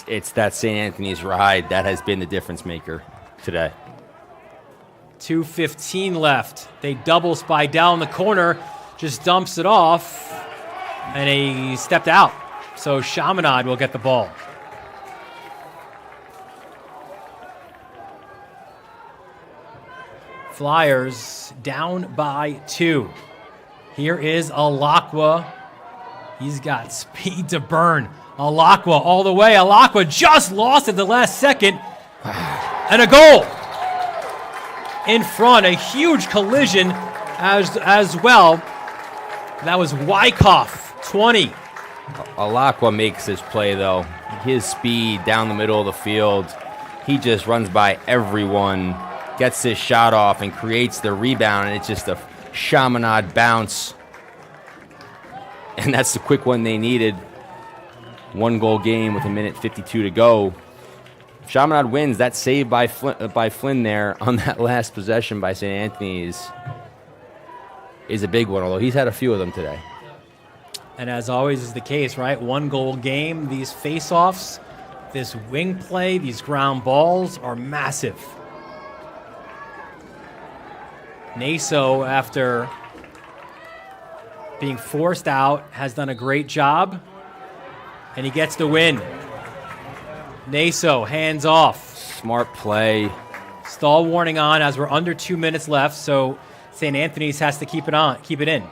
It's that St. Anthony's ride that has been the difference maker today. 2:15 left. They double Spidell in the corner, just dumps it off, and he stepped out. So Chaminade will get the ball. Flyers down by 2. Here is Alakwa. He's got speed to burn. Alakwa all the way. Alakwa just lost at the last second. And a goal. In front, a huge collision as well. That was Wyckoff, 20. Alakwa makes this play, though. His speed down the middle of the field. He just runs by everyone, gets his shot off, and creates the rebound, and it's just a Chaminade bounce. And that's the quick one they needed. 1-goal game with 1:52 to go. If Chaminade wins, that save by Flynn there on that last possession by St. Anthony's is a big one, although he's had a few of them today. And as always is the case, right? 1-goal game, these face-offs, this wing play, these ground balls are massive. Naso, after being forced out, has done a great job, and he gets the win. Naso, hands off. Smart play. Stall warning on as we're under 2 minutes left, so St. Anthony's has to keep it in.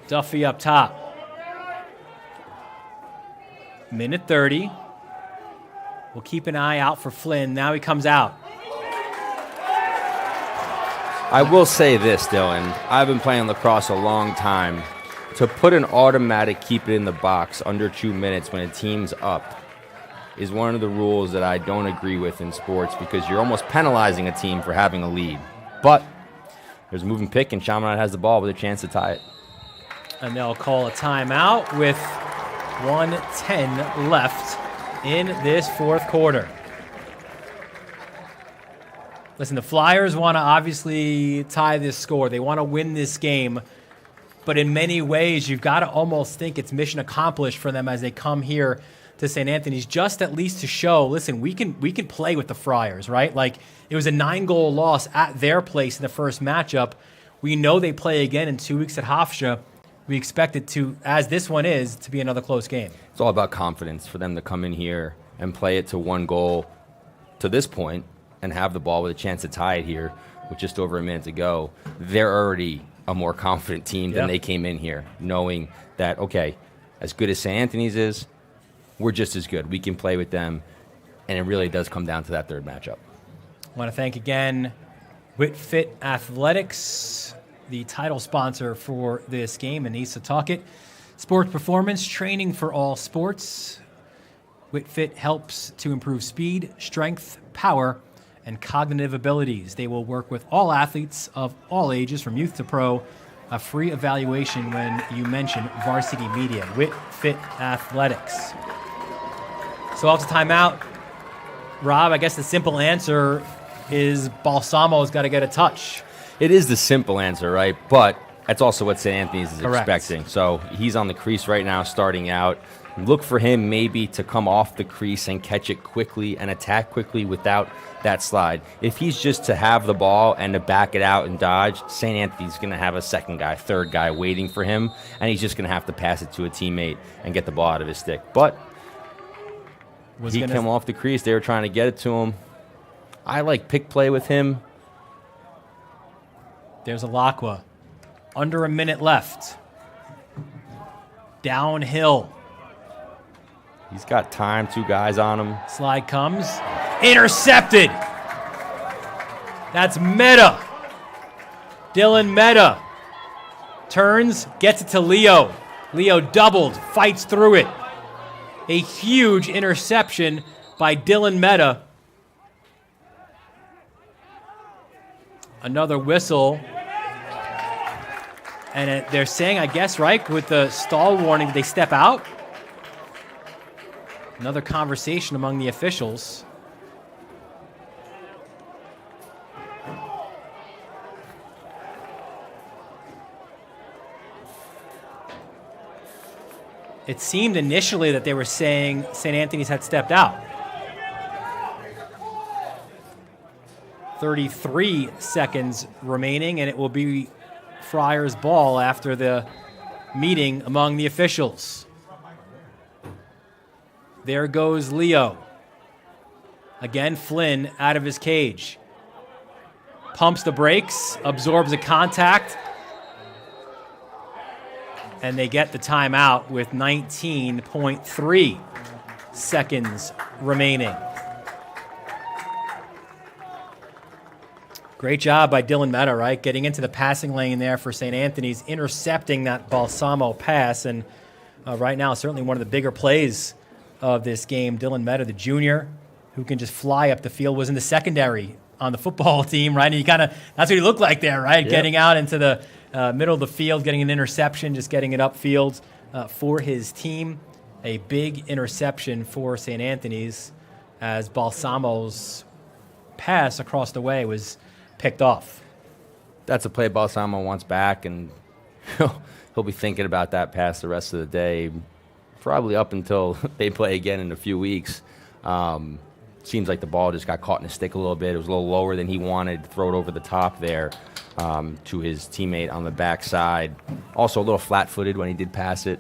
Duffy up top. Minute 30. We'll keep an eye out for Flynn. Now he comes out. I will say this, Dylan. I've been playing lacrosse a long time. To put an automatic keep it in the box under 2 minutes when a team's up is one of the rules that I don't agree with in sports because you're almost penalizing a team for having a lead. But there's a moving pick, and Chaminade has the ball with a chance to tie it. And they'll call a timeout with 1:10 left in this fourth quarter. Listen, the Flyers want to obviously tie this score. They want to win this game. But in many ways, you've got to almost think it's mission accomplished for them as they come here to St. Anthony's, just at least to show, listen, we can play with the Friars, right? Like, it was a 9-goal loss at their place in the first matchup. We know they play again in 2 weeks at Hofstra. We expect it to, as this one is, to be another close game. It's all about confidence for them to come in here and play it to 1 goal to this point and have the ball with a chance to tie it here with just over a minute to go. They're already a more confident team than they came in here, knowing that, okay, as good as St. Anthony's is, we're just as good. We can play with them, and it really does come down to that third matchup. I want to thank again WhitFit Athletics, the title sponsor for this game, and Issatukit. Sports performance training for all sports. WhitFit helps to improve speed, strength, power, and cognitive abilities. They will work with all athletes of all ages, from youth to pro. A free evaluation when you mention Varsity Media. WhitFit Athletics. So off the timeout, Rob, I guess the simple answer is Balsamo's got to get a touch. It is the simple answer, right? But that's also what St. Anthony's is Correct. expecting. So he's on the crease right now, starting out. Look for him maybe to come off the crease and catch it quickly and attack quickly without that slide. If he's just to have the ball and to back it out and dodge, St. Anthony's going to have a second guy, third guy waiting for him, and he's just going to have to pass it to a teammate and get the ball out of his stick. But he came off the crease. They were trying to get it to him. I like pick play with him. There's Alakwa. Under a minute left. Downhill. He's got time, 2 guys on him. Slide comes. Intercepted. That's Meta. Dylan Meta. Turns, gets it to Leo. Leo doubled, fights through it. A huge interception by Dylan Meta. Another whistle. And they're saying, I guess, right, with the stall warning, did they step out? Another conversation among the officials. It seemed initially that they were saying St. Anthony's had stepped out. 33 seconds remaining, and it will be Friars' ball after the meeting among the officials. There goes Leo. Again, Flynn out of his cage. Pumps the brakes, absorbs a contact, and they get the timeout with 19.3 seconds remaining. Great job by Dylan Meta, right? Getting into the passing lane there for St. Anthony's, intercepting that Balsamo pass. And right now, certainly one of the bigger plays of this game. Dylan Meta, the junior, who can just fly up the field, was in the secondary on the football team, right? And he that's what he looked like there, right? Yep. Getting out into the middle of the field, getting an interception, just getting it upfield for his team. A big interception for St. Anthony's as Balsamo's pass across the way was picked off. That's a play Balsamo wants back, and he'll be thinking about that pass the rest of the day, probably up until they play again in a few weeks. Seems like the ball just got caught in his stick a little bit. It was a little lower than he wanted. Throw it over the top there to his teammate on the backside. Also a little flat-footed when he did pass it.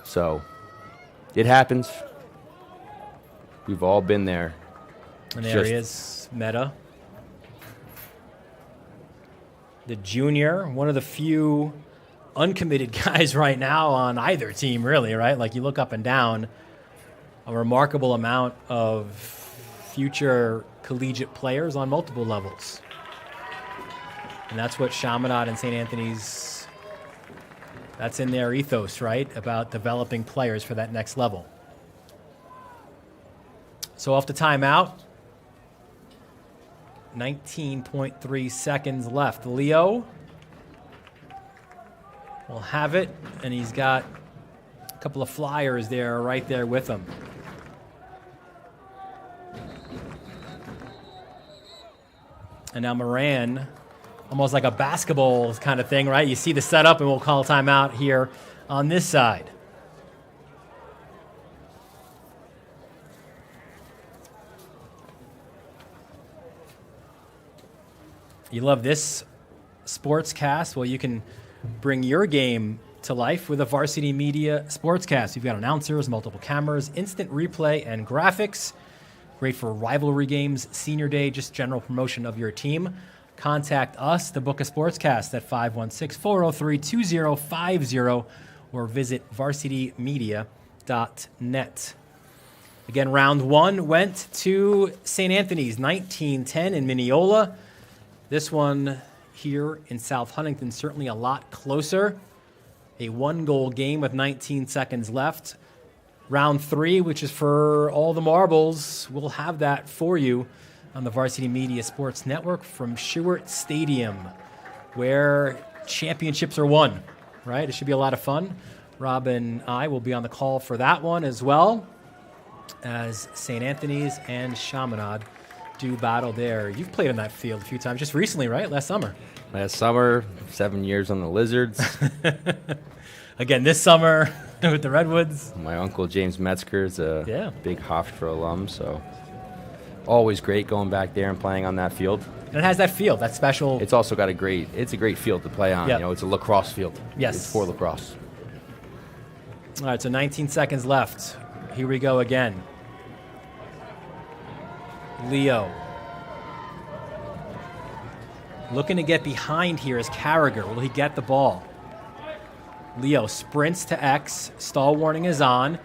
So it happens. We've all been there. And there he is, Meta. The junior, one of the few uncommitted guys right now on either team, really, right? Like, you look up and down, a remarkable amount of future collegiate players on multiple levels. And that's what Chaminade and St. Anthony's, that's in their ethos, right? About developing players for that next level. So off the timeout, 19.3 seconds left. Leo will have it, and he's got couple of Flyers there, right there with them. And now Moran, almost like a basketball kind of thing, right? You see the setup, and we'll call timeout here on this side. You love this SportsCast? Well, you can bring your game to life with a Varsity Media SportsCast. You've got announcers, multiple cameras, instant replay, and graphics. Great for rivalry games, senior day, just general promotion of your team. Contact us to book a SportsCast at 516-403-2050 or visit varsitymedia.net. Again, round one went to St. Anthony's, 19-10 in Mineola. This one here in South Huntington, certainly a lot closer. A one-goal game with 19 seconds left. Round three, which is for all the marbles, we'll have that for you on the Varsity Media Sports Network from Stewart Stadium, where championships are won, right? It should be a lot of fun. Rob and I will be on the call for that one as well, as St. Anthony's and Chaminade do battle there. You've played on that field a few times, just recently, right? Last summer. Last summer, 7 years on the Lizards. Again, this summer with the Redwoods. My uncle James Metzger is a big Hofstra alum, so always great going back there and playing on that field. And it has that field, that special. It's also got a great field to play on. Yep. You know, it's a lacrosse field. Yes. It's for lacrosse. All right, so 19 seconds left. Here we go again. Leo. Looking to get behind here is Carragher. Will he get the ball? Leo sprints to X. Stall warning is on.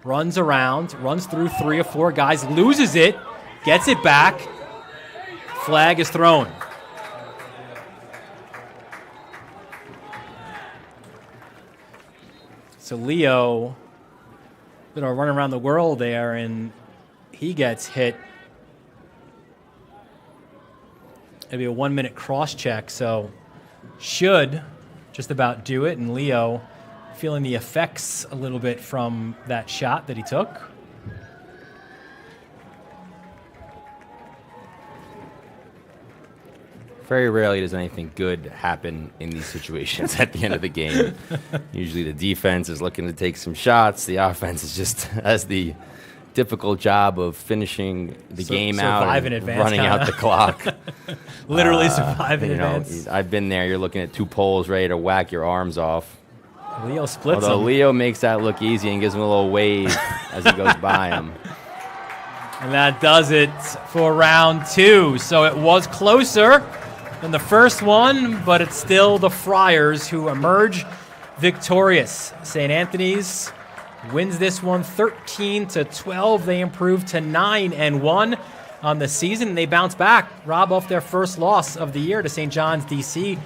Runs around. Runs through 3 or 4 guys. Loses it. Gets it back. Flag is thrown. So Leo, running around the world there, and he gets hit. It'll be a 1-minute cross check, so should just about do it. And Leo feeling the effects a little bit from that shot that he took. Very rarely does anything good happen in these situations at the end of the game. Usually the defense is looking to take some shots. The offense is just has the difficult job of finishing the game out and running out the clock. Literally survive in advance. I've been there. You're looking at 2 poles ready to whack your arms off. Leo splits Although him. Leo makes that look easy and gives him a little wave as he goes by him. And that does it for round 2. So it was closer than the first one, but it's still the Friars who emerge victorious. St. Anthony's wins this one 13-12. They improve to 9-1 on the season. They bounce back, Rob, off their first loss of the year to St. John's, D.C.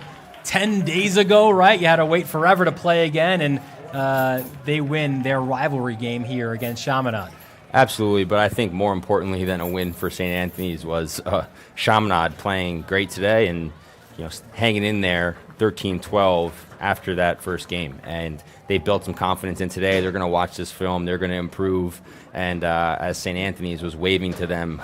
10 days ago, right? You had to wait forever to play again, and they win their rivalry game here against Chaminade. Absolutely, but I think more importantly than a win for St. Anthony's was Chaminade playing great today and hanging in there 13-12 after that first game. And they built some confidence in today. They're going to watch this film. They're going to improve. And as St. Anthony's was waving to them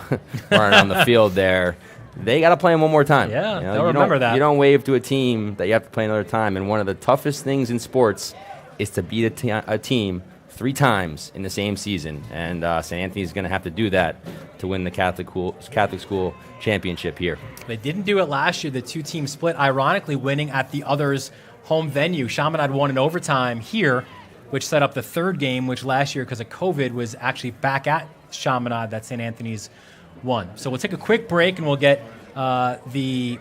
running on the field there, they got to play them one more time. Yeah, they'll remember that. You don't wave to a team that you have to play another time. And one of the toughest things in sports is to beat a team 3 times in the same season, and St. Anthony's going to have to do that to win the Catholic School Championship here. They didn't do it last year. The 2 teams split, ironically winning at the other's home venue. Chaminade won in overtime here, which set up the 3rd game, which last year, because of COVID, was actually back at Chaminade that St. Anthony's won. So we'll take a quick break, and we'll get the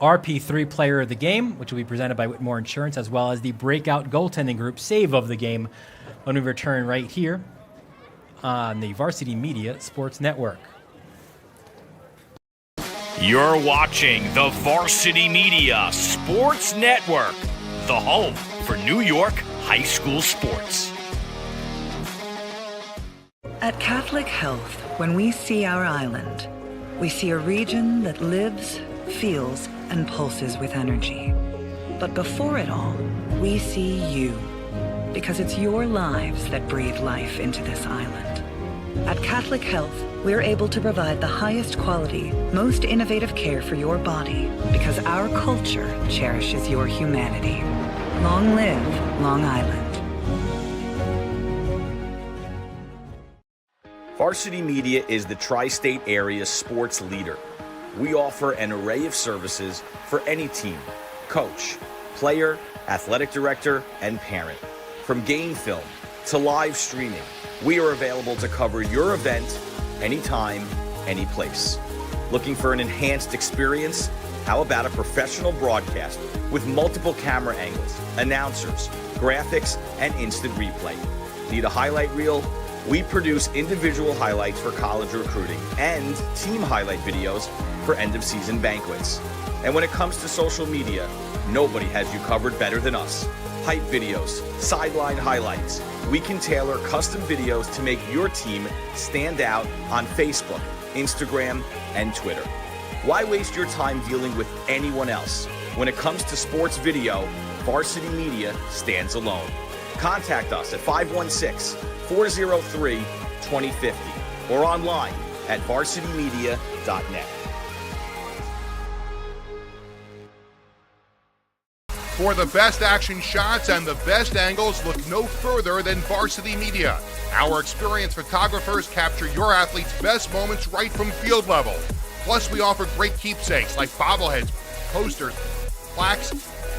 RP3 player of the game, which will be presented by Whitmore Insurance, as well as the breakout goaltending group save of the game, when we return right here on the Varsity Media Sports Network. You're watching the Varsity Media Sports Network, the home for New York high school sports. At Catholic Health, when we see our island, we see a region that lives, feels, and pulses with energy. But before it all, we see you. because it's your lives that breathe life into this island. At Catholic Health, we're able to provide the highest quality, most innovative care for your body because our culture cherishes your humanity. Long live Long Island. Varsity Media is the tri-state area sports leader. We offer an array of services for any team, coach, player, athletic director, and parent. From game film to live streaming, we are available to cover your event anytime, any place. Looking for an enhanced experience? How about a professional broadcast with multiple camera angles, announcers, graphics, and instant replay? Need a highlight reel? We produce individual highlights for college recruiting and team highlight videos for end-of-season banquets. And when it comes to social media, nobody has you covered better than us. Hype videos, sideline highlights. We can tailor custom videos to make your team stand out on Facebook, Instagram, and Twitter. Why waste your time dealing with anyone else? When it comes to sports video, Varsity Media stands alone. Contact us at 516-403-2050 or online at varsitymedia.net. For the best action shots and the best angles, look no further than Varsity Media. Our experienced photographers capture your athletes' best moments right from field level. Plus, we offer great keepsakes like bobbleheads, posters, plaques,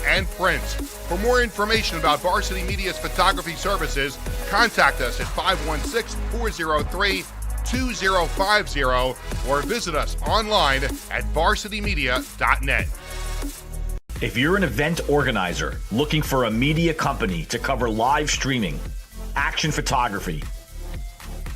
and prints. For more information about Varsity Media's photography services, contact us at 516-403-2050 or visit us online at varsitymedia.net. If you're an event organizer looking for a media company to cover live streaming, action photography,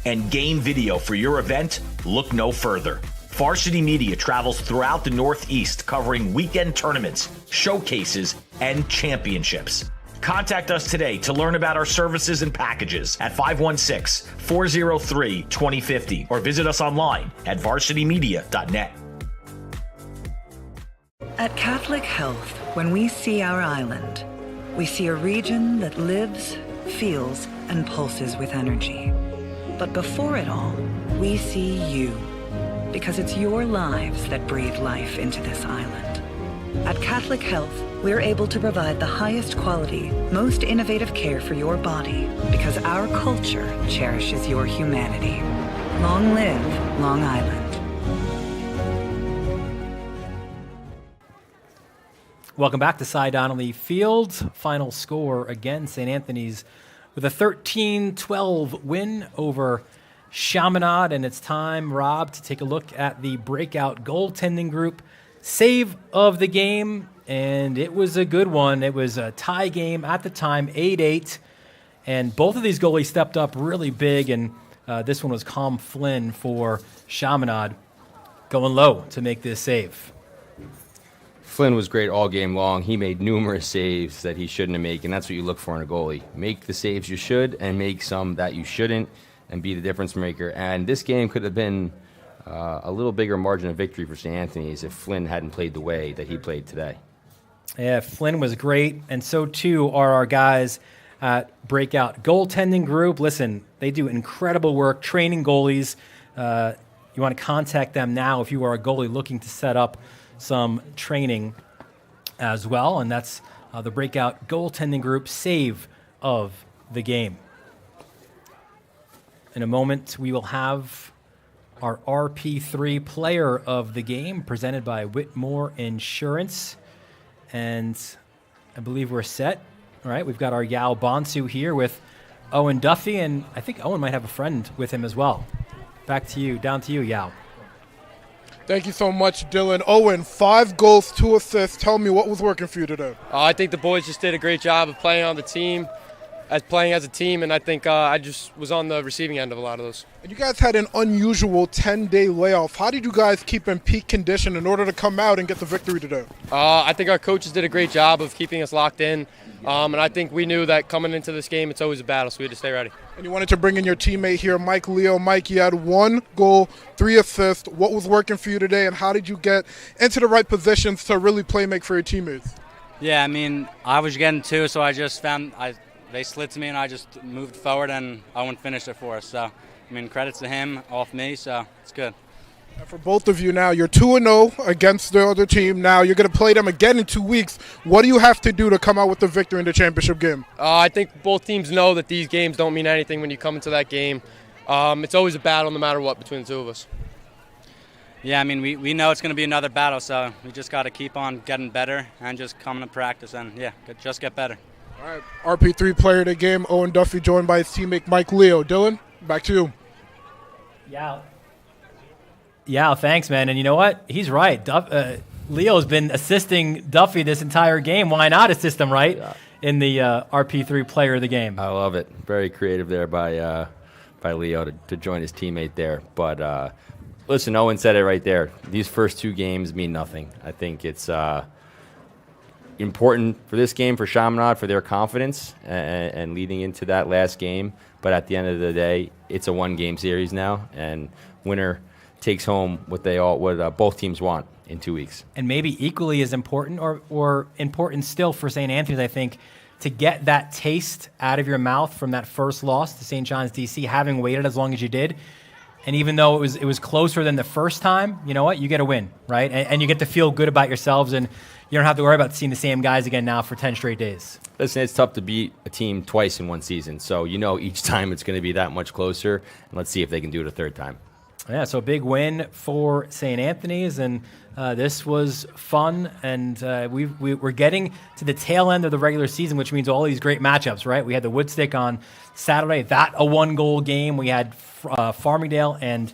and game video for your event, look no further. Varsity Media travels throughout the Northeast covering weekend tournaments, showcases, and championships. Contact us today to learn about our services and packages at 516-403-2050 or visit us online at varsitymedia.net. At Catholic Health, when we see our island, we see a region that lives, feels, and pulses with energy. But before it all, we see you, because it's your lives that breathe life into this island. At Catholic Health, we're able to provide the highest quality, most innovative care for your body, because our culture cherishes your humanity. Long live Long Island. Welcome back to Cy Donnelly Field. Final score again, St. Anthony's with a 13-12 win over Chaminade. And it's time, Rob, to take a look at the breakout goaltending group save of the game. And it was a good one. It was a tie game at the time, 8-8. And both of these goalies stepped up really big. And this one was Calm Flynn for Chaminade, going low to make this save. Flynn was great all game long. He made numerous saves that he shouldn't have made, and that's what you look for in a goalie. Make the saves you should and make some that you shouldn't and be the difference maker. And this game could have been a little bigger margin of victory for St. Anthony's if Flynn hadn't played the way that he played today. Yeah, Flynn was great, and so too are our guys at Breakout Goaltending Group. Listen, they do incredible work training goalies. You want to contact them now if you are a goalie looking to set up some training as well, and that's the Breakout Goaltending Group save of the game. In a moment, we will have our RP3 player of the game presented by Whitmore Insurance, and I believe we're set. All right, we've got our Yao Bonsu here with Owen Duffy, and I think Owen might have a friend with him as well. Back to you, down to you, Yao. Thank you so much, Dylan. Owen, 5 goals, 2 assists. Tell me what was working for you today. I think the boys just did a great job of playing on the team, playing as a team, and I think I just was on the receiving end of a lot of those. And you guys had an unusual 10-day layoff. How did you guys keep in peak condition in order to come out and get the victory today? I think our coaches did a great job of keeping us locked in, and I think we knew that coming into this game, it's always a battle, so we had to stay ready. And you wanted to bring in your teammate here, Mike Leo. Mike, you had 1 goal, 3 assists. What was working for you today, and how did you get into the right positions to really make for your teammates? Yeah, I mean, I was getting 2, so I just found they slid to me, and I just moved forward, and Owen finished it for us. So, I mean, credits to him, off me, so it's good. And for both of you now, you're 2-0 against the other team. Now you're going to play them again in 2 weeks. What do you have to do to come out with the victory in the championship game? I think both teams know that these games don't mean anything when you come into that game. It's always a battle no matter what between the two of us. Yeah, I mean, we know it's going to be another battle, so we just got to keep on getting better and just coming to practice and, yeah, just get better. All right, RP3 player of the game, Owen Duffy, joined by his teammate Mike Leo. Dylan, back to you. Yeah, thanks, man. And you know what? He's right. Leo's been assisting Duffy this entire game. Why not assist him, right? Yeah. In the RP3 player of the game. I love it. Very creative there by Leo to join his teammate there. But listen, Owen said it right there. These first 2 games mean nothing. I think it's important for this game for Chaminade for their confidence and leading into that last game. But at the end of the day, it's a 1-game series now, and winner takes home what both teams want in 2 weeks. And maybe equally as important or important still for St. Anthony's, I think, to get that taste out of your mouth from that first loss to St. John's DC, having waited as long as you did. And even though it was closer than the first time, you know what? You get a win, right? And you get to feel good about yourselves, and you don't have to worry about seeing the same guys again now for 10 straight days. Listen, it's tough to beat a team twice in one season. So each time it's going to be that much closer. And let's see if they can do it a third time. Yeah, so a big win for St. Anthony's, and this was fun, and we're getting to the tail end of the regular season, which means all these great matchups, right? We had the Woodstick on Saturday, that a 1-goal game. We had Farmingdale and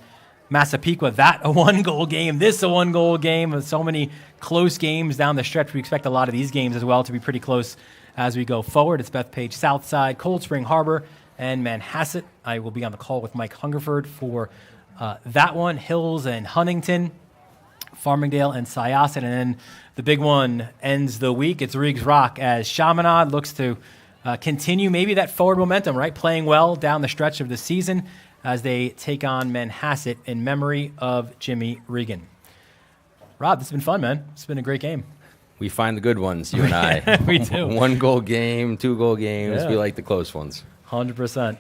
Massapequa, that a 1-goal game. This a 1-goal game. With so many close games down the stretch. We expect a lot of these games as well to be pretty close as we go forward. It's Bethpage Southside, Cold Spring Harbor, and Manhasset. I will be on the call with Mike Hungerford for that one. Hills and Huntington, Farmingdale and Syosset. And then the big one ends the week. It's Riggs Rock as Chaminade looks to continue maybe that forward momentum, right? Playing well down the stretch of the season as they take on Manhasset in memory of Jimmy Regan. Rob, this has been fun, man. It's been a great game. We find the good ones, you and I. We do. 1-goal game, 2-goal games. Yeah. We like the close ones. 100%.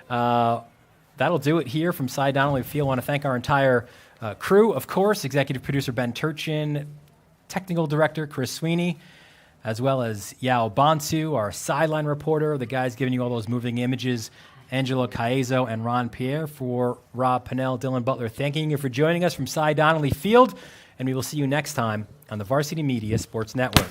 That'll do it here from Cy Donnelly Field. I want to thank our entire crew, of course, executive producer Ben Turchin, technical director Chris Sweeney, as well as Yao Bonsu, our sideline reporter, the guys giving you all those moving images, Angelo Caezo and Ron Pierre. For Rob Pennell, Dylan Butler, thanking you for joining us from Cy Donnelly Field, and we will see you next time on the Varsity Media Sports Network.